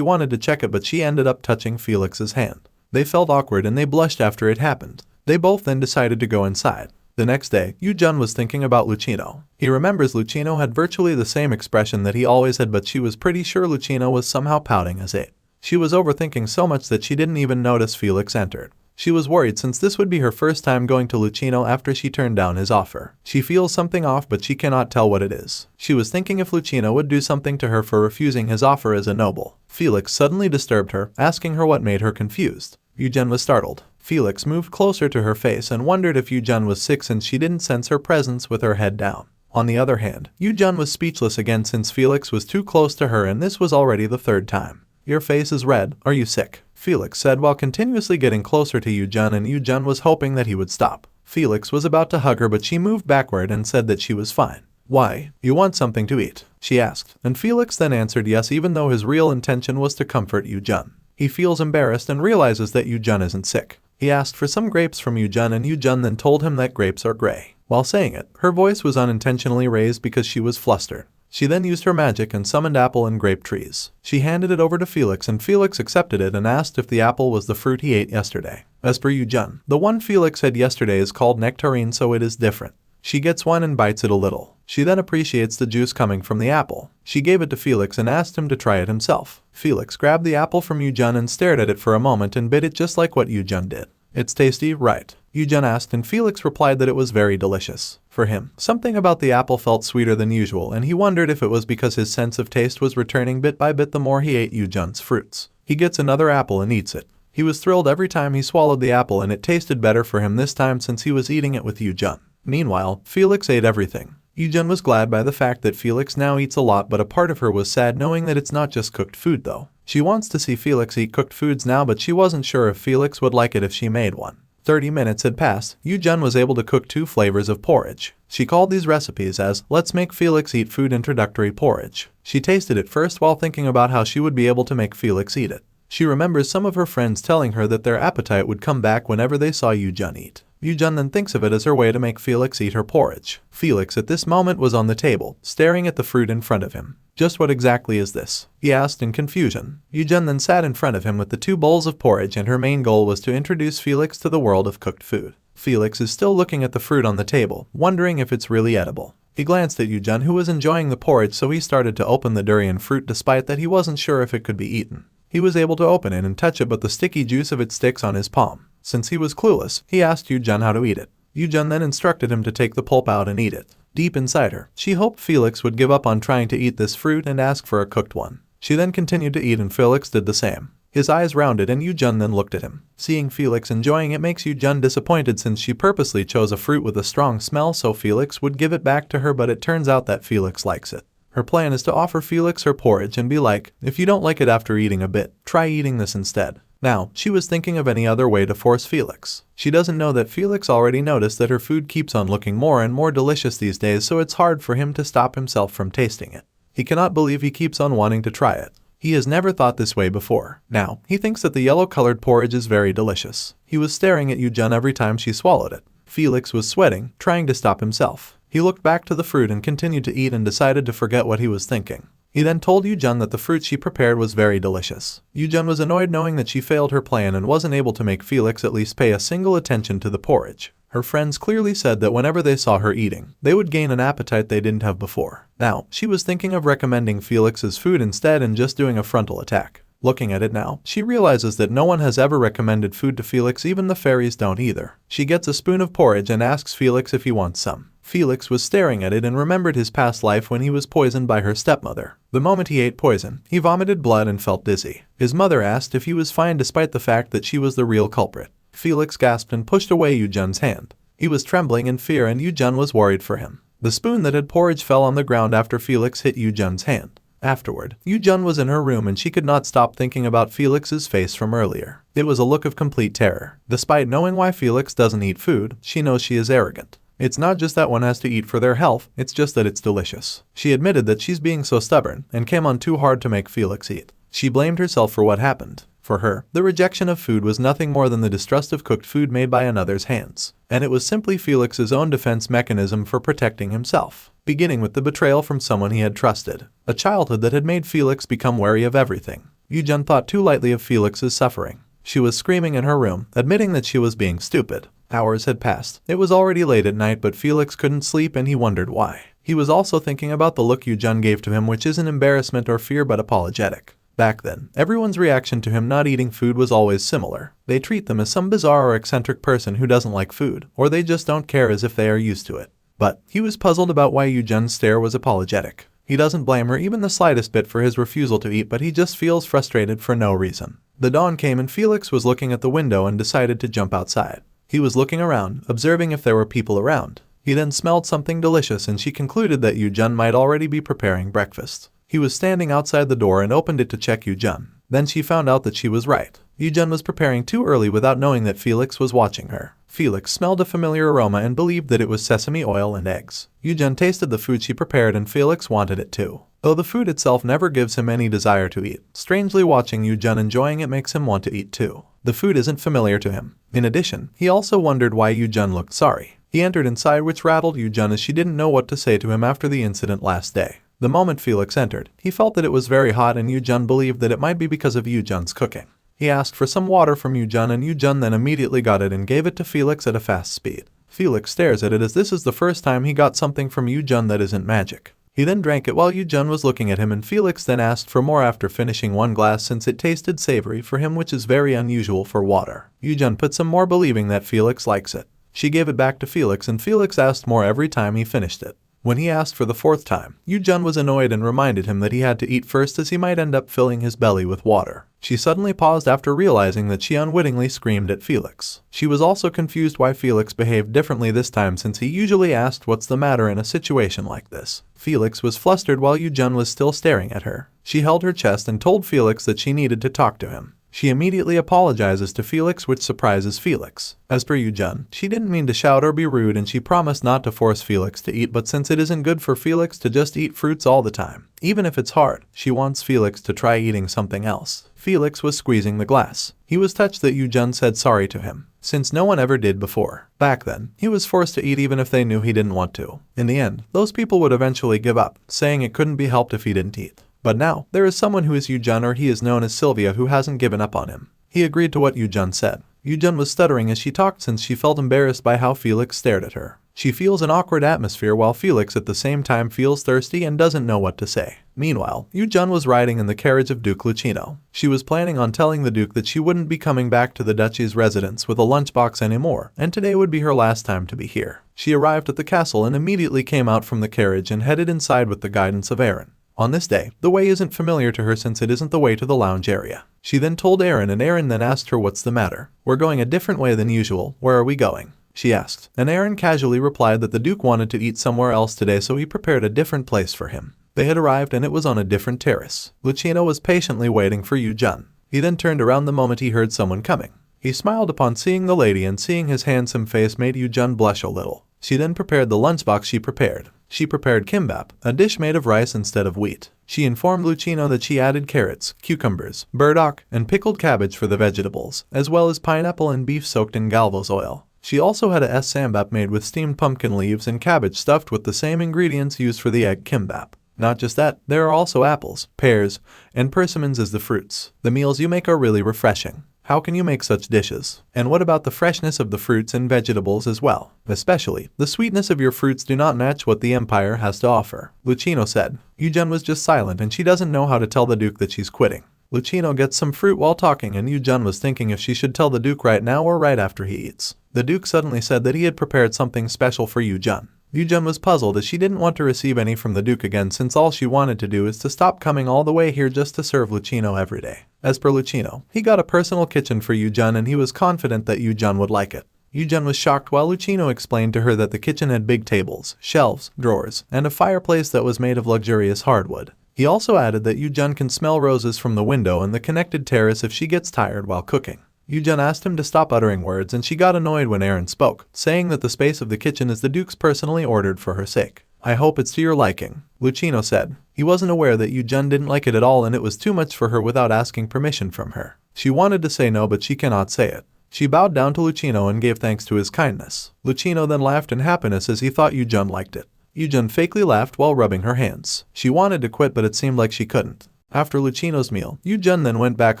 wanted to check it but she ended up touching Felix's hand. They felt awkward and they blushed after it happened. They both then decided to go inside. The next day, YooJung was thinking about Lucino. He remembers Lucino had virtually the same expression that he always had but she was pretty sure Lucino was somehow pouting as it. She was overthinking so much that she didn't even notice Felix entered. She was worried since this would be her first time going to Lucino after she turned down his offer. She feels something off but she cannot tell what it is. She was thinking if Lucino would do something to her for refusing his offer as a noble. Felix suddenly disturbed her, asking her what made her confused. YooJung was startled. Felix moved closer to her face and wondered if YooJung was sick since she didn't sense her presence with her head down. On the other hand, YooJung was speechless again since Felix was too close to her and this was already the third time. "Your face is red. Are you sick?" Felix said while continuously getting closer to YooJung and YooJung was hoping that he would stop. Felix was about to hug her but she moved backward and said that she was fine. "Why? You want something to eat?" she asked, and Felix then answered yes even though his real intention was to comfort YooJung. He feels embarrassed and realizes that YooJung isn't sick. He asked for some grapes from YooJung and YooJung then told him that grapes are gray. While saying it, her voice was unintentionally raised because she was flustered. She then used her magic and summoned apple and grape trees. She handed it over to Felix and Felix accepted it and asked if the apple was the fruit he ate yesterday. As for YooJung, the one Felix had yesterday is called nectarine so it is different. She gets one and bites it a little. She then appreciates the juice coming from the apple. She gave it to Felix and asked him to try it himself. Felix grabbed the apple from YooJung and stared at it for a moment and bit it just like what YooJung did. "It's tasty, right?" YooJung asked and Felix replied that it was very delicious. For him, something about the apple felt sweeter than usual and he wondered if it was because his sense of taste was returning bit by bit the more he ate YooJung's fruits. He gets another apple and eats it. He was thrilled every time he swallowed the apple and it tasted better for him this time since he was eating it with YooJung. Meanwhile, Felix ate everything. YooJung was glad by the fact that Felix now eats a lot but a part of her was sad knowing that it's not just cooked food though. She wants to see Felix eat cooked foods now but she wasn't sure if Felix would like it if she made one. 30 minutes had passed. YooJung was able to cook 2 flavors of porridge. She called these recipes as "Let's Make Felix Eat Food Introductory Porridge." She tasted it first while thinking about how she would be able to make Felix eat it. She remembers some of her friends telling her that their appetite would come back whenever they saw YooJung eat. YooJung then thinks of it as her way to make Felix eat her porridge. Felix at this moment was on the table, staring at the fruit in front of him. "Just what exactly is this?" he asked in confusion. YooJung then sat in front of him with the 2 bowls of porridge, and her main goal was to introduce Felix to the world of cooked food. Felix is still looking at the fruit on the table, wondering if it's really edible. He glanced at YooJung, who was enjoying the porridge, so he started to open the durian fruit despite that he wasn't sure if it could be eaten. He was able to open it and touch it, but the sticky juice of it sticks on his palm. Since he was clueless, he asked YooJung how to eat it. YooJung then instructed him to take the pulp out and eat it. Deep inside her, she hoped Felix would give up on trying to eat this fruit and ask for a cooked one. She then continued to eat and Felix did the same. His eyes rounded and YooJung then looked at him. Seeing Felix enjoying it makes YooJung disappointed, since she purposely chose a fruit with a strong smell so Felix would give it back to her, but it turns out that Felix likes it. Her plan is to offer Felix her porridge and be like, "If you don't like it after eating a bit, try eating this instead." Now, she was thinking of any other way to force Felix. She doesn't know that Felix already noticed that her food keeps on looking more and more delicious these days, so it's hard for him to stop himself from tasting it. He cannot believe he keeps on wanting to try it. He has never thought this way before. Now, he thinks that the yellow-colored porridge is very delicious. He was staring at YooJung every time she swallowed it. Felix was sweating, trying to stop himself. He looked back to the fruit and continued to eat and decided to forget what he was thinking. He then told YooJung that the fruit she prepared was very delicious. YooJung was annoyed knowing that she failed her plan and wasn't able to make Felix at least pay a single attention to the porridge. Her friends clearly said that whenever they saw her eating, they would gain an appetite they didn't have before. Now, she was thinking of recommending Felix's food instead and just doing a frontal attack. Looking at it now, she realizes that no one has ever recommended food to Felix, even the fairies don't either. She gets a spoon of porridge and asks Felix if he wants some. Felix was staring at it and remembered his past life when he was poisoned by her stepmother. The moment he ate poison, he vomited blood and felt dizzy. His mother asked if he was fine despite the fact that she was the real culprit. Felix gasped and pushed away YooJung's hand. He was trembling in fear and YooJung was worried for him. The spoon that had porridge fell on the ground after Felix hit YooJung's hand. Afterward, YooJung was in her room and she could not stop thinking about Felix's face from earlier. It was a look of complete terror. Despite knowing why Felix doesn't eat food, she knows she is arrogant. It's not just that one has to eat for their health, it's just that it's delicious. She admitted that she's being so stubborn and came on too hard to make Felix eat. She blamed herself for what happened. For her, the rejection of food was nothing more than the distrust of cooked food made by another's hands. And it was simply Felix's own defense mechanism for protecting himself. Beginning with the betrayal from someone he had trusted. A childhood that had made Felix become wary of everything. YooJung thought too lightly of Felix's suffering. She was screaming in her room, admitting that she was being stupid. Hours had passed. It was already late at night, but Felix couldn't sleep and he wondered why. He was also thinking about the look YooJung gave to him, which isn't embarrassment or fear but apologetic. Back then, everyone's reaction to him not eating food was always similar. They treat them as some bizarre or eccentric person who doesn't like food, or they just don't care, as if they are used to it. But he was puzzled about why YooJung's stare was apologetic. He doesn't blame her even the slightest bit for his refusal to eat, but he just feels frustrated for no reason. The dawn came and Felix was looking at the window and decided to jump outside. He was looking around, observing if there were people around. He then smelled something delicious and she concluded that YooJung might already be preparing breakfast. He was standing outside the door and opened it to check YooJung. Then she found out that she was right. YooJung was preparing too early without knowing that Felix was watching her. Felix smelled a familiar aroma and believed that it was sesame oil and eggs. YooJung tasted the food she prepared and Felix wanted it too. Though the food itself never gives him any desire to eat, strangely watching YooJung enjoying it makes him want to eat too. The food isn't familiar to him. In addition, he also wondered why YooJung looked sorry. He entered inside, which rattled YooJung as she didn't know what to say to him after the incident last day. The moment Felix entered, he felt that it was very hot and YooJung believed that it might be because of YooJung's cooking. He asked for some water from YooJung and YooJung then immediately got it and gave it to Felix at a fast speed. Felix stares at it as this is the first time he got something from YooJung that isn't magic. He then drank it while YooJung was looking at him and Felix then asked for more after finishing one glass since it tasted savory for him, which is very unusual for water. YooJung put some more, believing that Felix likes it. She gave it back to Felix and Felix asked more every time he finished it. When he asked for the fourth time, YooJung was annoyed and reminded him that he had to eat first as he might end up filling his belly with water. She suddenly paused after realizing that she unwittingly screamed at Felix. She was also confused why Felix behaved differently this time, since he usually asked what's the matter in a situation like this. Felix was flustered while YooJung was still staring at her. She held her chest and told Felix that she needed to talk to him. She immediately apologizes to Felix, which surprises Felix. As per YooJung, she didn't mean to shout or be rude and she promised not to force Felix to eat, but since it isn't good for Felix to just eat fruits all the time, even if it's hard, she wants Felix to try eating something else. Felix was squeezing the glass. He was touched that YooJung said sorry to him, since no one ever did before. Back then, he was forced to eat even if they knew he didn't want to. In the end, those people would eventually give up, saying it couldn't be helped if he didn't eat. But now, there is someone who is YooJung, or he is known as Sylvia, who hasn't given up on him. He agreed to what YooJung said. YooJung was stuttering as she talked since she felt embarrassed by how Felix stared at her. She feels an awkward atmosphere while Felix at the same time feels thirsty and doesn't know what to say. Meanwhile, YooJung was riding in the carriage of Duke Lucino. She was planning on telling the Duke that she wouldn't be coming back to the duchy's residence with a lunchbox anymore, and today would be her last time to be here. She arrived at the castle and immediately came out from the carriage and headed inside with the guidance of Aaron. On this day, the way isn't familiar to her since it isn't the way to the lounge area. She then told Aaron, and Aaron then asked her what's the matter. We're going a different way than usual. Where are we going? She asked, and Aaron casually replied that the Duke wanted to eat somewhere else today, so he prepared a different place for him. They had arrived and it was on a different terrace. Lucino was patiently waiting for YooJung. He then turned around the moment he heard someone coming. He smiled upon seeing the lady, and seeing his handsome face made YooJung blush a little. She then prepared the lunchbox she prepared. She prepared kimbap, a dish made of rice instead of wheat. She informed Lucino that she added carrots, cucumbers, burdock, and pickled cabbage for the vegetables, as well as pineapple and beef soaked in galvos oil. She also had a sambap made with steamed pumpkin leaves and cabbage stuffed with the same ingredients used for the egg kimbap. Not just that, there are also apples, pears, and persimmons as the fruits. The meals you make are really refreshing. How can you make such dishes? And what about the freshness of the fruits and vegetables as well? Especially, the sweetness of your fruits do not match what the Empire has to offer, Lucino said. YooJung was just silent and she doesn't know how to tell the Duke that she's quitting. Lucino gets some fruit while talking, and YooJung was thinking if she should tell the Duke right now or right after he eats. The Duke suddenly said that he had prepared something special for YooJung. YooJung was puzzled as she didn't want to receive any from the Duke again, since all she wanted to do is to stop coming all the way here just to serve Lucino every day. As per Lucino, he got a personal kitchen for YooJung and he was confident that YooJung would like it. YooJung was shocked while Lucino explained to her that the kitchen had big tables, shelves, drawers, and a fireplace that was made of luxurious hardwood. He also added that YooJung can smell roses from the window and the connected terrace if she gets tired while cooking. YooJung asked him to stop uttering words, and she got annoyed when Aaron spoke, saying that the space of the kitchen is the Duke's personally ordered for her sake. I hope it's to your liking, Lucino said. He wasn't aware that YooJung didn't like it at all, and it was too much for her without asking permission from her. She wanted to say no, but she cannot say it. She bowed down to Lucino and gave thanks to his kindness. Lucino then laughed in happiness as he thought YooJung liked it. YooJung fakely laughed while rubbing her hands. She wanted to quit, but it seemed like she couldn't. After Lucino's meal, YooJung then went back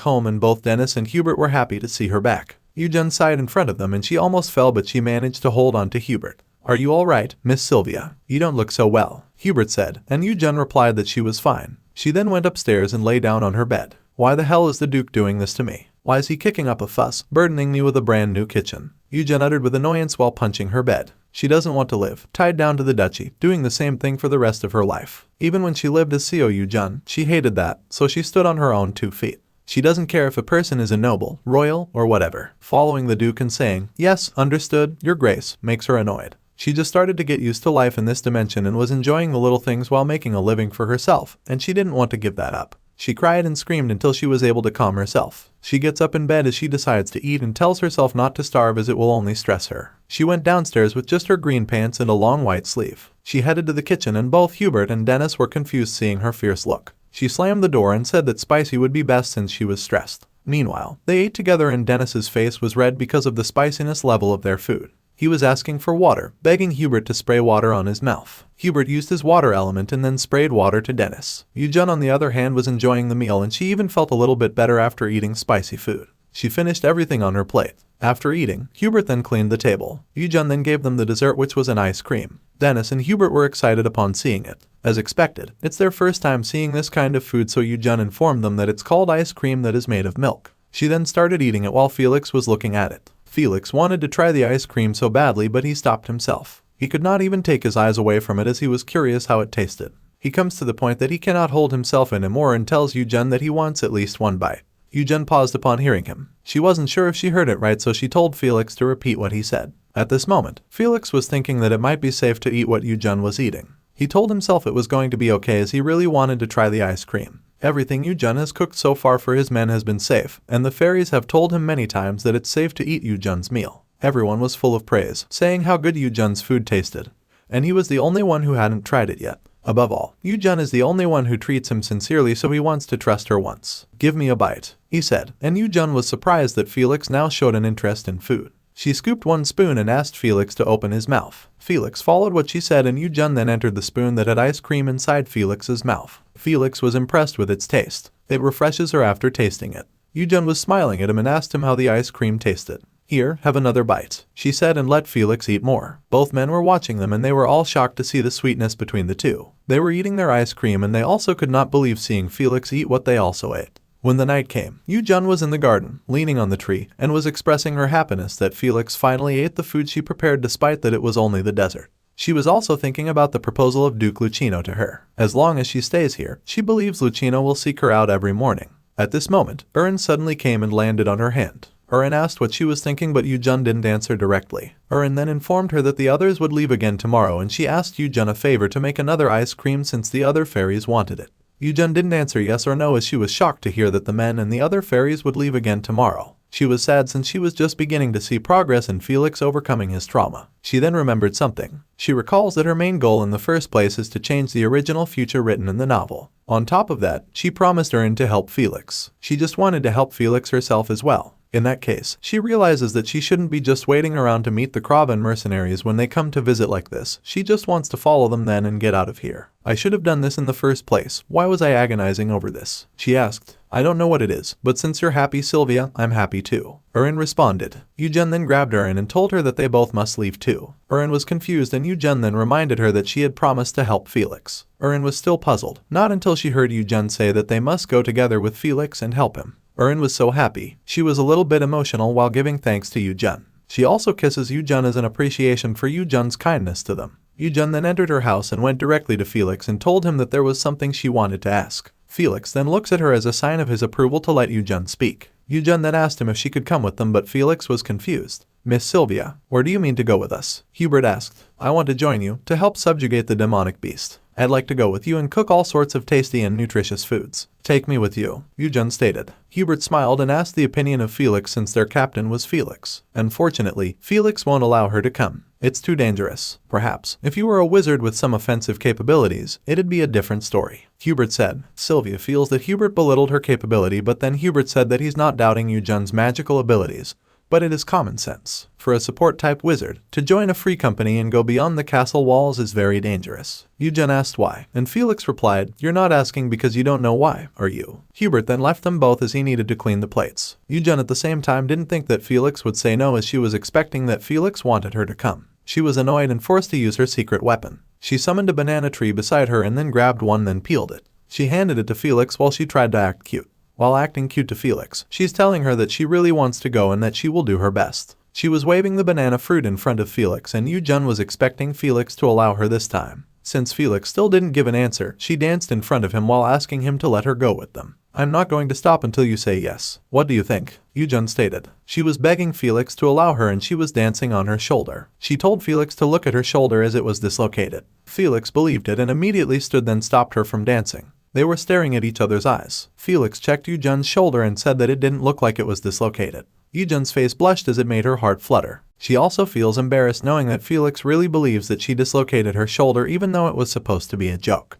home, and both Dennis and Hubert were happy to see her back. YooJung sighed in front of them and she almost fell, but she managed to hold on to Hubert. Are you all right, Miss Sylvia? You don't look so well, Hubert said, and YooJung replied that she was fine. She then went upstairs and lay down on her bed. Why the hell is the Duke doing this to me? Why is he kicking up a fuss, burdening me with a brand new kitchen? YooJung uttered with annoyance while punching her bed. She doesn't want to live, tied down to the duchy, doing the same thing for the rest of her life. Even when she lived as CO YooJung, she hated that, so she stood on her own 2 feet. She doesn't care if a person is a noble, royal, or whatever. Following the Duke and saying, yes, understood, your grace, makes her annoyed. She just started to get used to life in this dimension and was enjoying the little things while making a living for herself, and she didn't want to give that up. She cried and screamed until she was able to calm herself. She gets up in bed as she decides to eat and tells herself not to starve as it will only stress her. She went downstairs with just her green pants and a long white sleeve. She headed to the kitchen and both Hubert and Dennis were confused seeing her fierce look. She slammed the door and said that spicy would be best since she was stressed. Meanwhile, they ate together and Dennis's face was red because of the spiciness level of their food. He was asking for water, begging Hubert to spray water on his mouth. Hubert used his water element and then sprayed water to Dennis. YooJung on the other hand was enjoying the meal and she even felt a little bit better after eating spicy food. She finished everything on her plate. After eating, Hubert then cleaned the table. YooJung then gave them the dessert, which was an ice cream. Dennis and Hubert were excited upon seeing it. As expected, it's their first time seeing this kind of food, so YooJung informed them that it's called ice cream that is made of milk. She then started eating it while Felix was looking at it. Felix wanted to try the ice cream so badly, but he stopped himself. He could not even take his eyes away from it as he was curious how it tasted. He comes to the point that he cannot hold himself anymore and tells YooJung that he wants at least one bite. YooJung paused upon hearing him. She wasn't sure if she heard it right, so she told Felix to repeat what he said. At this moment, Felix was thinking that it might be safe to eat what YooJung was eating. He told himself it was going to be okay as he really wanted to try the ice cream. Everything YooJung has cooked so far for his men has been safe, and the fairies have told him many times that it's safe to eat YooJung's meal. Everyone was full of praise, saying how good YooJung's food tasted. And he was the only one who hadn't tried it yet. Above all, YooJung is the only one who treats him sincerely, so he wants to trust her once. "Give me a bite," he said, and YooJung was surprised that Felix now showed an interest in food. She scooped one spoon and asked Felix to open his mouth. Felix followed what she said, and YooJung then entered the spoon that had ice cream inside Felix's mouth. Felix was impressed with its taste. "It refreshes her after tasting it." YooJung was smiling at him and asked him how the ice cream tasted. "Here, have another bite," she said, and let Felix eat more. Both men were watching them, and they were all shocked to see the sweetness between the two. They were eating their ice cream, and they also could not believe seeing Felix eat what they also ate. When the night came, YooJung was in the garden, leaning on the tree, and was expressing her happiness that Felix finally ate the food she prepared despite that it was only the dessert. She was also thinking about the proposal of Duke Lucino to her. As long as she stays here, she believes Lucino will seek her out every morning. At this moment, Urin suddenly came and landed on her hand. Urin asked what she was thinking, but YooJung didn't answer directly. Urin then informed her that the others would leave again tomorrow, and she asked YooJung a favor to make another ice cream since the other fairies wanted it. YooJung didn't answer yes or no, as she was shocked to hear that the men and the other fairies would leave again tomorrow. She was sad since she was just beginning to see progress in Felix overcoming his trauma. She then remembered something. She recalls that her main goal in the first place is to change the original future written in the novel. On top of that, she promised Urin to help Felix. She just wanted to help Felix herself as well. In that case, she realizes that she shouldn't be just waiting around to meet the Kraven mercenaries when they come to visit like this. She just wants to follow them then and get out of here. "I should have done this in the first place. Why was I agonizing over this?" she asked. "I don't know what it is, but since you're happy, Sylvia, I'm happy too." Urin responded. YooJung then grabbed Urin and told her that they both must leave too. Urin was confused, and YooJung then reminded her that she had promised to help Felix. Urin was still puzzled, not until she heard YooJung say that they must go together with Felix and help him. Urin was so happy. She was a little bit emotional while giving thanks to YooJung. She also kisses YooJung as an appreciation for YooJung's kindness to them. YooJung then entered her house and went directly to Felix and told him that there was something she wanted to ask. Felix then looks at her as a sign of his approval to let YooJung speak. YooJung then asked him if she could come with them, but Felix was confused. "Miss Sylvia, where do you mean to go with us?" Hubert asked. "I want to join you, to help subjugate the demonic beast. I'd like to go with you and cook all sorts of tasty and nutritious foods." "Take me with you," YooJung stated. Hubert smiled and asked the opinion of Felix since their captain was Felix. Unfortunately, Felix won't allow her to come. "It's too dangerous. Perhaps, if you were a wizard with some offensive capabilities, it'd be a different story," Hubert said. Sylvia feels that Hubert belittled her capability, but then Hubert said that he's not doubting YooJung's magical abilities, but it is common sense. For a support-type wizard, to join a free company and go beyond the castle walls is very dangerous. YooJung asked why, and Felix replied, "You're not asking because you don't know why, are you?" Hubert then left them both as he needed to clean the plates. YooJung at the same time didn't think that Felix would say no, as she was expecting that Felix wanted her to come. She was annoyed and forced to use her secret weapon. She summoned a banana tree beside her and then grabbed one, then peeled it. She handed it to Felix while she tried to act cute. While acting cute to Felix, she's telling her that she really wants to go and that she will do her best. She was waving the banana fruit in front of Felix, and YooJung was expecting Felix to allow her this time. Since Felix still didn't give an answer, she danced in front of him while asking him to let her go with them. "I'm not going to stop until you say yes. What do you think?" YooJung stated. She was begging Felix to allow her, and she was dancing on her shoulder. She told Felix to look at her shoulder as it was dislocated. Felix believed it and immediately stood, then stopped her from dancing. They were staring at each other's eyes. Felix checked YooJung's shoulder and said that it didn't look like it was dislocated. YooJung's face blushed as it made her heart flutter. She also feels embarrassed knowing that Felix really believes that she dislocated her shoulder, even though it was supposed to be a joke.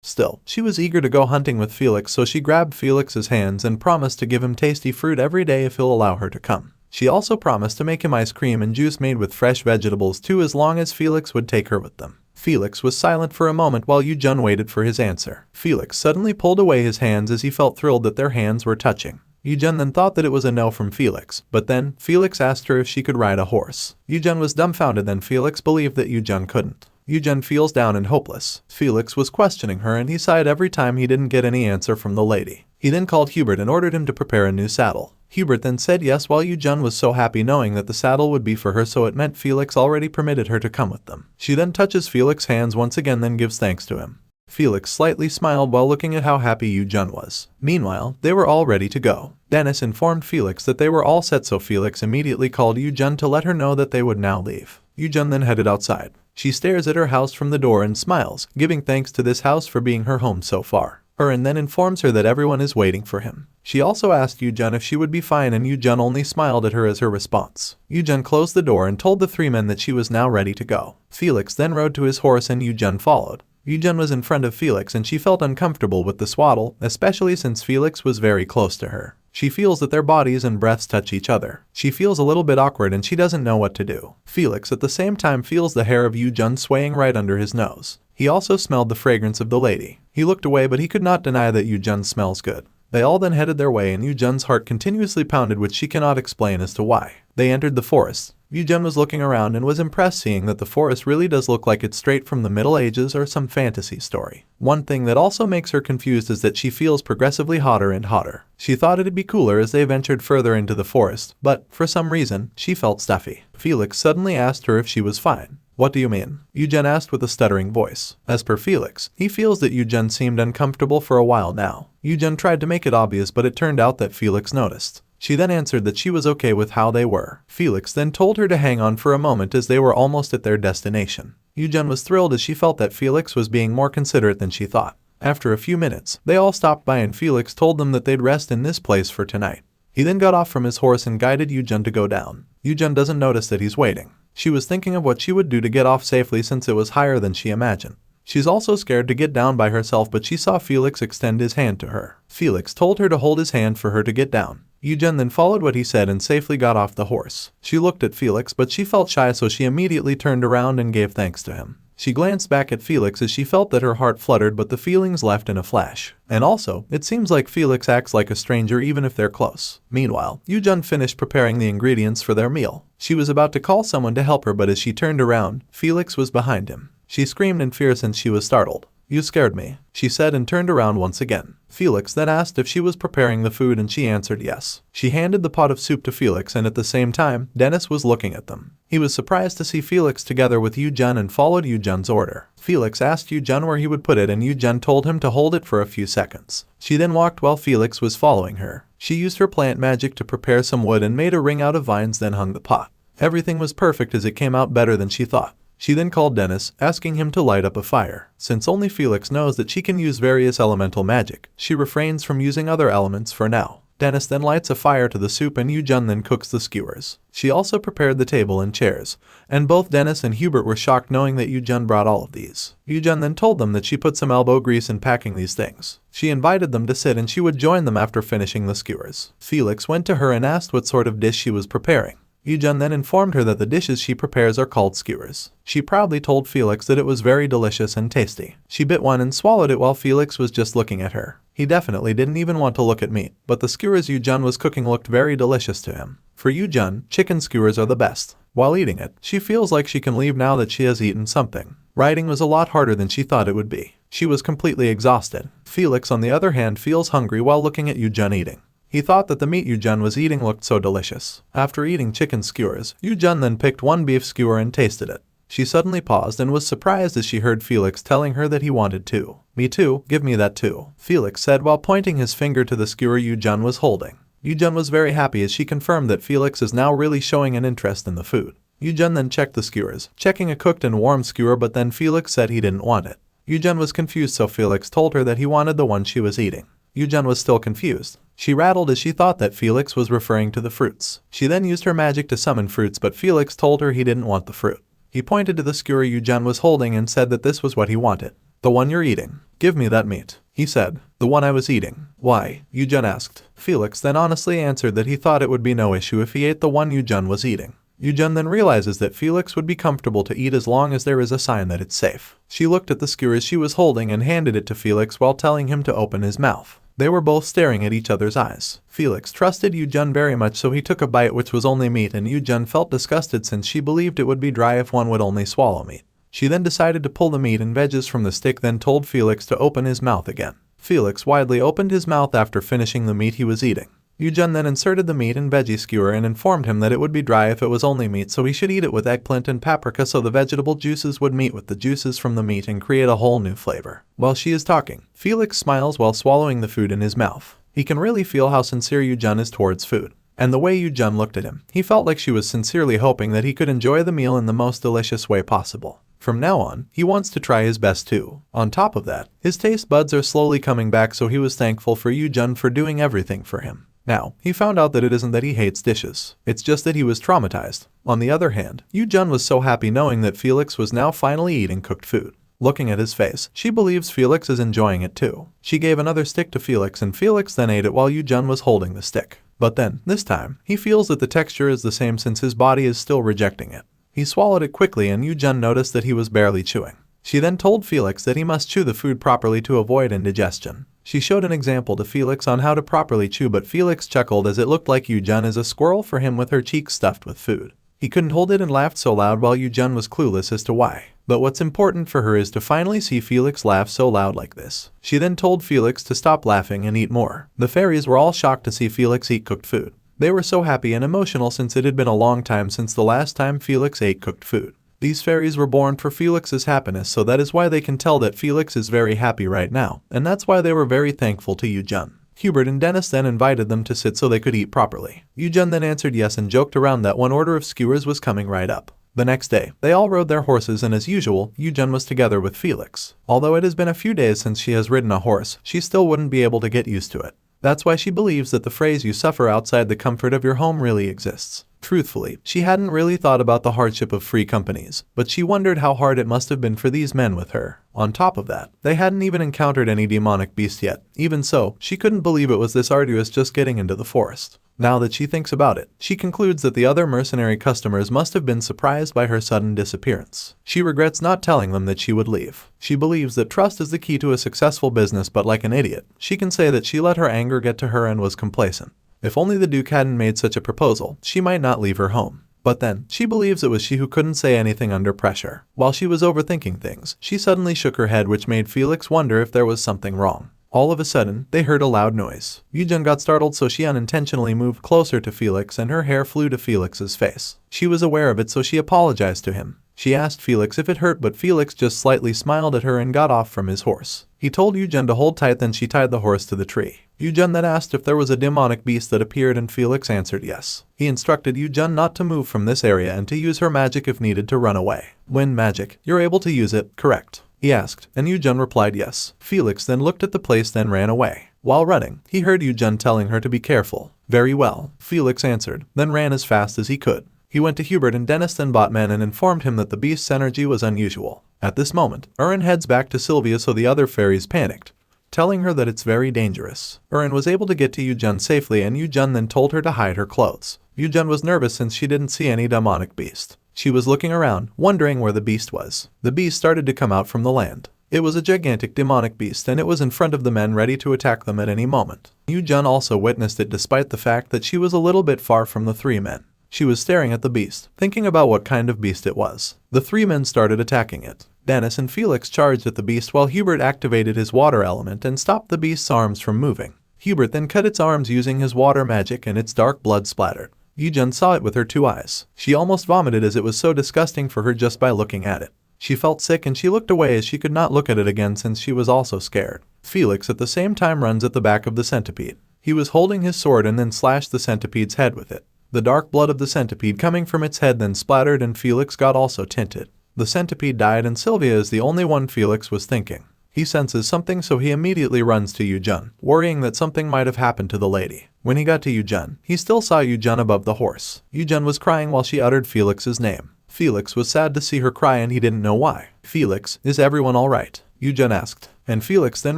Still, she was eager to go hunting with Felix, so she grabbed Felix's hands and promised to give him tasty fruit every day if he'll allow her to come. She also promised to make him ice cream and juice made with fresh vegetables too, as long as Felix would take her with them. Felix was silent for a moment while YooJung waited for his answer. Felix suddenly pulled away his hands as he felt thrilled that their hands were touching. YooJung then thought that it was a no from Felix, but then Felix asked her if she could ride a horse. YooJung was dumbfounded, then Felix believed that YooJung couldn't. YooJung feels down and hopeless. Felix was questioning her and he sighed every time he didn't get any answer from the lady. He then called Hubert and ordered him to prepare a new saddle. Hubert then said yes while YooJung was so happy knowing that the saddle would be for her, so it meant Felix already permitted her to come with them. She then touches Felix's hands once again, then gives thanks to him. Felix slightly smiled while looking at how happy YooJung was. Meanwhile, they were all ready to go. Dennis informed Felix that they were all set, so Felix immediately called YooJung to let her know that they would now leave. YooJung then headed outside. She stares at her house from the door and smiles, giving thanks to this house for being her home so far. her and then informs her that everyone is waiting for him. She also asked YooJung if she would be fine and YooJung only smiled at her as her response. YooJung closed the door and told the three men that she was now ready to go. Felix then rode to his horse and YooJung followed. YooJung was in front of Felix and she felt uncomfortable with the swaddle, especially since Felix was very close to her. She feels that their bodies and breaths touch each other. She feels a little bit awkward and she doesn't know what to do. Felix at the same time feels the hair of YooJung swaying right under his nose. He also smelled the fragrance of the lady. He looked away but he could not deny that YooJung smells good. They all then headed their way and YooJung's heart continuously pounded, which she cannot explain as to why. They entered the forest. YooJung was looking around and was impressed seeing that the forest really does look like it's straight from the Middle Ages or some fantasy story. One thing that also makes her confused is that she feels progressively hotter and hotter. She thought it'd be cooler as they ventured further into the forest, but for some reason, she felt stuffy. Felix suddenly asked her if she was fine. "What do you mean?" YooJung asked with a stuttering voice. As per Felix, he feels that YooJung seemed uncomfortable for a while now. YooJung tried to make it obvious but it turned out that Felix noticed. She then answered that she was okay with how they were. Felix then told her to hang on for a moment as they were almost at their destination. YooJung was thrilled as she felt that Felix was being more considerate than she thought. After a few minutes, they all stopped by and Felix told them that they'd rest in this place for tonight. He then got off from his horse and guided YooJung to go down. YooJung doesn't notice that he's waiting. She was thinking of what she would do to get off safely since it was higher than she imagined. She's also scared to get down by herself but she saw Felix extend his hand to her. Felix told her to hold his hand for her to get down. YooJung then followed what he said and safely got off the horse. She looked at Felix but she felt shy so she immediately turned around and gave thanks to him. She glanced back at Felix as she felt that her heart fluttered but the feelings left in a flash. And also, it seems like Felix acts like a stranger even if they're close. Meanwhile, YooJung finished preparing the ingredients for their meal. She was about to call someone to help her but as she turned around, Felix was behind him. She screamed in fear since she was startled. "You scared me," she said and turned around once again. Felix then asked if she was preparing the food and she answered yes. She handed the pot of soup to Felix and at the same time, Dennis was looking at them. He was surprised to see Felix together with YooJung and followed YooJung's order. Felix asked YooJung where he would put it and YooJung told him to hold it for a few seconds. She then walked while Felix was following her. She used her plant magic to prepare some wood and made a ring out of vines then hung the pot. Everything was perfect as it came out better than she thought. She then called Dennis, asking him to light up a fire. Since only Felix knows that she can use various elemental magic, she refrains from using other elements for now. Dennis then lights a fire to the soup and YooJung then cooks the skewers. She also prepared the table and chairs, and both Dennis and Hubert were shocked knowing that YooJung brought all of these. YooJung then told them that she put some elbow grease in packing these things. She invited them to sit and she would join them after finishing the skewers. Felix went to her and asked what sort of dish she was preparing. YooJung then informed her that the dishes she prepares are called skewers. She proudly told Felix that it was very delicious and tasty. She bit one and swallowed it while Felix was just looking at her. He definitely didn't even want to look at meat, but the skewers YooJung was cooking looked very delicious to him. For YooJung, chicken skewers are the best. While eating it, she feels like she can leave now that she has eaten something. Writing was a lot harder than she thought it would be. She was completely exhausted. Felix, on the other hand, feels hungry while looking at YooJung eating. He thought that the meat YooJung was eating looked so delicious. After eating chicken skewers, YooJung then picked one beef skewer and tasted it. She suddenly paused and was surprised as she heard Felix telling her that he wanted two. "Me too, give me that too," Felix said while pointing his finger to the skewer YooJung was holding. YooJung was very happy as she confirmed that Felix is now really showing an interest in the food. YooJung then checked the skewers, checking a cooked and warm skewer but then Felix said he didn't want it. YooJung was confused so Felix told her that he wanted the one she was eating. YooJung was still confused. She rattled as she thought that Felix was referring to the fruits. She then used her magic to summon fruits but Felix told her he didn't want the fruit. He pointed to the skewer YooJung was holding and said that this was what he wanted. "The one you're eating. Give me that meat," he said. "The one I was eating." "Why?" YooJung asked. Felix then honestly answered that he thought it would be no issue if he ate the one YooJung was eating. YooJung then realizes that Felix would be comfortable to eat as long as there is a sign that it's safe. She looked at the skewers she was holding and handed it to Felix while telling him to open his mouth. They were both staring at each other's eyes. Felix trusted YooJung very much so he took a bite which was only meat and YooJung felt disgusted since she believed it would be dry if one would only swallow meat. She then decided to pull the meat and veggies from the stick then told Felix to open his mouth again. Felix widely opened his mouth after finishing the meat he was eating. YooJung then inserted the meat and veggie skewer and informed him that it would be dry if it was only meat so he should eat it with eggplant and paprika so the vegetable juices would meet with the juices from the meat and create a whole new flavor. While she is talking, Felix smiles while swallowing the food in his mouth. He can really feel how sincere YooJung is towards food. And the way YooJung looked at him, he felt like she was sincerely hoping that he could enjoy the meal in the most delicious way possible. From now on, he wants to try his best too. On top of that, his taste buds are slowly coming back, so he was thankful for YooJung for doing everything for him. Now, he found out that it isn't that he hates dishes, it's just that he was traumatized. On the other hand, YooJung was so happy knowing that Felix was now finally eating cooked food. Looking at his face, she believes Felix is enjoying it too. She gave another stick to Felix and Felix then ate it while YooJung was holding the stick. But then, this time, he feels that the texture is the same since his body is still rejecting it. He swallowed it quickly and YooJung noticed that he was barely chewing. She then told Felix that he must chew the food properly to avoid indigestion. She showed an example to Felix on how to properly chew, but Felix chuckled as it looked like YooJung is a squirrel for him with her cheeks stuffed with food. He couldn't hold it and laughed so loud while YooJung was clueless as to why. But what's important for her is to finally see Felix laugh so loud like this. She then told Felix to stop laughing and eat more. The fairies were all shocked to see Felix eat cooked food. They were so happy and emotional since it had been a long time since the last time Felix ate cooked food. These fairies were born for Felix's happiness, so that is why they can tell that Felix is very happy right now, and that's why they were very thankful to YooJung. Hubert and Dennis then invited them to sit so they could eat properly. YooJung then answered yes and joked around that one order of skewers was coming right up. The next day, they all rode their horses and as usual, YooJung was together with Felix. Although it has been a few days since she has ridden a horse, she still wouldn't be able to get used to it. That's why she believes that the phrase "you suffer outside the comfort of your home" really exists. Truthfully, she hadn't really thought about the hardship of free companies, but she wondered how hard it must have been for these men with her. On top of that, they hadn't even encountered any demonic beast yet. Even so, she couldn't believe it was this arduous just getting into the forest. Now that she thinks about it, she concludes that the other mercenary customers must have been surprised by her sudden disappearance. She regrets not telling them that she would leave. She believes that trust is the key to a successful business, but like an idiot, she can say that she let her anger get to her and was complacent. If only the Duke hadn't made such a proposal, she might not leave her home. But then, she believes it was she who couldn't say anything under pressure. While she was overthinking things, she suddenly shook her head, which made Felix wonder if there was something wrong. All of a sudden, they heard a loud noise. YooJung got startled, so she unintentionally moved closer to Felix and her hair flew to Felix's face. She was aware of it, so she apologized to him. She asked Felix if it hurt, but Felix just slightly smiled at her and got off from his horse. He told YooJung to hold tight, then she tied the horse to the tree. YooJung then asked if there was a demonic beast that appeared and Felix answered yes. He instructed YooJung not to move from this area and to use her magic if needed to run away. When magic, you're able to use it, correct? He asked, and YooJung replied yes. Felix then looked at the place then ran away. While running, he heard YooJung telling her to be careful. Very well, Felix answered, then ran as fast as he could. He went to Hubert and Dennis then Botman and informed him that the beast's energy was unusual. At this moment, Urin heads back to Sylvia, so the other fairies panicked, telling her that it's very dangerous. Urin was able to get to YooJung safely and YooJung then told her to hide her clothes. YooJung was nervous since she didn't see any demonic beast. She was looking around, wondering where the beast was. The beast started to come out from the land. It was a gigantic demonic beast and it was in front of the men ready to attack them at any moment. YooJung also witnessed it despite the fact that she was a little bit far from the three men. She was staring at the beast, thinking about what kind of beast it was. The three men started attacking it. Dennis and Felix charged at the beast while Hubert activated his water element and stopped the beast's arms from moving. Hubert then cut its arms using his water magic and its dark blood splattered. YooJung saw it with her 2 eyes. She almost vomited as it was so disgusting for her just by looking at it. She felt sick and she looked away as she could not look at it again since she was also scared. Felix at the same time runs at the back of the centipede. He was holding his sword and then slashed the centipede's head with it. The dark blood of the centipede coming from its head then splattered and Felix got also tinted. The centipede died and Sylvia is the only one Felix was thinking. He senses something, so he immediately runs to YooJung, worrying that something might have happened to the lady. When he got to YooJung, he still saw YooJung above the horse. YooJung was crying while she uttered Felix's name. Felix was sad to see her cry and he didn't know why. "Felix, is everyone alright?" YooJung asked. And Felix then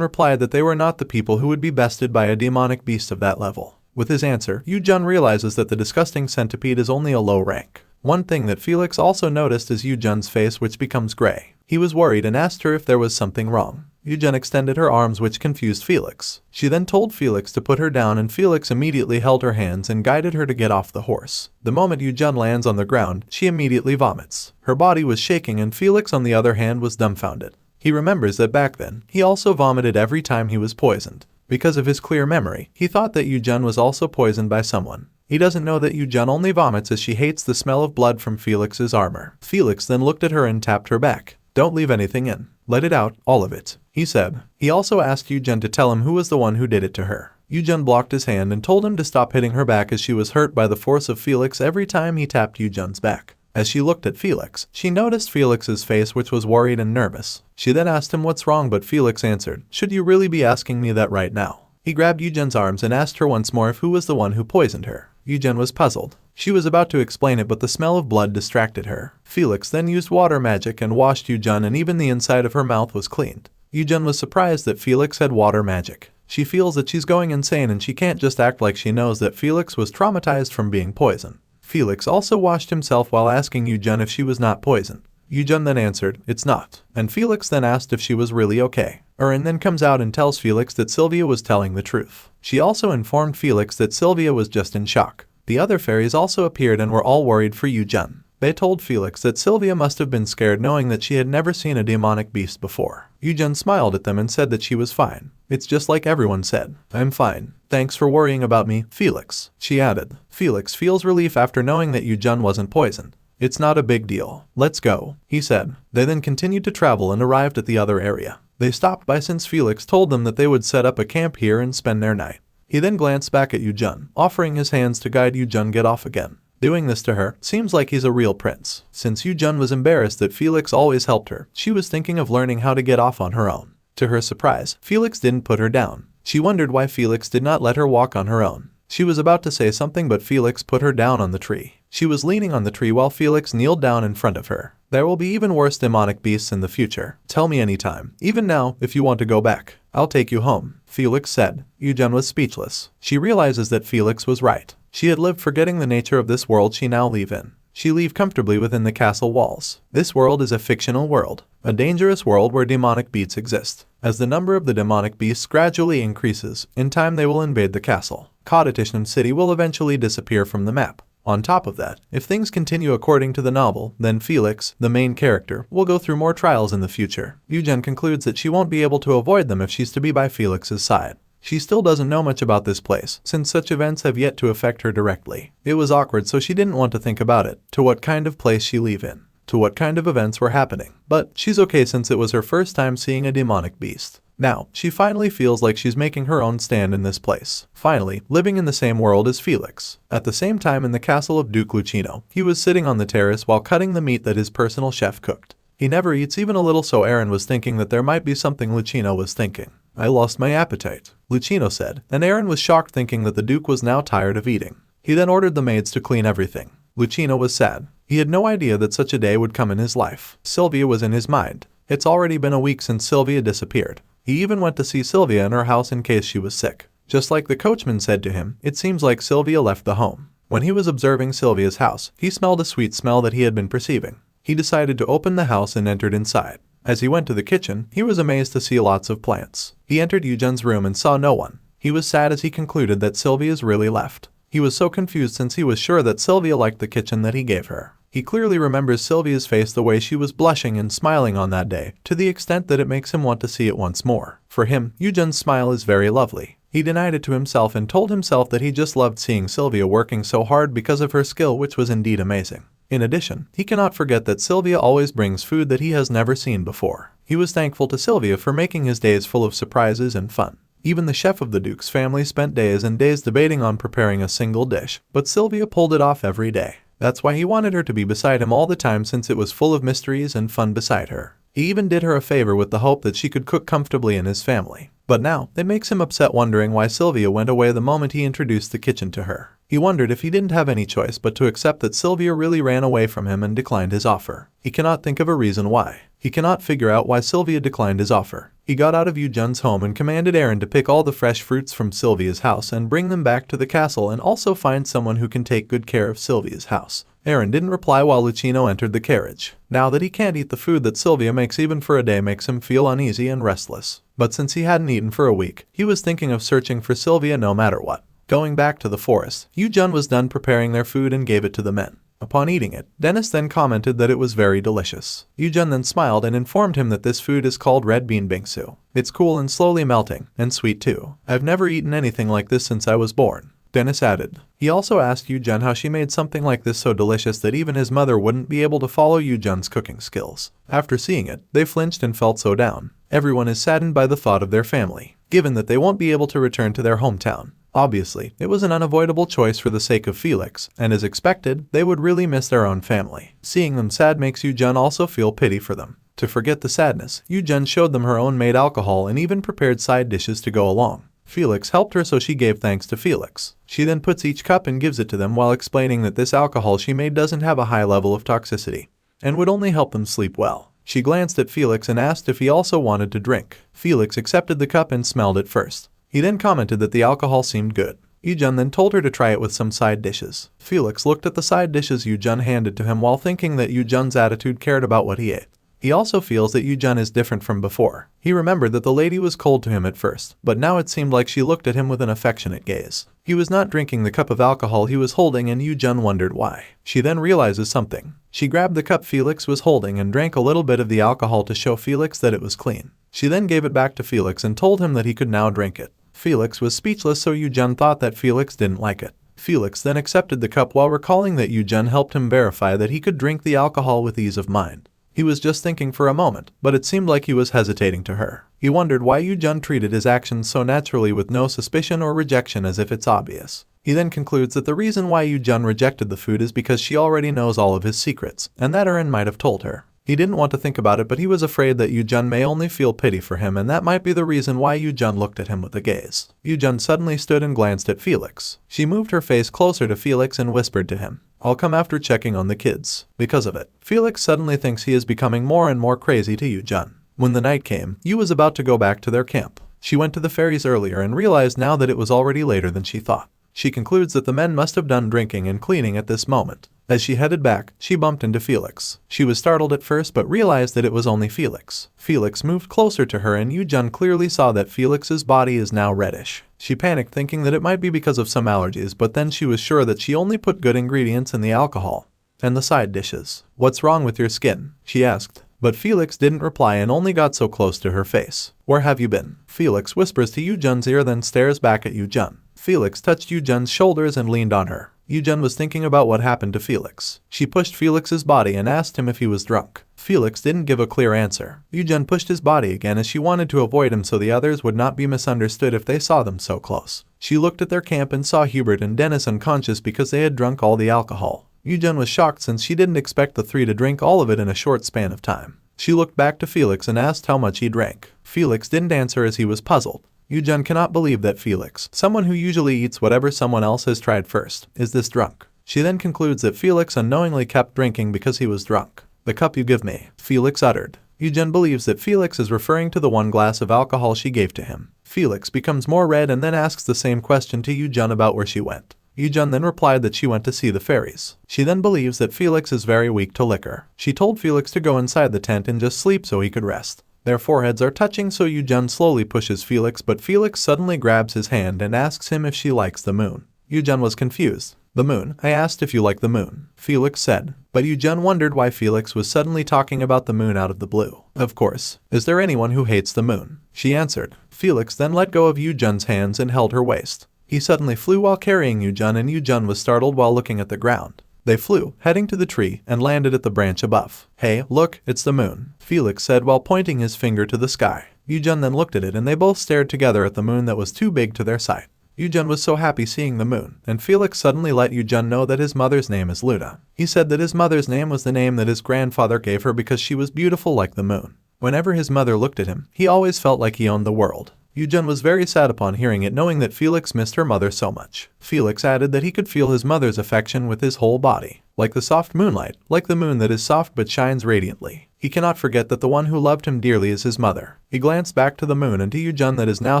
replied that they were not the people who would be bested by a demonic beast of that level. With his answer, YooJung realizes that the disgusting centipede is only a low rank. One thing that Felix also noticed is YooJung's face, which becomes gray. He was worried and asked her if there was something wrong. YooJung extended her arms, which confused Felix. She then told Felix to put her down and Felix immediately held her hands and guided her to get off the horse. The moment YooJung lands on the ground, she immediately vomits. Her body was shaking and Felix on the other hand was dumbfounded. He remembers that back then, he also vomited every time he was poisoned. Because of his clear memory, he thought that YooJung was also poisoned by someone. He doesn't know that YooJung only vomits as she hates the smell of blood from Felix's armor. Felix then looked at her and tapped her back. "Don't leave anything in. Let it out, all of it," he said. He also asked YooJung to tell him who was the one who did it to her. YooJung blocked his hand and told him to stop hitting her back as she was hurt by the force of Felix every time he tapped YooJung's back. As she looked at Felix, she noticed Felix's face, which was worried and nervous. She then asked him what's wrong, but Felix answered, "Should you really be asking me that right now?" He grabbed YooJung's arms and asked her once more if who was the one who poisoned her. YooJung was puzzled. She was about to explain it, but the smell of blood distracted her. Felix then used water magic and washed YooJung, and even the inside of her mouth was cleaned. YooJung was surprised that Felix had water magic. She feels that she's going insane and she can't just act like she knows that Felix was traumatized from being poisoned. Felix also washed himself while asking YooJung if she was not poisoned. YooJung then answered, "It's not." And Felix then asked if she was really okay. Erin then comes out and tells Felix that Sylvia was telling the truth. She also informed Felix that Sylvia was just in shock. The other fairies also appeared and were all worried for YooJung. They told Felix that Sylvia must have been scared knowing that she had never seen a demonic beast before. YooJung smiled at them and said that she was fine. "It's just like everyone said. I'm fine. Thanks for worrying about me, Felix," she added. Felix feels relief after knowing that YooJung wasn't poisoned. "It's not a big deal. Let's go," he said. They then continued to travel and arrived at the other area. They stopped by since Felix told them that they would set up a camp here and spend their night. He then glanced back at YooJung, offering his hands to guide YooJung get off again. Doing this to her seems like he's a real prince. Since YooJung was embarrassed that Felix always helped her, she was thinking of learning how to get off on her own. To her surprise, Felix didn't put her down. She wondered why Felix did not let her walk on her own. She was about to say something, but Felix put her down on the tree. She was leaning on the tree while Felix kneeled down in front of her. "There will be even worse demonic beasts in the future. Tell me anytime, even now, if you want to go back. I'll take you home," Felix said. YooJung was speechless. She realizes that Felix was right. She had lived forgetting the nature of this world she now live in. She lived comfortably within the castle walls. This world is a fictional world, a dangerous world where demonic beasts exist. As the number of the demonic beasts gradually increases, in time they will invade the castle. Cottisham City will eventually disappear from the map. On top of that, if things continue according to the novel, then Felix, the main character, will go through more trials in the future. YooJung concludes that she won't be able to avoid them if she's to be by Felix's side. She still doesn't know much about this place, since such events have yet to affect her directly. It was awkward, so she didn't want to think about it, to what kind of place she live in, to what kind of events were happening. But she's okay since it was her first time seeing a demonic beast. Now, she finally feels like she's making her own stand in this place. Finally, living in the same world as Felix. At the same time in the castle of Duke Lucino, he was sitting on the terrace while cutting the meat that his personal chef cooked. He never eats even a little, so Erin was thinking that there might be something Lucino was thinking. "I lost my appetite," Lucino said, and Erin was shocked thinking that the Duke was now tired of eating. He then ordered the maids to clean everything. Lucino was sad. He had no idea that such a day would come in his life. Sylvia was in his mind. It's already been a week since Sylvia disappeared. He even went to see Sylvia in her house in case she was sick. Just like the coachman said to him, it seems like Sylvia left the home. When he was observing Sylvia's house, he smelled a sweet smell that he had been perceiving. He decided to open the house and entered inside. As he went to the kitchen, he was amazed to see lots of plants. He entered YooJung's room and saw no one. He was sad as he concluded that Sylvia's really left. He was so confused since he was sure that Sylvia liked the kitchen that he gave her. He clearly remembers Sylvia's face, the way she was blushing and smiling on that day, to the extent that it makes him want to see it once more. For him, YooJung's smile is very lovely. He denied it to himself and told himself that he just loved seeing Sylvia working so hard because of her skill, which was indeed amazing. In addition, he cannot forget that Sylvia always brings food that he has never seen before. He was thankful to Sylvia for making his days full of surprises and fun. Even the chef of the Duke's family spent days and days debating on preparing a single dish, but Sylvia pulled it off every day. That's why he wanted her to be beside him all the time, since it was full of mysteries and fun beside her. He even did her a favor with the hope that she could cook comfortably in his family. But now, it makes him upset wondering why Sylvia went away the moment he introduced the kitchen to her. He wondered if he didn't have any choice but to accept that Sylvia really ran away from him and declined his offer. He cannot think of a reason why. He cannot figure out why Sylvia declined his offer. He got out of YooJung's home and commanded Erin to pick all the fresh fruits from Sylvia's house and bring them back to the castle, and also find someone who can take good care of Sylvia's house. Erin didn't reply while Lucino entered the carriage. Now that he can't eat the food that Sylvia makes even for a day makes him feel uneasy and restless. But since he hadn't eaten for a week, he was thinking of searching for Sylvia no matter what. Going back to the forest, YooJung was done preparing their food and gave it to the men. Upon eating it, Dennis then commented that it was very delicious. YooJung then smiled and informed him that this food is called red bean bingsu. It's cool and slowly melting, and sweet too. I've never eaten anything like this since I was born, Dennis added. He also asked YooJung how she made something like this so delicious that even his mother wouldn't be able to follow YooJung's cooking skills. After seeing it, they flinched and felt so down. Everyone is saddened by the thought of their family, given that they won't be able to return to their hometown. Obviously, it was an unavoidable choice for the sake of Felix, and as expected, they would really miss their own family. Seeing them sad makes YooJung also feel pity for them. To forget the sadness, YooJung showed them her own made alcohol and even prepared side dishes to go along. Felix helped her, so she gave thanks to Felix. She then puts each cup and gives it to them while explaining that this alcohol she made doesn't have a high level of toxicity and would only help them sleep well. She glanced at Felix and asked if he also wanted to drink. Felix accepted the cup and smelled it first. He then commented that the alcohol seemed good. YooJung then told her to try it with some side dishes. Felix looked at the side dishes YooJung handed to him while thinking that YooJung's attitude cared about what he ate. He also feels that YooJung is different from before. He remembered that the lady was cold to him at first, but now it seemed like she looked at him with an affectionate gaze. He was not drinking the cup of alcohol he was holding, and YooJung wondered why. She then realizes something. She grabbed the cup Felix was holding and drank a little bit of the alcohol to show Felix that it was clean. She then gave it back to Felix and told him that he could now drink it. Felix was speechless, so YooJung thought that Felix didn't like it. Felix then accepted the cup while recalling that YooJung helped him verify that he could drink the alcohol with ease of mind. He was just thinking for a moment, but it seemed like he was hesitating to her. He wondered why YooJung treated his actions so naturally with no suspicion or rejection, as if it's obvious. He then concludes that the reason why YooJung rejected the food is because she already knows all of his secrets, and that Erin might have told her. He didn't want to think about it, but he was afraid that YooJung may only feel pity for him, and that might be the reason why YooJung looked at him with a gaze. YooJung suddenly stood and glanced at Felix. She moved her face closer to Felix and whispered to him, "I'll come after checking on the kids." Because of it, Felix suddenly thinks he is becoming more and more crazy to YooJung. When the night came, Yoo was about to go back to their camp. She went to the ferries earlier and realized now that it was already later than she thought. She concludes that the men must have done drinking and cleaning at this moment. As she headed back, she bumped into Felix. She was startled at first but realized that it was only Felix. Felix moved closer to her, and YooJung clearly saw that Felix's body is now reddish. She panicked, thinking that it might be because of some allergies, but then she was sure that she only put good ingredients in the alcohol and the side dishes. "What's wrong with your skin?" she asked. But Felix didn't reply and only got so close to her face. "Where have you been?" Felix whispers to YooJung's ear, then stares back at YooJung. Felix touched YooJung's shoulders and leaned on her. YooJung was thinking about what happened to Felix. She pushed Felix's body and asked him if he was drunk. Felix didn't give a clear answer. YooJung pushed his body again as she wanted to avoid him so the others would not be misunderstood if they saw them so close. She looked at their camp and saw Hubert and Dennis unconscious because they had drunk all the alcohol. YooJung was shocked since she didn't expect the three to drink all of it in a short span of time. She looked back to Felix and asked how much he drank. Felix didn't answer as he was puzzled. YooJung cannot believe that Felix, someone who usually eats whatever someone else has tried first, is this drunk. She then concludes that Felix unknowingly kept drinking because he was drunk. "The cup you give me," Felix uttered. YooJung believes that Felix is referring to the one glass of alcohol she gave to him. Felix becomes more red and then asks the same question to YooJung about where she went. YooJung then replied that she went to see the fairies. She then believes that Felix is very weak to liquor. She told Felix to go inside the tent and just sleep so he could rest. Their foreheads are touching, so YooJung slowly pushes Felix, but Felix suddenly grabs his hand and asks him if she likes the moon. YooJung was confused. "The moon? I asked if you like the moon," Felix said. But YooJung wondered why Felix was suddenly talking about the moon out of the blue. "Of course. Is there anyone who hates the moon?" she answered. Felix then let go of YooJung's hands and held her waist. He suddenly flew while carrying YooJung, and YooJung was startled while looking at the ground. They flew, heading to the tree, and landed at the branch above. "Hey, look, it's the moon," Felix said while pointing his finger to the sky. YooJung then looked at it, and they both stared together at the moon that was too big to their sight. YooJung was so happy seeing the moon, and Felix suddenly let YooJung know that his mother's name is Luna. He said that his mother's name was the name that his grandfather gave her because she was beautiful like the moon. Whenever his mother looked at him, he always felt like he owned the world. YooJung was very sad upon hearing it, knowing that Felix missed her mother so much. Felix added that he could feel his mother's affection with his whole body, like the soft moonlight, like the moon that is soft but shines radiantly. He cannot forget that the one who loved him dearly is his mother. He glanced back to the moon and to YooJung that is now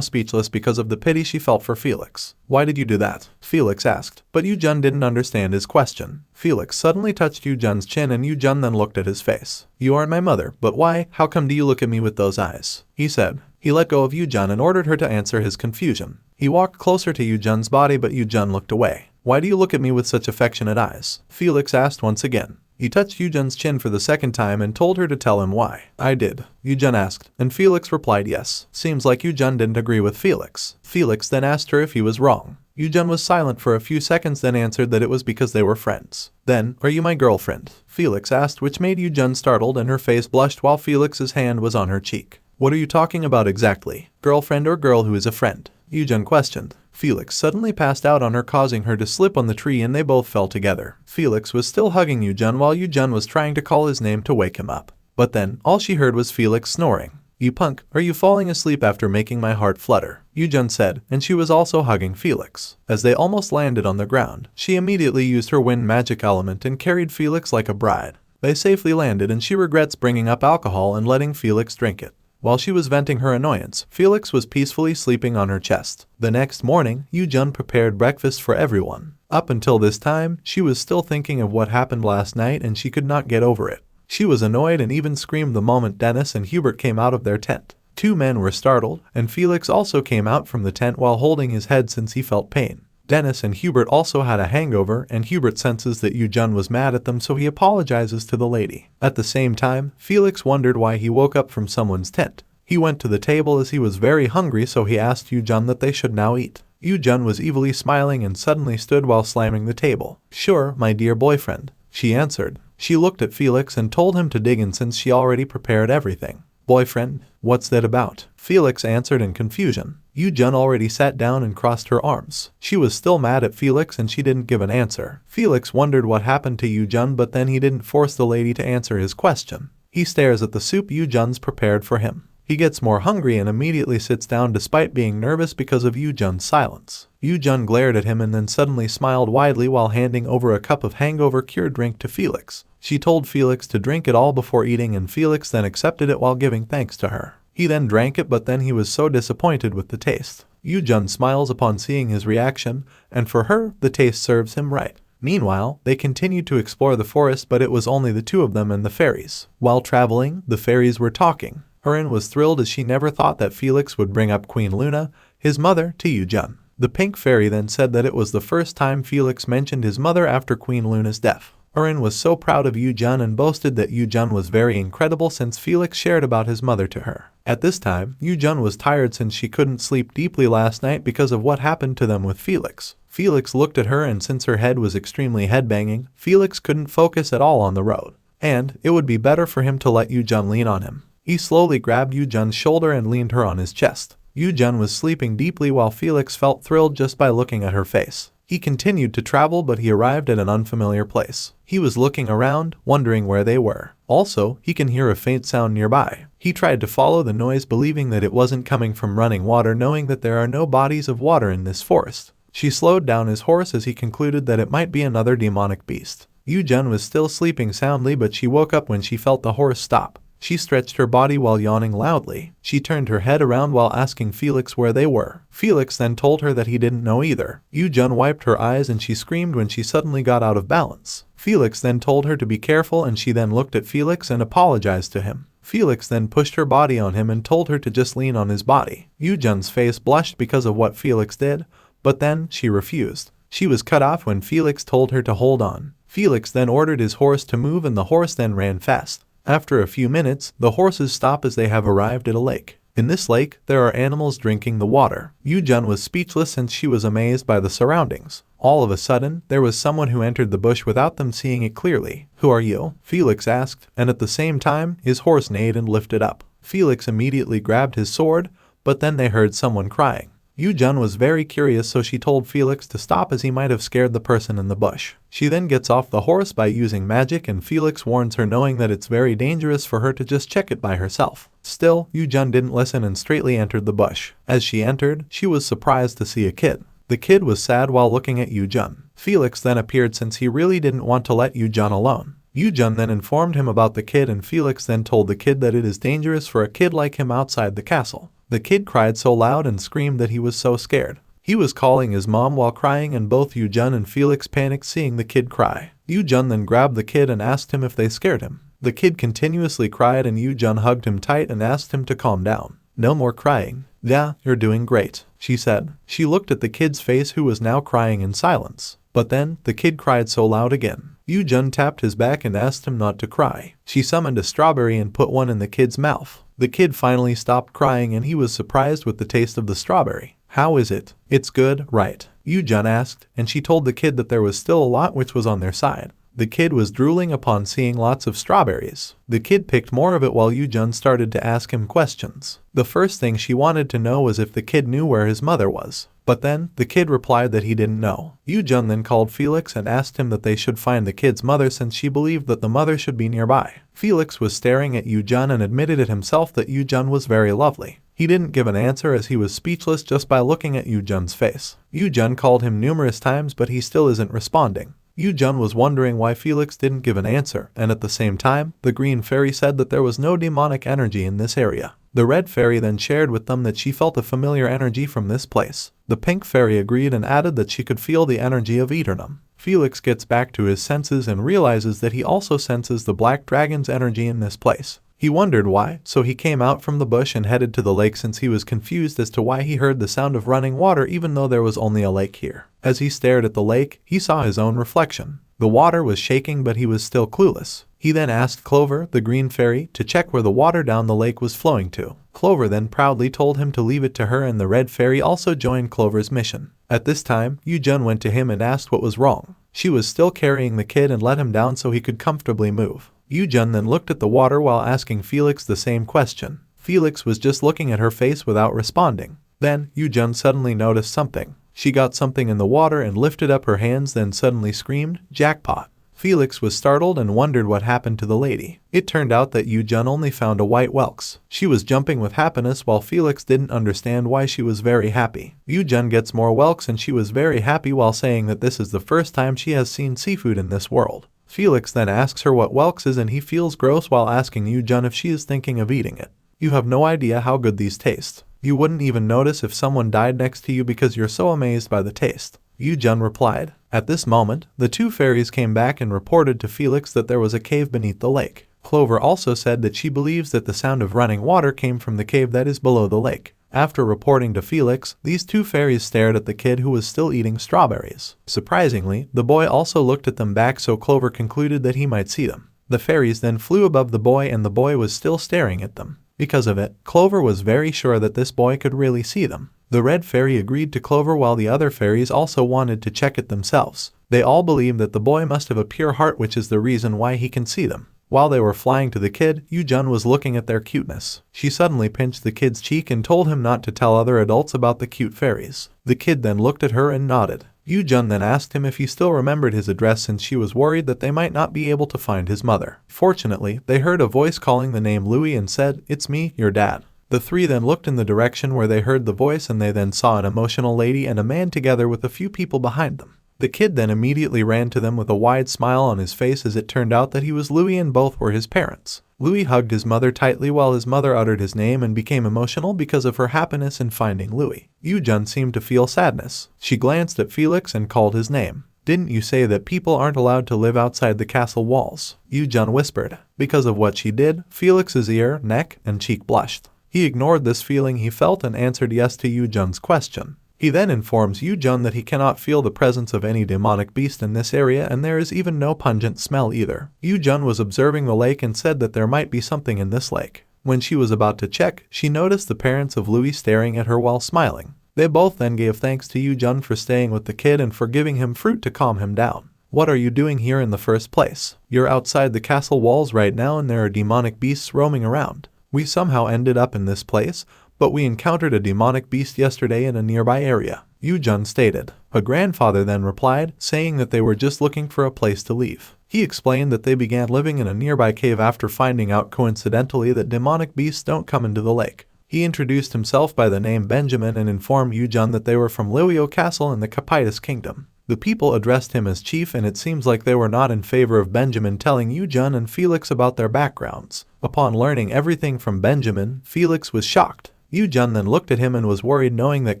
speechless because of the pity she felt for Felix. "Why did you do that?" Felix asked, but YooJung didn't understand his question. Felix suddenly touched YooJung's chin, and YooJung then looked at his face. "You aren't my mother, but why? How come do you look at me with those eyes?" he said. He let go of YooJung and ordered her to answer his confusion. He walked closer to YooJung's body, but YooJung looked away. "Why do you look at me with such affectionate eyes?" Felix asked once again. He touched YooJung's chin for the second time and told her to tell him why. "I did," YooJung asked, and Felix replied yes. Seems like YooJung didn't agree with Felix. Felix then asked her if he was wrong. YooJung was silent for a few seconds, then answered that it was because they were friends. Then, "Are you my girlfriend?" Felix asked, which made YooJung startled and her face blushed while Felix's hand was on her cheek. What are you talking about exactly? Girlfriend or girl who is a friend? YooJung questioned. Felix suddenly passed out on her, causing her to slip on the tree, and they both fell together. Felix was still hugging YooJung while YooJung was trying to call his name to wake him up. But then, all she heard was Felix snoring. You punk, are you falling asleep after making my heart flutter? YooJung said, and she was also hugging Felix. As they almost landed on the ground, she immediately used her wind magic element and carried Felix like a bride. They safely landed, and she regrets bringing up alcohol and letting Felix drink it. While she was venting her annoyance, Felix was peacefully sleeping on her chest. The next morning, YooJung prepared breakfast for everyone. Up until this time, she was still thinking of what happened last night, and she could not get over it. She was annoyed and even screamed the moment Dennis and Hubert came out of their tent. Two men were startled, and Felix also came out from the tent while holding his head since he felt pain. Dennis and Hubert also had a hangover, and Hubert senses that YooJung was mad at them, so he apologizes to the lady. At the same time, Felix wondered why he woke up from someone's tent. He went to the table as he was very hungry, so he asked YooJung that they should now eat. YooJung was evilly smiling and suddenly stood while slamming the table. "Sure, my dear boyfriend," she answered. She looked at Felix and told him to dig in since she already prepared everything. "Boyfriend? What's that about?" Felix answered in confusion. YooJung already sat down and crossed her arms. She was still mad at Felix and she didn't give an answer. Felix wondered what happened to YooJung, but then he didn't force the lady to answer his question. He stares at the soup YooJung's prepared for him. He gets more hungry and immediately sits down despite being nervous because of YooJung's silence. YooJung glared at him and then suddenly smiled widely while handing over a cup of hangover-cured drink to Felix. She told Felix to drink it all before eating, and Felix then accepted it while giving thanks to her. He then drank it, but then he was so disappointed with the taste. YooJung smiles upon seeing his reaction, and for her, the taste serves him right. Meanwhile, they continued to explore the forest, but it was only the two of them and the fairies. While traveling, the fairies were talking. Hurin was thrilled as she never thought that Felix would bring up Queen Luna, his mother, to YooJung. The pink fairy then said that it was the first time Felix mentioned his mother after Queen Luna's death. Hurin was so proud of YooJung and boasted that YooJung was very incredible since Felix shared about his mother to her. At this time, YooJung was tired since she couldn't sleep deeply last night because of what happened to them with Felix. Felix looked at her, and since her head was extremely headbanging, Felix couldn't focus at all on the road. And it would be better for him to let YooJung lean on him. He slowly grabbed YooJung's shoulder and leaned her on his chest. YooJung was sleeping deeply while Felix felt thrilled just by looking at her face. He continued to travel, but he arrived at an unfamiliar place. He was looking around, wondering where they were. Also, he can hear a faint sound nearby. He tried to follow the noise, believing that it wasn't coming from running water, knowing that there are no bodies of water in this forest. She slowed down his horse as he concluded that it might be another demonic beast. YooJung was still sleeping soundly, but she woke up when she felt the horse stop. She stretched her body while yawning loudly. She turned her head around while asking Felix where they were. Felix then told her that he didn't know either. YooJung wiped her eyes and she screamed when she suddenly got out of balance. Felix then told her to be careful, and she then looked at Felix and apologized to him. Felix then pushed her body on him and told her to just lean on his body. YooJung's face blushed because of what Felix did, but then she refused. She was cut off when Felix told her to hold on. Felix then ordered his horse to move, and the horse then ran fast. After a few minutes, the horses stop as they have arrived at a lake. In this lake, there are animals drinking the water. YooJung was speechless since she was amazed by the surroundings. All of a sudden, there was someone who entered the bush without them seeing it clearly. "Who are you?" Felix asked, and at the same time, his horse neighed and lifted up. Felix immediately grabbed his sword, but then they heard someone crying. YooJung was very curious, so she told Felix to stop as he might have scared the person in the bush. She then gets off the horse by using magic, and Felix warns her, knowing that it's very dangerous for her to just check it by herself. Still, YooJung didn't listen and straightly entered the bush. As she entered, she was surprised to see a kid. The kid was sad while looking at YooJung. Felix then appeared since he really didn't want to let YooJung alone. YooJung then informed him about the kid, and Felix then told the kid that it is dangerous for a kid like him outside the castle. The kid cried so loud and screamed that he was so scared. He was calling his mom while crying, and both YooJung and Felix panicked seeing the kid cry. YooJung then grabbed the kid and asked him if they scared him. The kid continuously cried, and YooJung hugged him tight and asked him to calm down. "No more crying. Yeah, you're doing great," she said. She looked at the kid's face, who was now crying in silence. But then, the kid cried so loud again. YooJung tapped his back and asked him not to cry. She summoned a strawberry and put one in the kid's mouth. The kid finally stopped crying, and he was surprised with the taste of the strawberry. "How is it?" "It's good, right?" YooJung asked, and she told the kid that there was still a lot which was on their side. The kid was drooling upon seeing lots of strawberries. The kid picked more of it while YooJung started to ask him questions. The first thing she wanted to know was if the kid knew where his mother was. But then, the kid replied that he didn't know. YooJung then called Felix and asked him that they should find the kid's mother since she believed that the mother should be nearby. Felix was staring at YooJung and admitted it himself that YooJung was very lovely. He didn't give an answer as he was speechless just by looking at YooJung's face. YooJung called him numerous times but he still isn't responding. YooJung was wondering why Felix didn't give an answer, and at the same time, the green fairy said that there was no demonic energy in this area. The red fairy then shared with them that she felt a familiar energy from this place. The pink fairy agreed and added that she could feel the energy of Eternum. Felix gets back to his senses and realizes that he also senses the black dragon's energy in this place. He wondered why, so he came out from the bush and headed to the lake since he was confused as to why he heard the sound of running water even though there was only a lake here. As he stared at the lake, he saw his own reflection. The water was shaking but he was still clueless. He then asked Clover, the green fairy, to check where the water down the lake was flowing to. Clover then proudly told him to leave it to her and the red fairy also joined Clover's mission. At this time, YooJung went to him and asked what was wrong. She was still carrying the kid and let him down so he could comfortably move. YooJung then looked at the water while asking Felix the same question. Felix was just looking at her face without responding. Then, YooJung suddenly noticed something. She got something in the water and lifted up her hands then suddenly screamed, "Jackpot!" Felix was startled and wondered what happened to the lady. It turned out that YooJung only found a white whelks. She was jumping with happiness while Felix didn't understand why she was very happy. YooJung gets more whelks and she was very happy while saying that this is the first time she has seen seafood in this world. Felix then asks her what whelks is and he feels gross while asking YooJung if she is thinking of eating it. You have no idea how good these taste. You wouldn't even notice if someone died next to you because you're so amazed by the taste. YooJung replied. At this moment, the two fairies came back and reported to Felix that there was a cave beneath the lake. Clover also said that she believes that the sound of running water came from the cave that is below the lake. After reporting to Felix, these two fairies stared at the kid who was still eating strawberries. Surprisingly, the boy also looked at them back so Clover concluded that he might see them. The fairies then flew above the boy and the boy was still staring at them. Because of it, Clover was very sure that this boy could really see them. The red fairy agreed to Clover while the other fairies also wanted to check it themselves. They all believed that the boy must have a pure heart which is the reason why he can see them. While they were flying to the kid, YooJung was looking at their cuteness. She suddenly pinched the kid's cheek and told him not to tell other adults about the cute fairies. The kid then looked at her and nodded. YooJung then asked him if he still remembered his address since she was worried that they might not be able to find his mother. Fortunately, they heard a voice calling the name Louis and said, "It's me, your dad." The three then looked in the direction where they heard the voice and they then saw an emotional lady and a man together with a few people behind them. The kid then immediately ran to them with a wide smile on his face as it turned out that he was Louis and both were his parents. Louis hugged his mother tightly while his mother uttered his name and became emotional because of her happiness in finding Louis. YooJung seemed to feel sadness. She glanced at Felix and called his name. "Didn't you say that people aren't allowed to live outside the castle walls?" YooJung whispered. Because of what she did, Felix's ear, neck, and cheek blushed. He ignored this feeling he felt and answered yes to YooJung's question. He then informs YooJung that he cannot feel the presence of any demonic beast in this area and there is even no pungent smell either. YooJung was observing the lake and said that there might be something in this lake. When she was about to check, she noticed the parents of Louis staring at her while smiling. They both then gave thanks to YooJung for staying with the kid and for giving him fruit to calm him down. "What are you doing here in the first place? You're outside the castle walls right now and there are demonic beasts roaming around. We somehow ended up in this place, but we encountered a demonic beast yesterday in a nearby area," YooJung stated. Her grandfather then replied, saying that they were just looking for a place to leave. He explained that they began living in a nearby cave after finding out coincidentally that demonic beasts don't come into the lake. He introduced himself by the name Benjamin and informed YooJung that they were from Liuyo Castle in the Capitus Kingdom. The people addressed him as chief and it seems like they were not in favor of Benjamin telling YooJung and Felix about their backgrounds. Upon learning everything from Benjamin, Felix was shocked. YooJung then looked at him and was worried knowing that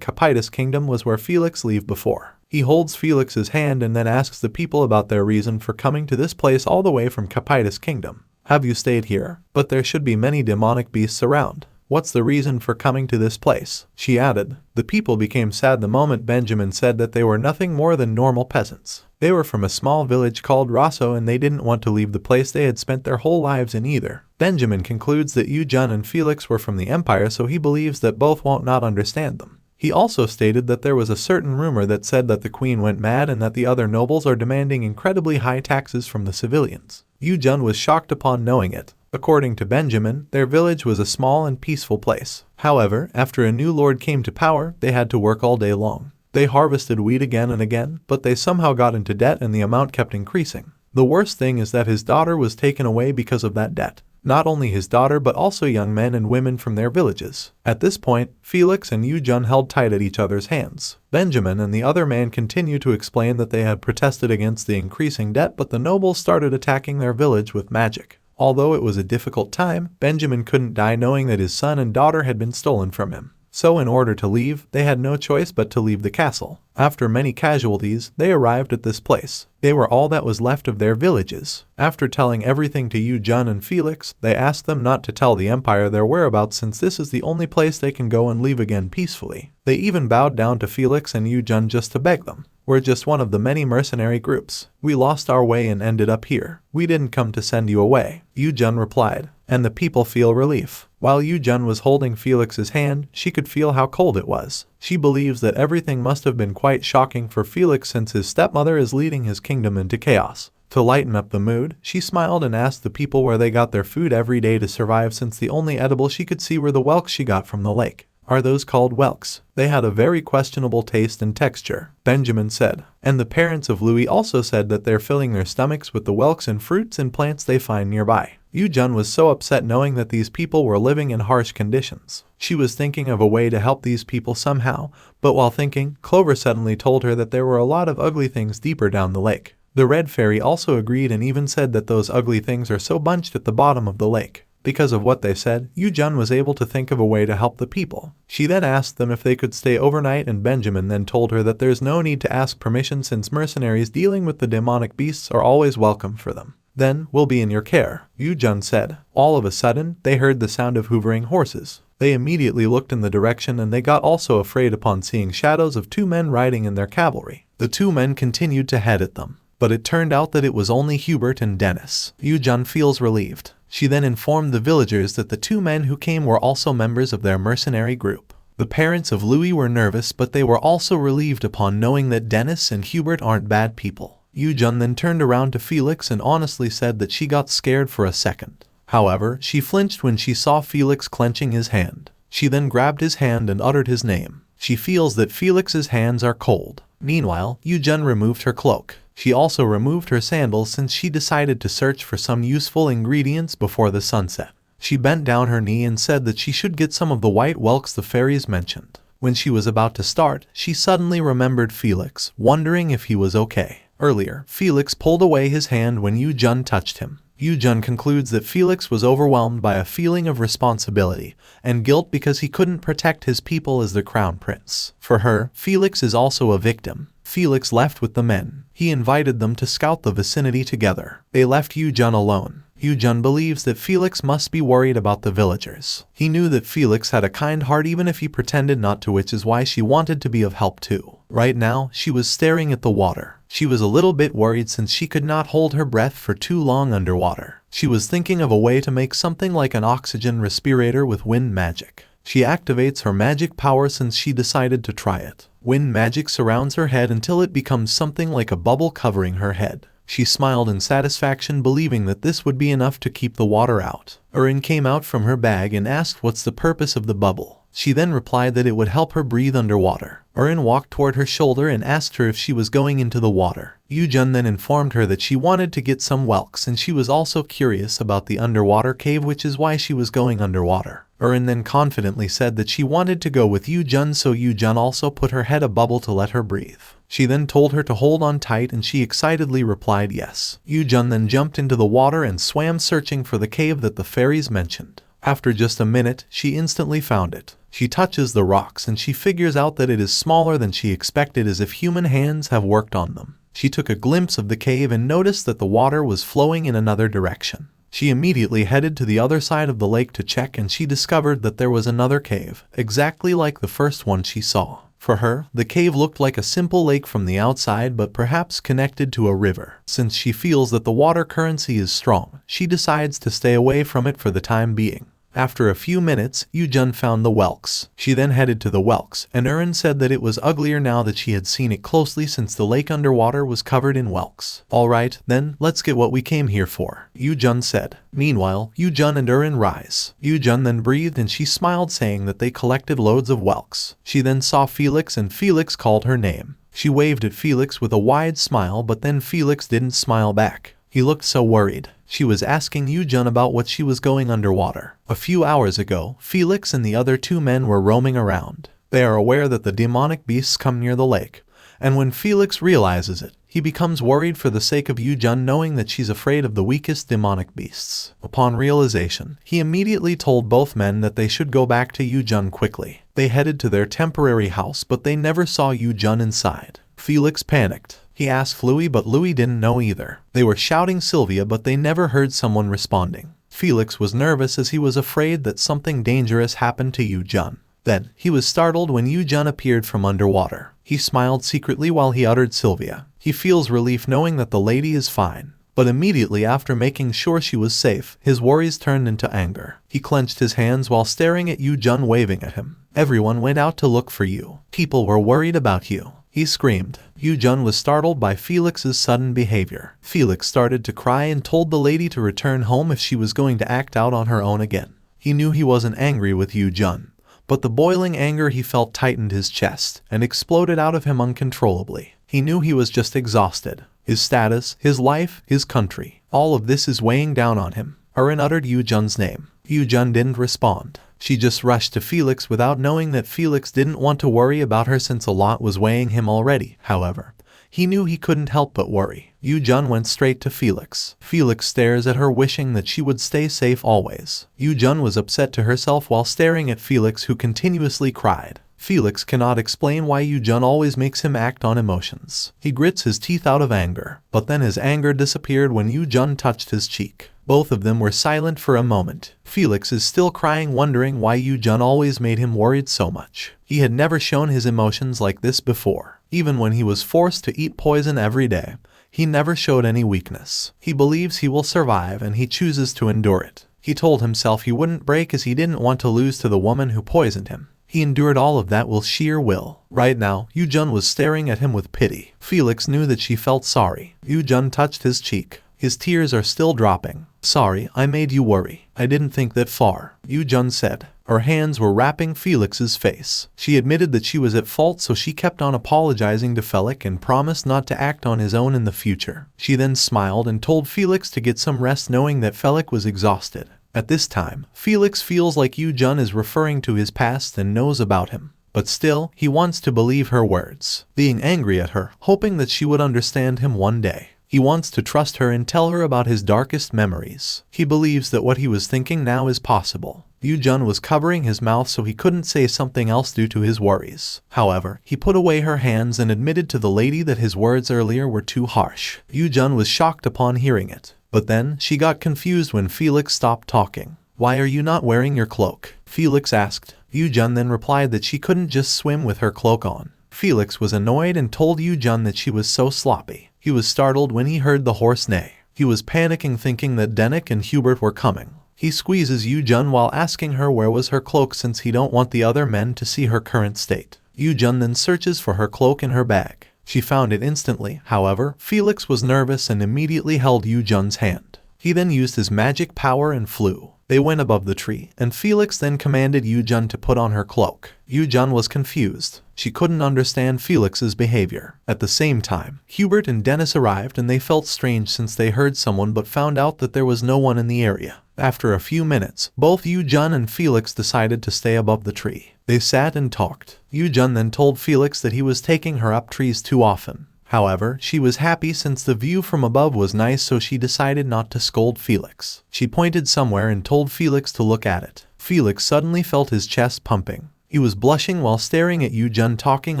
Capitus Kingdom was where Felix lived before. He holds Felix's hand and then asks the people about their reason for coming to this place all the way from Capitus Kingdom. "Have you stayed here? But there should be many demonic beasts around. What's the reason for coming to this place?" she added. The people became sad the moment Benjamin said that they were nothing more than normal peasants. They were from a small village called Rosso and they didn't want to leave the place they had spent their whole lives in either. Benjamin concludes that YooJung and Felix were from the Empire so he believes that both won't not understand them. He also stated that there was a certain rumor that said that the queen went mad and that the other nobles are demanding incredibly high taxes from the civilians. YooJung was shocked upon knowing it. According to Benjamin, their village was a small and peaceful place. However, after a new lord came to power, they had to work all day long. They harvested wheat again and again, but they somehow got into debt and the amount kept increasing. The worst thing is that his daughter was taken away because of that debt. Not only his daughter but also young men and women from their villages. At this point, Felix and YooJung held tight at each other's hands. Benjamin and the other man continued to explain that they had protested against the increasing debt, but the nobles started attacking their village with magic. Although it was a difficult time, Benjamin couldn't die knowing that his son and daughter had been stolen from him. So in order to leave, they had no choice but to leave the castle. After many casualties, they arrived at this place. They were all that was left of their villages. After telling everything to YooJung and Felix, they asked them not to tell the Empire their whereabouts since this is the only place they can go and leave again peacefully. They even bowed down to Felix and YooJung just to beg them. We're just one of the many mercenary groups. We lost our way and ended up here. We didn't come to send you away, YooJung replied, and the people feel relief. While YooJung was holding Felix's hand, she could feel how cold it was. She believes that everything must have been quite shocking for Felix since his stepmother is leading his kingdom into chaos. To lighten up the mood, she smiled and asked the people where they got their food every day to survive since the only edible she could see were the whelks she got from the lake. Are those called whelks? They had a very questionable taste and texture, Benjamin said. And the parents of Louis also said that they're filling their stomachs with the whelks and fruits and plants they find nearby. YooJung was so upset knowing that these people were living in harsh conditions. She was thinking of a way to help these people somehow, but while thinking, Clover suddenly told her that there were a lot of ugly things deeper down the lake. The red fairy also agreed and even said that those ugly things are so bunched at the bottom of the lake. Because of what they said, YooJung was able to think of a way to help the people. She then asked them if they could stay overnight and Benjamin then told her that there's no need to ask permission since mercenaries dealing with the demonic beasts are always welcome for them. Then, we'll be in your care, YooJung said. All of a sudden, they heard the sound of hoovering horses. They immediately looked in the direction and they got also afraid upon seeing shadows of two men riding in their cavalry. The two men continued to head at them. But it turned out that it was only Hubert and Dennis. YooJung feels relieved. She then informed the villagers that the two men who came were also members of their mercenary group. The parents of Louis were nervous, but they were also relieved upon knowing that Dennis and Hubert aren't bad people. YooJung then turned around to Felix and honestly said that she got scared for a second. However, she flinched when she saw Felix clenching his hand. She then grabbed his hand and uttered his name. She feels that Felix's hands are cold. Meanwhile, YooJung removed her cloak. She also removed her sandals since she decided to search for some useful ingredients before the sunset. She bent down her knee and said that she should get some of the white whelks the fairies mentioned. When she was about to start, she suddenly remembered Felix, wondering if he was okay. Earlier, Felix pulled away his hand when YooJung touched him. YooJung concludes that Felix was overwhelmed by a feeling of responsibility and guilt because he couldn't protect his people as the crown prince. For her, Felix is also a victim. Felix left with the men. He invited them to scout the vicinity together. They left YooJung alone. YooJung believes that Felix must be worried about the villagers. He knew that Felix had a kind heart even if he pretended not to, which is why she wanted to be of help too. Right now, she was staring at the water. She was a little bit worried since she could not hold her breath for too long underwater. She was thinking of a way to make something like an oxygen respirator with wind magic. She activates her magic power since she decided to try it. Wind magic surrounds her head until it becomes something like a bubble covering her head. She smiled in satisfaction, believing that this would be enough to keep the water out. Erin came out from her bag and asked what's the purpose of the bubble. She then replied that it would help her breathe underwater. Erin walked toward her shoulder and asked her if she was going into the water. YooJung then informed her that she wanted to get some whelks and she was also curious about the underwater cave, which is why she was going underwater. Erin then confidently said that she wanted to go with YooJung, so YooJung also put her head a bubble to let her breathe. She then told her to hold on tight and she excitedly replied yes. YooJung then jumped into the water and swam searching for the cave that the fairies mentioned. After just a minute, she instantly found it. She touches the rocks and she figures out that it is smaller than she expected, as if human hands have worked on them. She took a glimpse of the cave and noticed that the water was flowing in another direction. She immediately headed to the other side of the lake to check, and she discovered that there was another cave, exactly like the first one she saw. For her, the cave looked like a simple lake from the outside, but perhaps connected to a river. Since she feels that the water currency is strong, she decides to stay away from it for the time being. After a few minutes, YooJung found the whelks. She then headed to the whelks, and Erin said that it was uglier now that she had seen it closely since the lake underwater was covered in whelks. Alright, then, let's get what we came here for, YooJung said. Meanwhile, YooJung and Erin rise. YooJung then breathed and she smiled, saying that they collected loads of whelks. She then saw Felix and Felix called her name. She waved at Felix with a wide smile, but then Felix didn't smile back. He looked so worried. She was asking YooJung about what she was going underwater. A few hours ago, Felix and the other two men were roaming around. They are aware that the demonic beasts come near the lake, and when Felix realizes it, he becomes worried for the sake of YooJung, knowing that she's afraid of the weakest demonic beasts. Upon realization, he immediately told both men that they should go back to YooJung quickly. They headed to their temporary house, but they never saw YooJung inside. Felix panicked. He asked Louis, but Louis didn't know either. They were shouting Sylvia, but they never heard someone responding. Felix was nervous as he was afraid that something dangerous happened to YooJung. Then, he was startled when YooJung appeared from underwater. He smiled secretly while he uttered Sylvia. He feels relief knowing that the lady is fine. But immediately after making sure she was safe, his worries turned into anger. He clenched his hands while staring at YooJung, waving at him. Everyone went out to look for you. People were worried about you, he screamed. YooJung was startled by Felix's sudden behavior. Felix started to cry and told the lady to return home if she was going to act out on her own again. He knew he wasn't angry with YooJung, but the boiling anger he felt tightened his chest and exploded out of him uncontrollably. He knew he was just exhausted. His status, his life, his country, all of this is weighing down on him. Erin uttered YooJung's name. YooJung didn't respond. She just rushed to Felix without knowing that Felix didn't want to worry about her since a lot was weighing him already. However, he knew he couldn't help but worry. YooJung went straight to Felix. Felix stares at her, wishing that she would stay safe always. YooJung was upset to herself while staring at Felix, who continuously cried. Felix cannot explain why YooJung always makes him act on emotions. He grits his teeth out of anger, but then his anger disappeared when YooJung touched his cheek. Both of them were silent for a moment. Felix is still crying, wondering why YooJung always made him worried so much. He had never shown his emotions like this before. Even when he was forced to eat poison every day, he never showed any weakness. He believes he will survive and he chooses to endure it. He told himself he wouldn't break as he didn't want to lose to the woman who poisoned him. He endured all of that with sheer will. Right now, YooJung was staring at him with pity. Felix knew that she felt sorry. YooJung touched his cheek. His tears are still dropping. Sorry, I made you worry. I didn't think that far, YooJung said. Her hands were wrapping Felix's face. She admitted that she was at fault, so she kept on apologizing to Felix and promised not to act on his own in the future. She then smiled and told Felix to get some rest, knowing that Felix was exhausted. At this time, Felix feels like YooJung is referring to his past and knows about him. But still, he wants to believe her words, being angry at her, hoping that she would understand him one day. He wants to trust her and tell her about his darkest memories. He believes that what he was thinking now is possible. YooJung was covering his mouth so he couldn't say something else due to his worries. However, he put away her hands and admitted to the lady that his words earlier were too harsh. YooJung was shocked upon hearing it. But then, she got confused when Felix stopped talking. "Why are you not wearing your cloak?" Felix asked. YooJung then replied that she couldn't just swim with her cloak on. Felix was annoyed and told YooJung that she was so sloppy. He was startled when he heard the horse neigh. He was panicking, thinking that Dennick and Hubert were coming. He squeezes YooJung while asking her where was her cloak, since he don't want the other men to see her current state. YooJung then searches for her cloak in her bag. She found it instantly. However, Felix was nervous and immediately held YooJung's hand. He then used his magic power and flew. They went above the tree, and Felix then commanded YooJung to put on her cloak. YooJung was confused. She couldn't understand Felix's behavior. At the same time, Hubert and Dennis arrived, and they felt strange since they heard someone but found out that there was no one in the area. After a few minutes, both YooJung and Felix decided to stay above the tree. They sat and talked. YooJung then told Felix that he was taking her up trees too often. However, she was happy since the view from above was nice, so she decided not to scold Felix. She pointed somewhere and told Felix to look at it. Felix suddenly felt his chest pumping. He was blushing while staring at YooJung, talking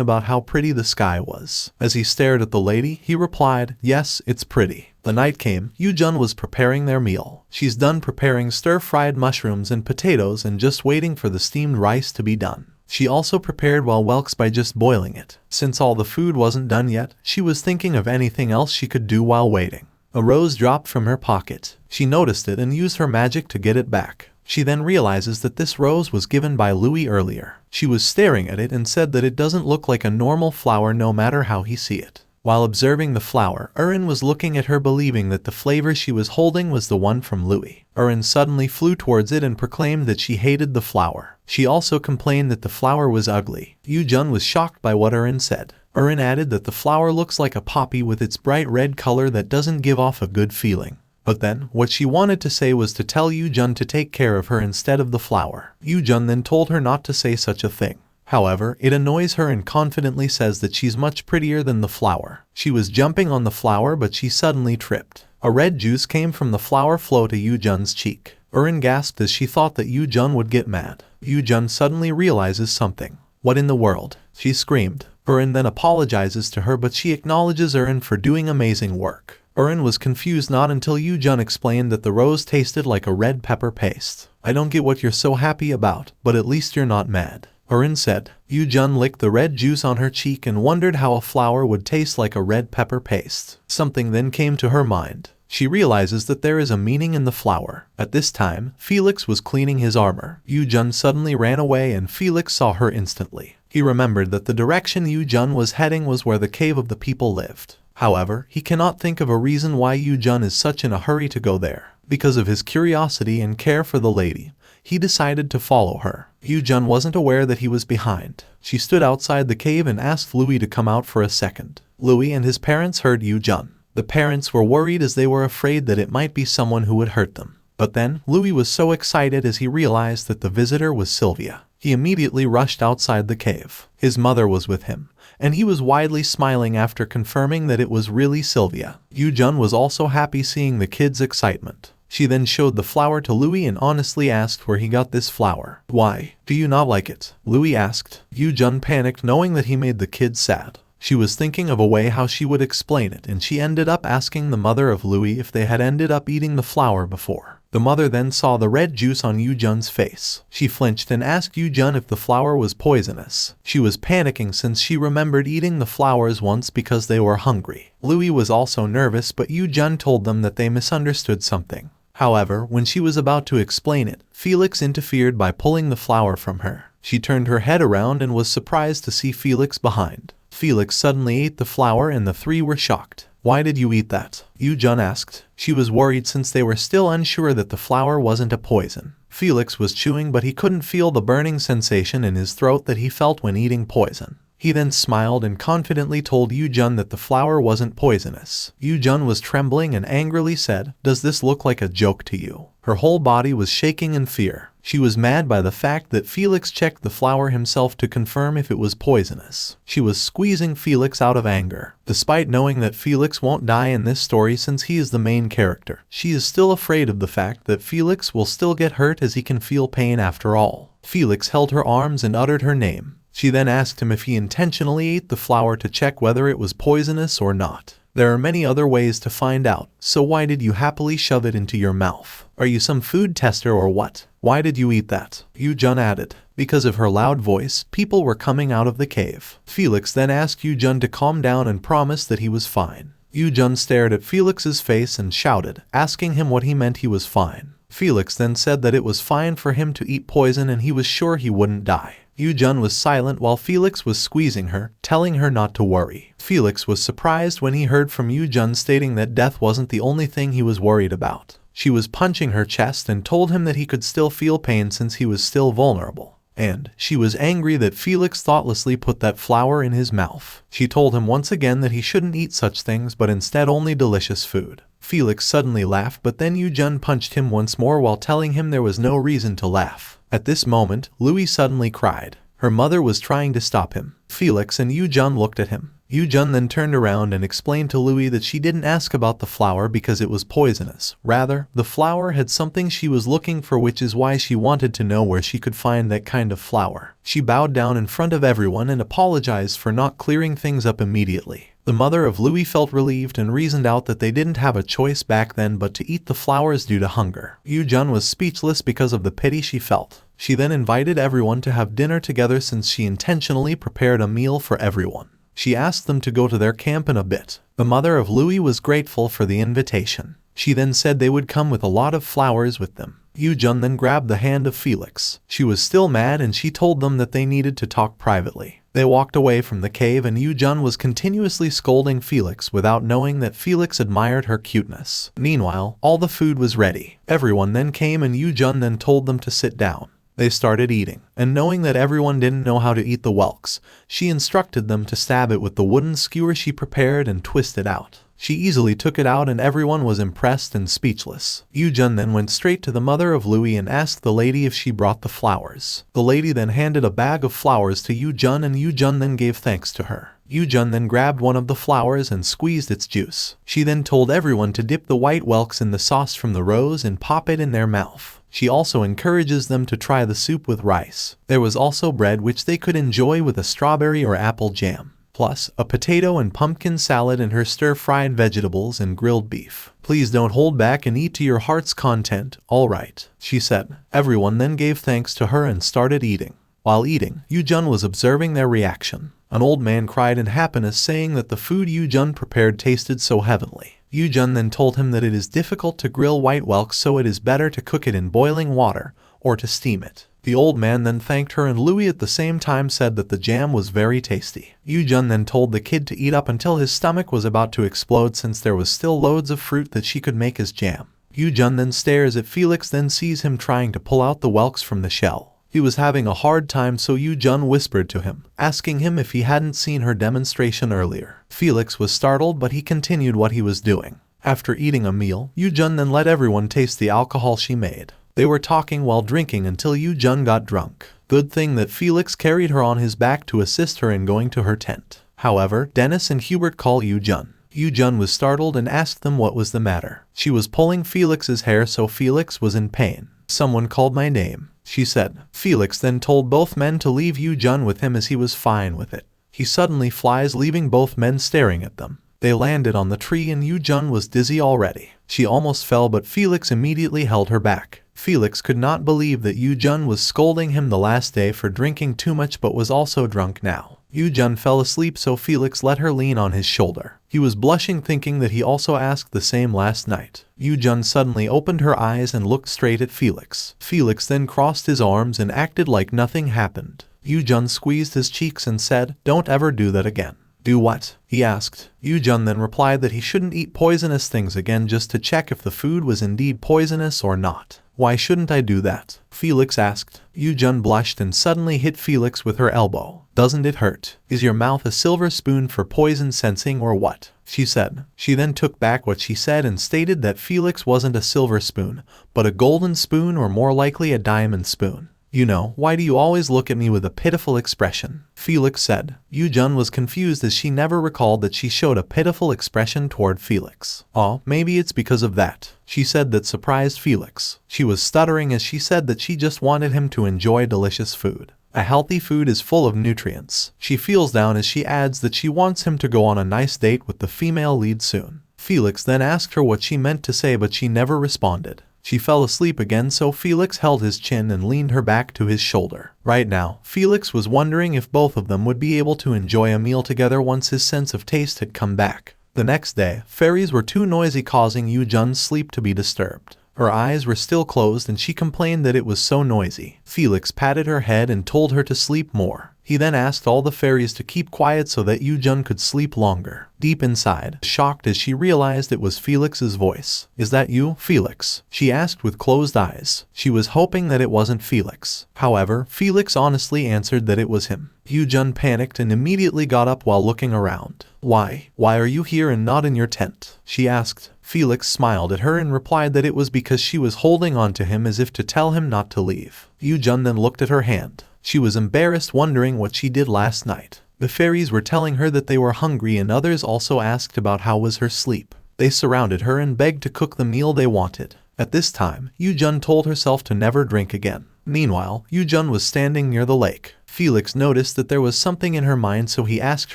about how pretty the sky was. As he stared at the lady, he replied, "Yes, it's pretty." The night came. YooJung was preparing their meal. She's done preparing stir-fried mushrooms and potatoes and just waiting for the steamed rice to be done. She also prepared whelks by just boiling it. Since all the food wasn't done yet, she was thinking of anything else she could do while waiting. A rose dropped from her pocket. She noticed it and used her magic to get it back. She then realizes that this rose was given by Louis earlier. She was staring at it and said that it doesn't look like a normal flower no matter how he see it. While observing the flower, Erin was looking at her believing that the flavor she was holding was the one from Louis. Erin suddenly flew towards it and proclaimed that she hated the flower. She also complained that the flower was ugly. YooJung was shocked by what Erin said. Erin added that the flower looks like a poppy with its bright red color that doesn't give off a good feeling. But then, what she wanted to say was to tell YooJung to take care of her instead of the flower. YooJung then told her not to say such a thing. However, it annoys her and confidently says that she's much prettier than the flower. She was jumping on the flower but she suddenly tripped. A red juice came from the flower flow to YooJung's cheek. Erin gasped as she thought that YooJung would get mad. YooJung suddenly realizes something. What in the world? She screamed. Erin then apologizes to her but she acknowledges Erin for doing amazing work. Erin was confused not until YooJung explained that the rose tasted like a red pepper paste. I don't get what you're so happy about, but at least you're not mad. Erin said. YooJung licked the red juice on her cheek and wondered how a flower would taste like a red pepper paste. Something then came to her mind. She realizes that there is a meaning in the flower. At this time, Felix was cleaning his armor. YooJung suddenly ran away and Felix saw her instantly. He remembered that the direction YooJung was heading was where the cave of the people lived. However, he cannot think of a reason why YooJung is such in a hurry to go there. Because of his curiosity and care for the lady, he decided to follow her. YooJung wasn't aware that he was behind. She stood outside the cave and asked Louis to come out for a second. Louis and his parents heard YooJung. The parents were worried as they were afraid that it might be someone who would hurt them. But then, Louis was so excited as he realized that the visitor was Sylvia. He immediately rushed outside the cave. His mother was with him, and he was widely smiling after confirming that it was really Sylvia. YooJung was also happy seeing the kids' excitement. She then showed the flower to Louis and honestly asked where he got this flower. Why? Do you not like it? Louis asked. YooJung panicked knowing that he made the kids sad. She was thinking of a way how she would explain it and she ended up asking the mother of Louis if they had ended up eating the flower before. The mother then saw the red juice on YooJung's face. She flinched and asked YooJung if the flower was poisonous. She was panicking since she remembered eating the flowers once because they were hungry. Louis was also nervous but YooJung told them that they misunderstood something. However, when she was about to explain it, Felix interfered by pulling the flower from her. She turned her head around and was surprised to see Felix behind. Felix suddenly ate the flower and the three were shocked. Why did you eat that? YooJung asked. She was worried since they were still unsure that the flower wasn't a poison. Felix was chewing but he couldn't feel the burning sensation in his throat that he felt when eating poison. He then smiled and confidently told YooJung that the flower wasn't poisonous. YooJung was trembling and angrily said, "Does this look like a joke to you?" Her whole body was shaking in fear. She was mad by the fact that Felix checked the flower himself to confirm if it was poisonous. She was squeezing Felix out of anger. Despite knowing that Felix won't die in this story since he is the main character, she is still afraid of the fact that Felix will still get hurt as he can feel pain after all. Felix held her arms and uttered her name. She then asked him if he intentionally ate the flower to check whether it was poisonous or not. There are many other ways to find out, so why did you happily shove it into your mouth? Are you some food tester or what? Why did you eat that? YooJung added. Because of her loud voice, people were coming out of the cave. Felix then asked YooJung to calm down and promised that he was fine. YooJung stared at Felix's face and shouted, asking him what he meant he was fine. Felix then said that it was fine for him to eat poison and he was sure he wouldn't die. YooJung was silent while Felix was squeezing her, telling her not to worry. Felix was surprised when he heard from YooJung stating that death wasn't the only thing he was worried about. She was punching her chest and told him that he could still feel pain since he was still vulnerable. And she was angry that Felix thoughtlessly put that flower in his mouth. She told him once again that he shouldn't eat such things but instead only delicious food. Felix suddenly laughed but then YooJung punched him once more while telling him there was no reason to laugh. At this moment, Louis suddenly cried. Her mother was trying to stop him. Felix and YooJung looked at him. YooJung then turned around and explained to Louis that she didn't ask about the flower because it was poisonous. Rather, the flower had something she was looking for, which is why she wanted to know where she could find that kind of flower. She bowed down in front of everyone and apologized for not clearing things up immediately. The mother of Louis felt relieved and reasoned out that they didn't have a choice back then but to eat the flowers due to hunger. YooJung was speechless because of the pity she felt. She then invited everyone to have dinner together since she intentionally prepared a meal for everyone. She asked them to go to their camp in a bit. The mother of Louis was grateful for the invitation. She then said they would come with a lot of flowers with them. YooJung then grabbed the hand of Felix. She was still mad and she told them that they needed to talk privately. They walked away from the cave and YooJung was continuously scolding Felix without knowing that Felix admired her cuteness. Meanwhile, all the food was ready. Everyone then came and YooJung then told them to sit down. They started eating, and knowing that everyone didn't know how to eat the whelks, she instructed them to stab it with the wooden skewer she prepared and twist it out. She easily took it out and everyone was impressed and speechless. YooJung then went straight to the mother of Louis and asked the lady if she brought the flowers. The lady then handed a bag of flowers to YooJung and YooJung then gave thanks to her. YooJung then grabbed one of the flowers and squeezed its juice. She then told everyone to dip the white whelks in the sauce from the rose and pop it in their mouth. She also encourages them to try the soup with rice. There was also bread which they could enjoy with a strawberry or apple jam, plus a potato and pumpkin salad and her stir-fried vegetables and grilled beef. Please don't hold back and eat to your heart's content, alright, she said. Everyone then gave thanks to her and started eating. While eating, YooJung was observing their reaction. An old man cried in happiness saying that the food YooJung prepared tasted so heavenly. YooJung then told him that it is difficult to grill white whelks, so it is better to cook it in boiling water or to steam it. The old man then thanked her and Louis at the same time said that the jam was very tasty. YooJung then told the kid to eat up until his stomach was about to explode since there was still loads of fruit that she could make as jam. YooJung then stares at Felix, then sees him trying to pull out the whelks from the shell. He was having a hard time, so YooJung whispered to him, asking him if he hadn't seen her demonstration earlier. Felix was startled, but he continued what he was doing. After eating a meal, YooJung then let everyone taste the alcohol she made. They were talking while drinking until YooJung got drunk. Good thing that Felix carried her on his back to assist her in going to her tent. However, Dennis and Hubert called YooJung. YooJung was startled and asked them what was the matter. She was pulling Felix's hair, so Felix was in pain. Someone called my name, she said. Felix then told both men to leave YooJung with him as he was fine with it. He suddenly flies, leaving both men staring at them. They landed on the tree and YooJung was dizzy already. She almost fell, but Felix immediately held her back. Felix could not believe that YooJung was scolding him the last day for drinking too much but was also drunk now. YooJung fell asleep, so Felix let her lean on his shoulder. He was blushing, thinking that he also asked the same last night. YooJung suddenly opened her eyes and looked straight at Felix. Felix then crossed his arms and acted like nothing happened. YooJung squeezed his cheeks and said, "Don't ever do that again." "Do what?" he asked. YooJung then replied that he shouldn't eat poisonous things again, just to check if the food was indeed poisonous or not. "Why shouldn't I do that?" Felix asked. YooJung blushed and suddenly hit Felix with her elbow. "Doesn't it hurt? Is your mouth a silver spoon for poison sensing or what?" she said. She then took back what she said and stated that Felix wasn't a silver spoon, but a golden spoon, or more likely a diamond spoon. "You know, why do you always look at me with a pitiful expression?" Felix said. YooJung was confused as she never recalled that she showed a pitiful expression toward Felix. "Oh, maybe it's because of that," she said. That surprised Felix. She was stuttering as she said that she just wanted him to enjoy delicious food. A healthy food is full of nutrients. She feels down as she adds that she wants him to go on a nice date with the female lead soon. Felix then asked her what she meant to say, but she never responded. She fell asleep again, so Felix held his chin and leaned her back to his shoulder. Right now, Felix was wondering if both of them would be able to enjoy a meal together once his sense of taste had come back. The next day, fairies were too noisy, causing YooJung's sleep to be disturbed. Her eyes were still closed and she complained that it was so noisy. Felix patted her head and told her to sleep more. He then asked all the fairies to keep quiet so that YooJung could sleep longer. Deep inside, shocked as she realized it was Felix's voice. "Is that you, Felix?" she asked with closed eyes. She was hoping that it wasn't Felix. However, Felix honestly answered that it was him. YooJung panicked and immediately got up while looking around. Why are you here and not in your tent?" she asked. Felix smiled at her and replied that it was because she was holding on to him as if to tell him not to leave. YooJung then looked at her hand. She was embarrassed, wondering what she did last night. The fairies were telling her that they were hungry and others also asked about how was her sleep. They surrounded her and begged to cook the meal they wanted. At this time, YooJung told herself to never drink again. Meanwhile, YooJung was standing near the lake. Felix noticed that there was something in her mind, so he asked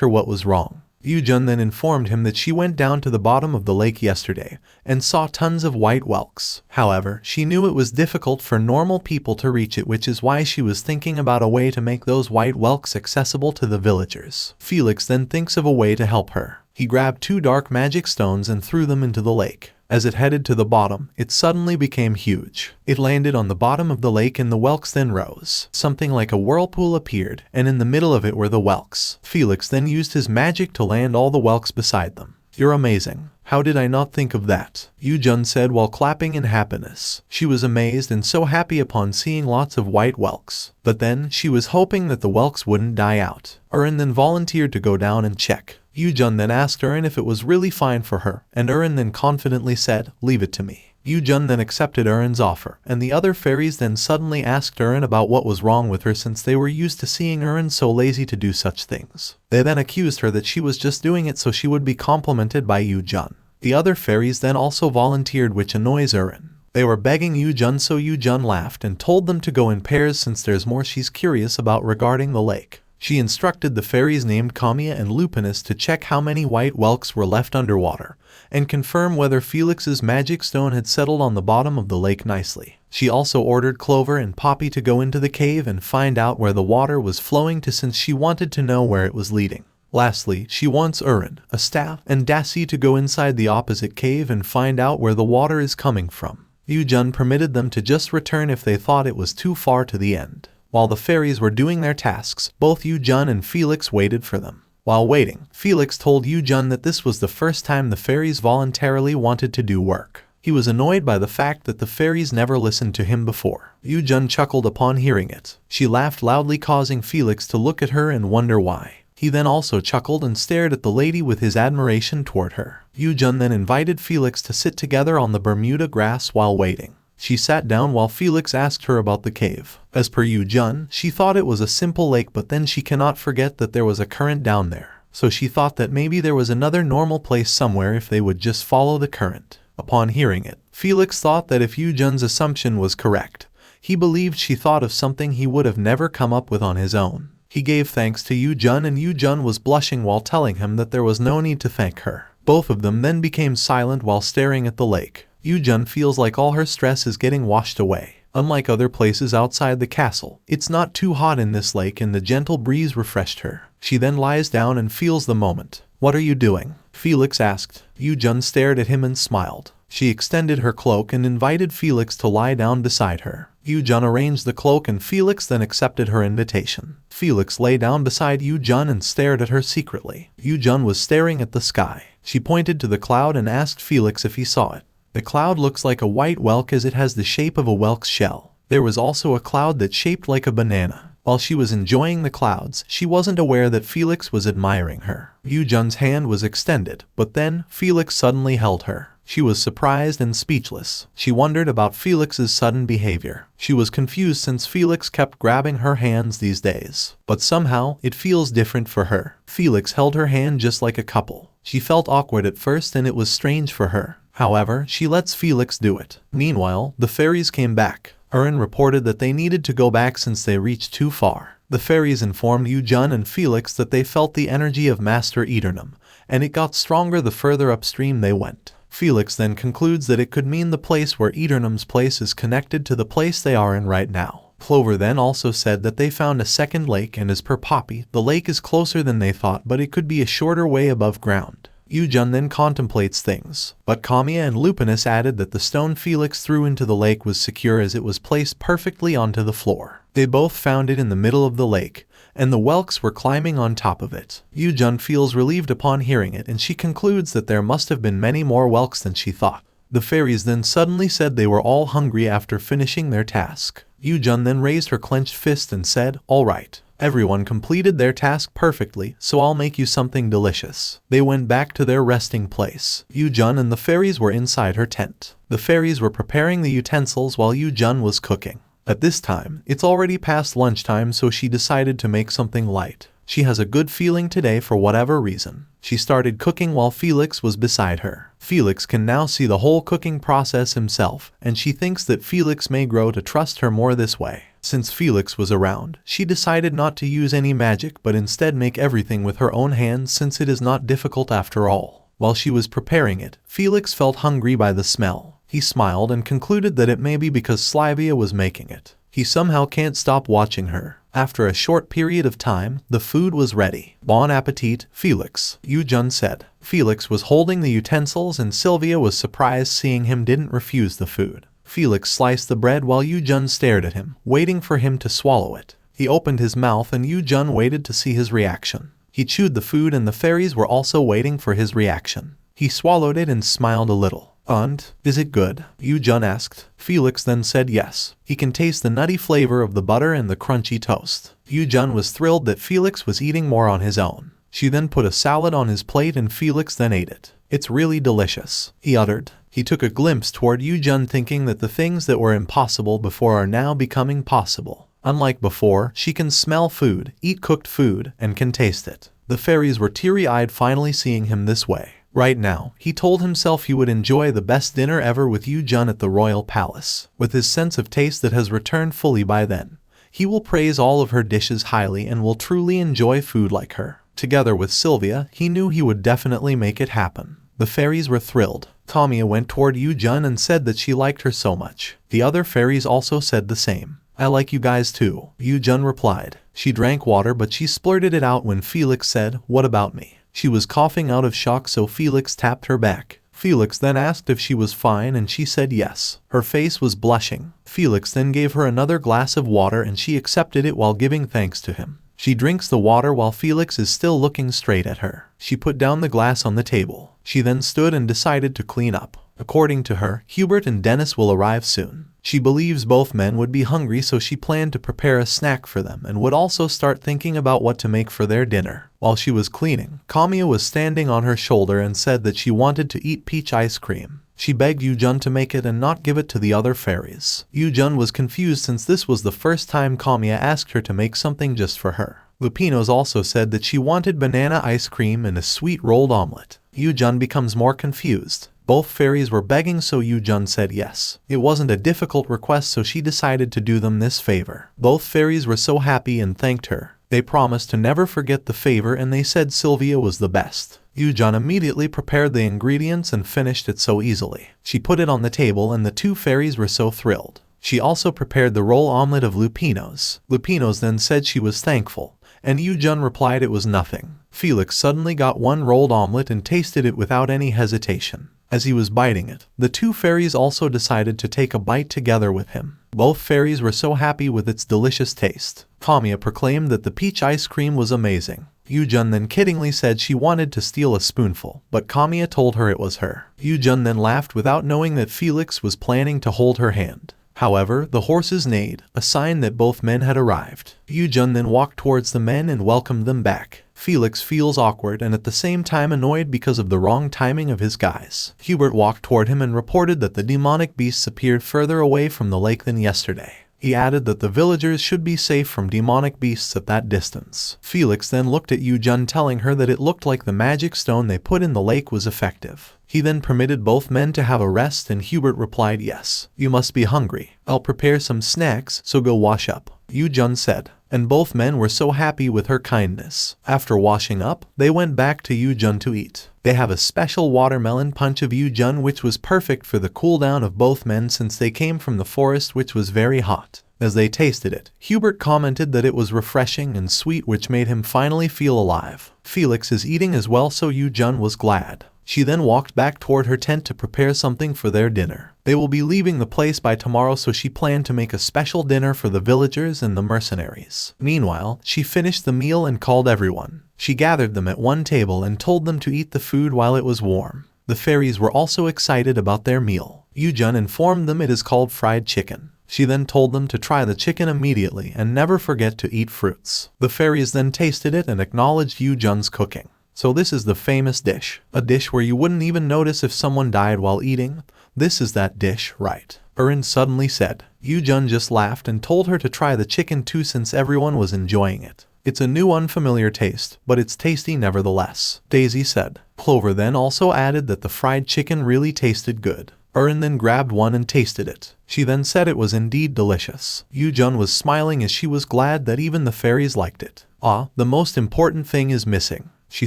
her what was wrong. YooJung then informed him that she went down to the bottom of the lake yesterday and saw tons of white whelks. However, she knew it was difficult for normal people to reach it, which is why she was thinking about a way to make those white whelks accessible to the villagers. Felix then thinks of a way to help her. He grabbed 2 dark magic stones and threw them into the lake. As it headed to the bottom, it suddenly became huge. It landed on the bottom of the lake and the whelks then rose. Something like a whirlpool appeared, and in the middle of it were the whelks. Felix then used his magic to land all the whelks beside them. "You're amazing. How did I not think of that?" YooJung said while clapping in happiness. She was amazed and so happy upon seeing lots of white whelks. But then, she was hoping that the whelks wouldn't die out. Urin then volunteered to go down and check. YooJung then asked Urin if it was really fine for her, and Urin then confidently said, "Leave it to me." YooJung then accepted Urin's offer, and the other fairies then suddenly asked Urin about what was wrong with her since they were used to seeing Urin so lazy to do such things. They then accused her that she was just doing it so she would be complimented by YooJung. The other fairies then also volunteered, which annoys Urin. They were begging YooJung, so YooJung laughed and told them to go in pairs since there's more she's curious about regarding the lake. She instructed the fairies named Kamiya and Lupinus to check how many white whelks were left underwater, and confirm whether Felix's magic stone had settled on the bottom of the lake nicely. She also ordered Clover and Poppy to go into the cave and find out where the water was flowing to, since she wanted to know where it was leading. Lastly, she wants Urin, a staff, and Dassie to go inside the opposite cave and find out where the water is coming from. YooJung permitted them to just return if they thought it was too far to the end. While the fairies were doing their tasks, both YooJung and Felix waited for them. While waiting, Felix told YooJung that this was the first time the fairies voluntarily wanted to do work. He was annoyed by the fact that the fairies never listened to him before. YooJung chuckled upon hearing it. She laughed loudly, causing Felix to look at her and wonder why. He then also chuckled and stared at the lady with his admiration toward her. YooJung then invited Felix to sit together on the Bermuda grass while waiting. She sat down while Felix asked her about the cave. As per YooJung, she thought it was a simple lake, but then she cannot forget that there was a current down there. So she thought that maybe there was another normal place somewhere if they would just follow the current. Upon hearing it, Felix thought that if YooJung's assumption was correct, he believed she thought of something he would have never come up with on his own. He gave thanks to YooJung, and YooJung was blushing while telling him that there was no need to thank her. Both of them then became silent while staring at the lake. YooJung feels like all her stress is getting washed away. Unlike other places outside the castle, it's not too hot in this lake and the gentle breeze refreshed her. She then lies down and feels the moment. "What are you doing?" Felix asked. YooJung stared at him and smiled. She extended her cloak and invited Felix to lie down beside her. YooJung arranged the cloak and Felix then accepted her invitation. Felix lay down beside YooJung and stared at her secretly. YooJung was staring at the sky. She pointed to the cloud and asked Felix if he saw it. The cloud looks like a white whelk as it has the shape of a whelk's shell. There was also a cloud that shaped like a banana. While she was enjoying the clouds, she wasn't aware that Felix was admiring her. YooJung's hand was extended, but then Felix suddenly held her. She was surprised and speechless. She wondered about Felix's sudden behavior. She was confused since Felix kept grabbing her hands these days. But somehow, it feels different for her. Felix held her hand just like a couple. She felt awkward at first and it was strange for her. However, she lets Felix do it. Meanwhile, the fairies came back. Urin reported that they needed to go back since they reached too far. The fairies informed YooJung and Felix that they felt the energy of Master Eternum, and it got stronger the further upstream they went. Felix then concludes that it could mean the place where Eternum's place is connected to the place they are in right now. Clover then also said that they found a second lake, and as per Poppy, the lake is closer than they thought, but it could be a shorter way above ground. YooJung then contemplates things, but Kamiya and Lupinus added that the stone Felix threw into the lake was secure as it was placed perfectly onto the floor. They both found it in the middle of the lake, and the whelks were climbing on top of it. YooJung feels relieved upon hearing it, and she concludes that there must have been many more whelks than she thought. The fairies then suddenly said they were all hungry after finishing their task. YooJung then raised her clenched fist and said, "All right. Everyone completed their task perfectly, so I'll make you something delicious." They went back to their resting place. YooJung and the fairies were inside her tent. The fairies were preparing the utensils while YooJung was cooking. At this time, it's already past lunchtime, so she decided to make something light. She has a good feeling today for whatever reason. She started cooking while Felix was beside her. Felix can now see the whole cooking process himself, and she thinks that Felix may grow to trust her more this way. Since Felix was around, she decided not to use any magic but instead make everything with her own hands, since it is not difficult after all. While she was preparing it, Felix felt hungry by the smell. He smiled and concluded that it may be because Sylvia was making it. He somehow can't stop watching her. After a short period of time, the food was ready. Bon appetit, Felix, YooJung said. Felix was holding the utensils and Sylvia was surprised seeing him didn't refuse the food. Felix sliced the bread while YooJung stared at him, waiting for him to swallow it. He opened his mouth and YooJung waited to see his reaction. He chewed the food and the fairies were also waiting for his reaction. He swallowed it and smiled a little. "And, is it good?" YooJung asked. Felix then said yes. He can taste the nutty flavor of the butter and the crunchy toast. YooJung was thrilled that Felix was eating more on his own. She then put a salad on his plate and Felix then ate it. "It's really delicious," he uttered. He took a glimpse toward YooJung thinking that the things that were impossible before are now becoming possible. Unlike before, she can smell food, eat cooked food, and can taste it. The fairies were teary-eyed finally seeing him this way. Right now, he told himself he would enjoy the best dinner ever with YooJung at the royal palace. With his sense of taste that has returned fully by then, he will praise all of her dishes highly and will truly enjoy food like her. Together with Sylvia, he knew he would definitely make it happen. The fairies were thrilled. Kamiya went toward YooJung and said that she liked her so much. The other fairies also said the same. "I like you guys too," YooJung replied. She drank water but she splurted it out when Felix said, "What about me?" She was coughing out of shock so Felix tapped her back. Felix then asked if she was fine and she said yes. Her face was blushing. Felix then gave her another glass of water and she accepted it while giving thanks to him. She drinks the water while Felix is still looking straight at her. She put down the glass on the table. She then stood and decided to clean up. According to her, Hubert and Dennis will arrive soon. She believes both men would be hungry so she planned to prepare a snack for them and would also start thinking about what to make for their dinner. While she was cleaning, Kamiya was standing on her shoulder and said that she wanted to eat peach ice cream. She begged YooJung to make it and not give it to the other fairies. YooJung was confused since this was the first time Kamiya asked her to make something just for her. Lupinos also said that she wanted banana ice cream and a sweet rolled omelet. YooJung becomes more confused. Both fairies were begging so YooJung said yes. It wasn't a difficult request so she decided to do them this favor. Both fairies were so happy and thanked her. They promised to never forget the favor and they said Sylvia was the best. YooJung immediately prepared the ingredients and finished it so easily. She put it on the table and the two fairies were so thrilled. She also prepared the roll omelet of Lupinos. Lupinos then said she was thankful, and YooJung replied it was nothing. Felix suddenly got one rolled omelet and tasted it without any hesitation. As he was biting it, the two fairies also decided to take a bite together with him. Both fairies were so happy with its delicious taste. Kamiya proclaimed that the peach ice cream was amazing. YooJung then kiddingly said she wanted to steal a spoonful, but Kamiya told her it was her. YooJung then laughed without knowing that Felix was planning to hold her hand. However, the horses neighed, a sign that both men had arrived. YooJung then walked towards the men and welcomed them back. Felix feels awkward and at the same time annoyed because of the wrong timing of his guys. Hubert walked toward him and reported that the demonic beasts appeared further away from the lake than yesterday. He added that the villagers should be safe from demonic beasts at that distance. Felix then looked at YooJung telling her that it looked like the magic stone they put in the lake was effective. He then permitted both men to have a rest and Hubert replied yes. "You must be hungry. I'll prepare some snacks, so go wash up," YooJung said. And both men were so happy with her kindness. After washing up, they went back to YooJung to eat. They have a special watermelon punch of YooJung which was perfect for the cool down of both men since they came from the forest which was very hot. As they tasted it, Hubert commented that it was refreshing and sweet which made him finally feel alive. Felix is eating as well so YooJung was glad. She then walked back toward her tent to prepare something for their dinner. They will be leaving the place by tomorrow so she planned to make a special dinner for the villagers and the mercenaries. Meanwhile, she finished the meal and called everyone. She gathered them at one table and told them to eat the food while it was warm. The fairies were also excited about their meal. YooJung informed them it is called fried chicken. She then told them to try the chicken immediately and never forget to eat fruits. The fairies then tasted it and acknowledged YooJung's cooking. So this is the famous dish. A dish where you wouldn't even notice if someone died while eating. This is that dish, right? Erin suddenly said. YooJung just laughed and told her to try the chicken too since everyone was enjoying it. It's a new unfamiliar taste, but it's tasty nevertheless, Daisy said. Clover then also added that the fried chicken really tasted good. Erin then grabbed one and tasted it. She then said it was indeed delicious. YooJung was smiling as she was glad that even the fairies liked it. The most important thing is missing. she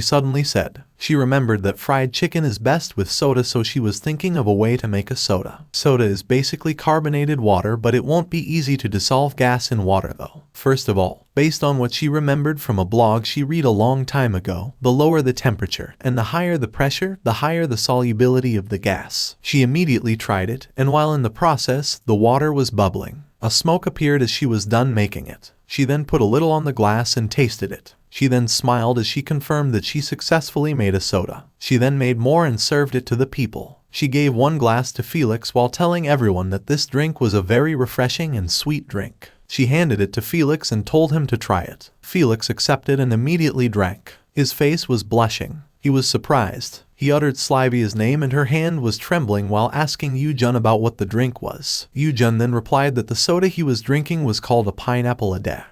suddenly said. She remembered that fried chicken is best with soda, so she was thinking of a way to make a soda. Soda is basically carbonated water, but it won't be easy to dissolve gas in water though. First of all, based on what she remembered from a blog she read a long time ago, the lower the temperature and the higher the pressure, the higher the solubility of the gas. She immediately tried it, and while in the process, the water was bubbling. A smoke appeared as she was done making it. She then put a little on the glass and tasted it. She then smiled as she confirmed that she successfully made a soda. She then made more and served it to the people. She gave one glass to Felix while telling everyone that this drink was a very refreshing and sweet drink. She handed it to Felix and told him to try it. Felix accepted and immediately drank. His face was blushing. He was surprised. He uttered Sylvia's name and her hand was trembling while asking YooJung about what the drink was. YooJung then replied that the soda he was drinking was called a pineapple ade.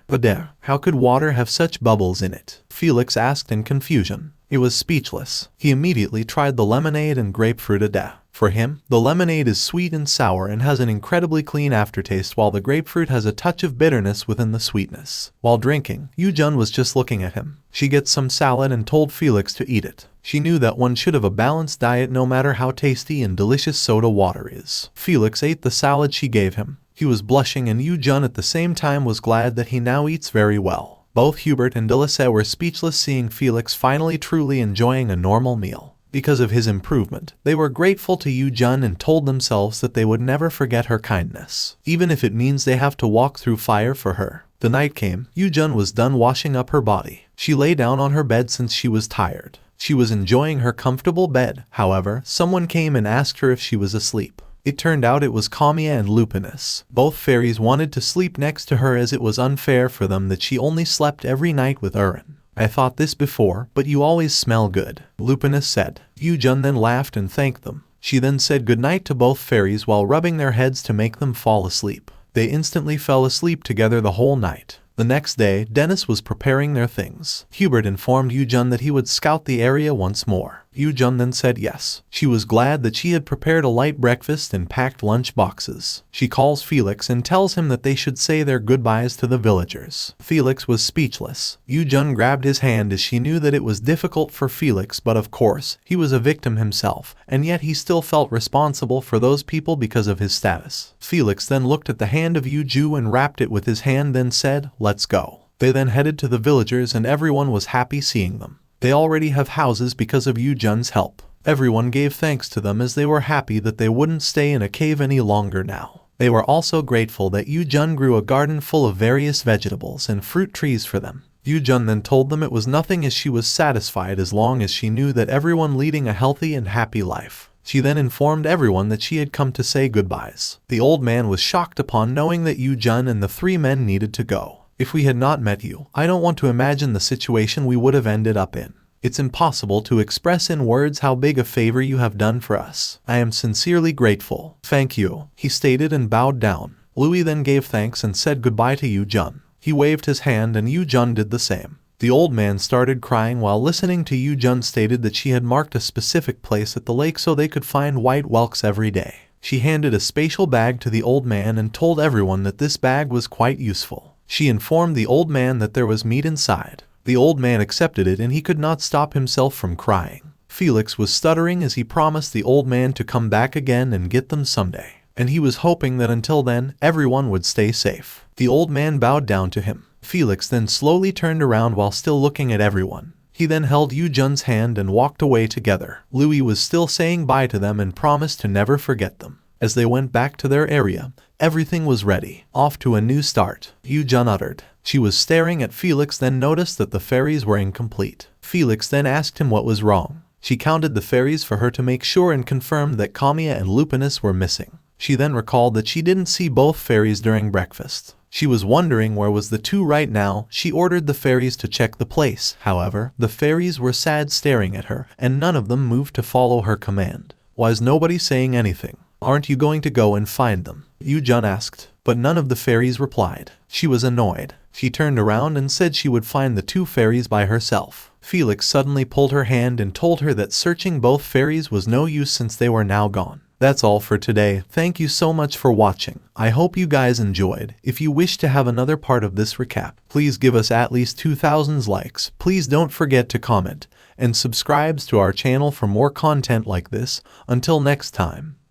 How could water have such bubbles in it? Felix asked in confusion. He was speechless. He immediately tried the lemonade and grapefruit ade. For him, the lemonade is sweet and sour and has an incredibly clean aftertaste, while the grapefruit has a touch of bitterness within the sweetness. While drinking, YooJung was just looking at him. She gets some salad and told Felix to eat it. She knew that one should have a balanced diet no matter how tasty and delicious soda water is. Felix ate the salad she gave him. He was blushing, and YooJung at the same time was glad that he now eats very well. Both Hubert and Delise were speechless seeing Felix finally truly enjoying a normal meal. Because of his improvement, they were grateful to YooJung and told themselves that they would never forget her kindness, even if it means they have to walk through fire for her. The night came. YooJung was done washing up her body. She lay down on her bed since she was tired. She was enjoying her comfortable bed. However, someone came and asked her if she was asleep. It turned out it was Kamiya and Lupinus. Both fairies wanted to sleep next to her as it was unfair for them that she only slept every night with Urin. I thought this before, but you always smell good, Lupinus said. YooJung then laughed and thanked them. She then said goodnight to both fairies while rubbing their heads to make them fall asleep. They instantly fell asleep together the whole night. The next day, Dennis was preparing their things. Hubert informed YooJung that he would scout the area once more. YooJung then said yes. She was glad that she had prepared a light breakfast and packed lunch boxes. She calls Felix and tells him that they should say their goodbyes to the villagers. Felix was speechless. YooJung grabbed his hand as she knew that it was difficult for Felix, but of course, he was a victim himself, and yet he still felt responsible for those people because of his status. Felix then looked at the hand of YooJung and wrapped it with his hand, then said, "Let's go." They then headed to the villagers and everyone was happy seeing them. They already have houses because of YooJung's help. Everyone gave thanks to them as they were happy that they wouldn't stay in a cave any longer now. They were also grateful that YooJung grew a garden full of various vegetables and fruit trees for them. YooJung then told them it was nothing as she was satisfied as long as she knew that everyone leading a healthy and happy life. She then informed everyone that she had come to say goodbyes. The old man was shocked upon knowing that YooJung and the three men needed to go. If we had not met you, I don't want to imagine the situation we would have ended up in. It's impossible to express in words how big a favor you have done for us. I am sincerely grateful. Thank you, he stated and bowed down. Louis then gave thanks and said goodbye to YooJung. He waved his hand and YooJung did the same. The old man started crying while listening to YooJung stated that she had marked a specific place at the lake so they could find white whelks every day. She handed a spatial bag to the old man and told everyone that this bag was quite useful. She informed the old man that there was meat inside. The old man accepted it and he could not stop himself from crying. Felix was stuttering as he promised the old man to come back again and get them someday. And he was hoping that until then, everyone would stay safe. The old man bowed down to him. Felix then slowly turned around while still looking at everyone. He then held YooJung's hand and walked away together. Louis was still saying bye to them and promised to never forget them. As they went back to their area, everything was ready. Off to a new start, YooJung uttered. She was staring at Felix, then noticed that the fairies were incomplete. Felix then asked him what was wrong. She counted the fairies for her to make sure and confirmed that Kamiya and Lupinus were missing. She then recalled that she didn't see both fairies during breakfast. She was wondering where was the two right now. She ordered the fairies to check the place. However, the fairies were sad staring at her, and none of them moved to follow her command. Why is nobody saying anything? Aren't you going to go and find them? YooJung asked, but none of the fairies replied. She was annoyed. She turned around and said she would find the two fairies by herself. Felix suddenly pulled her hand and told her that searching both fairies was no use since they were now gone. That's all for today. Thank you so much for watching. I hope you guys enjoyed. If you wish to have another part of this recap, please give us at least 2,000 likes. Please don't forget to comment and subscribe to our channel for more content like this. Until next time.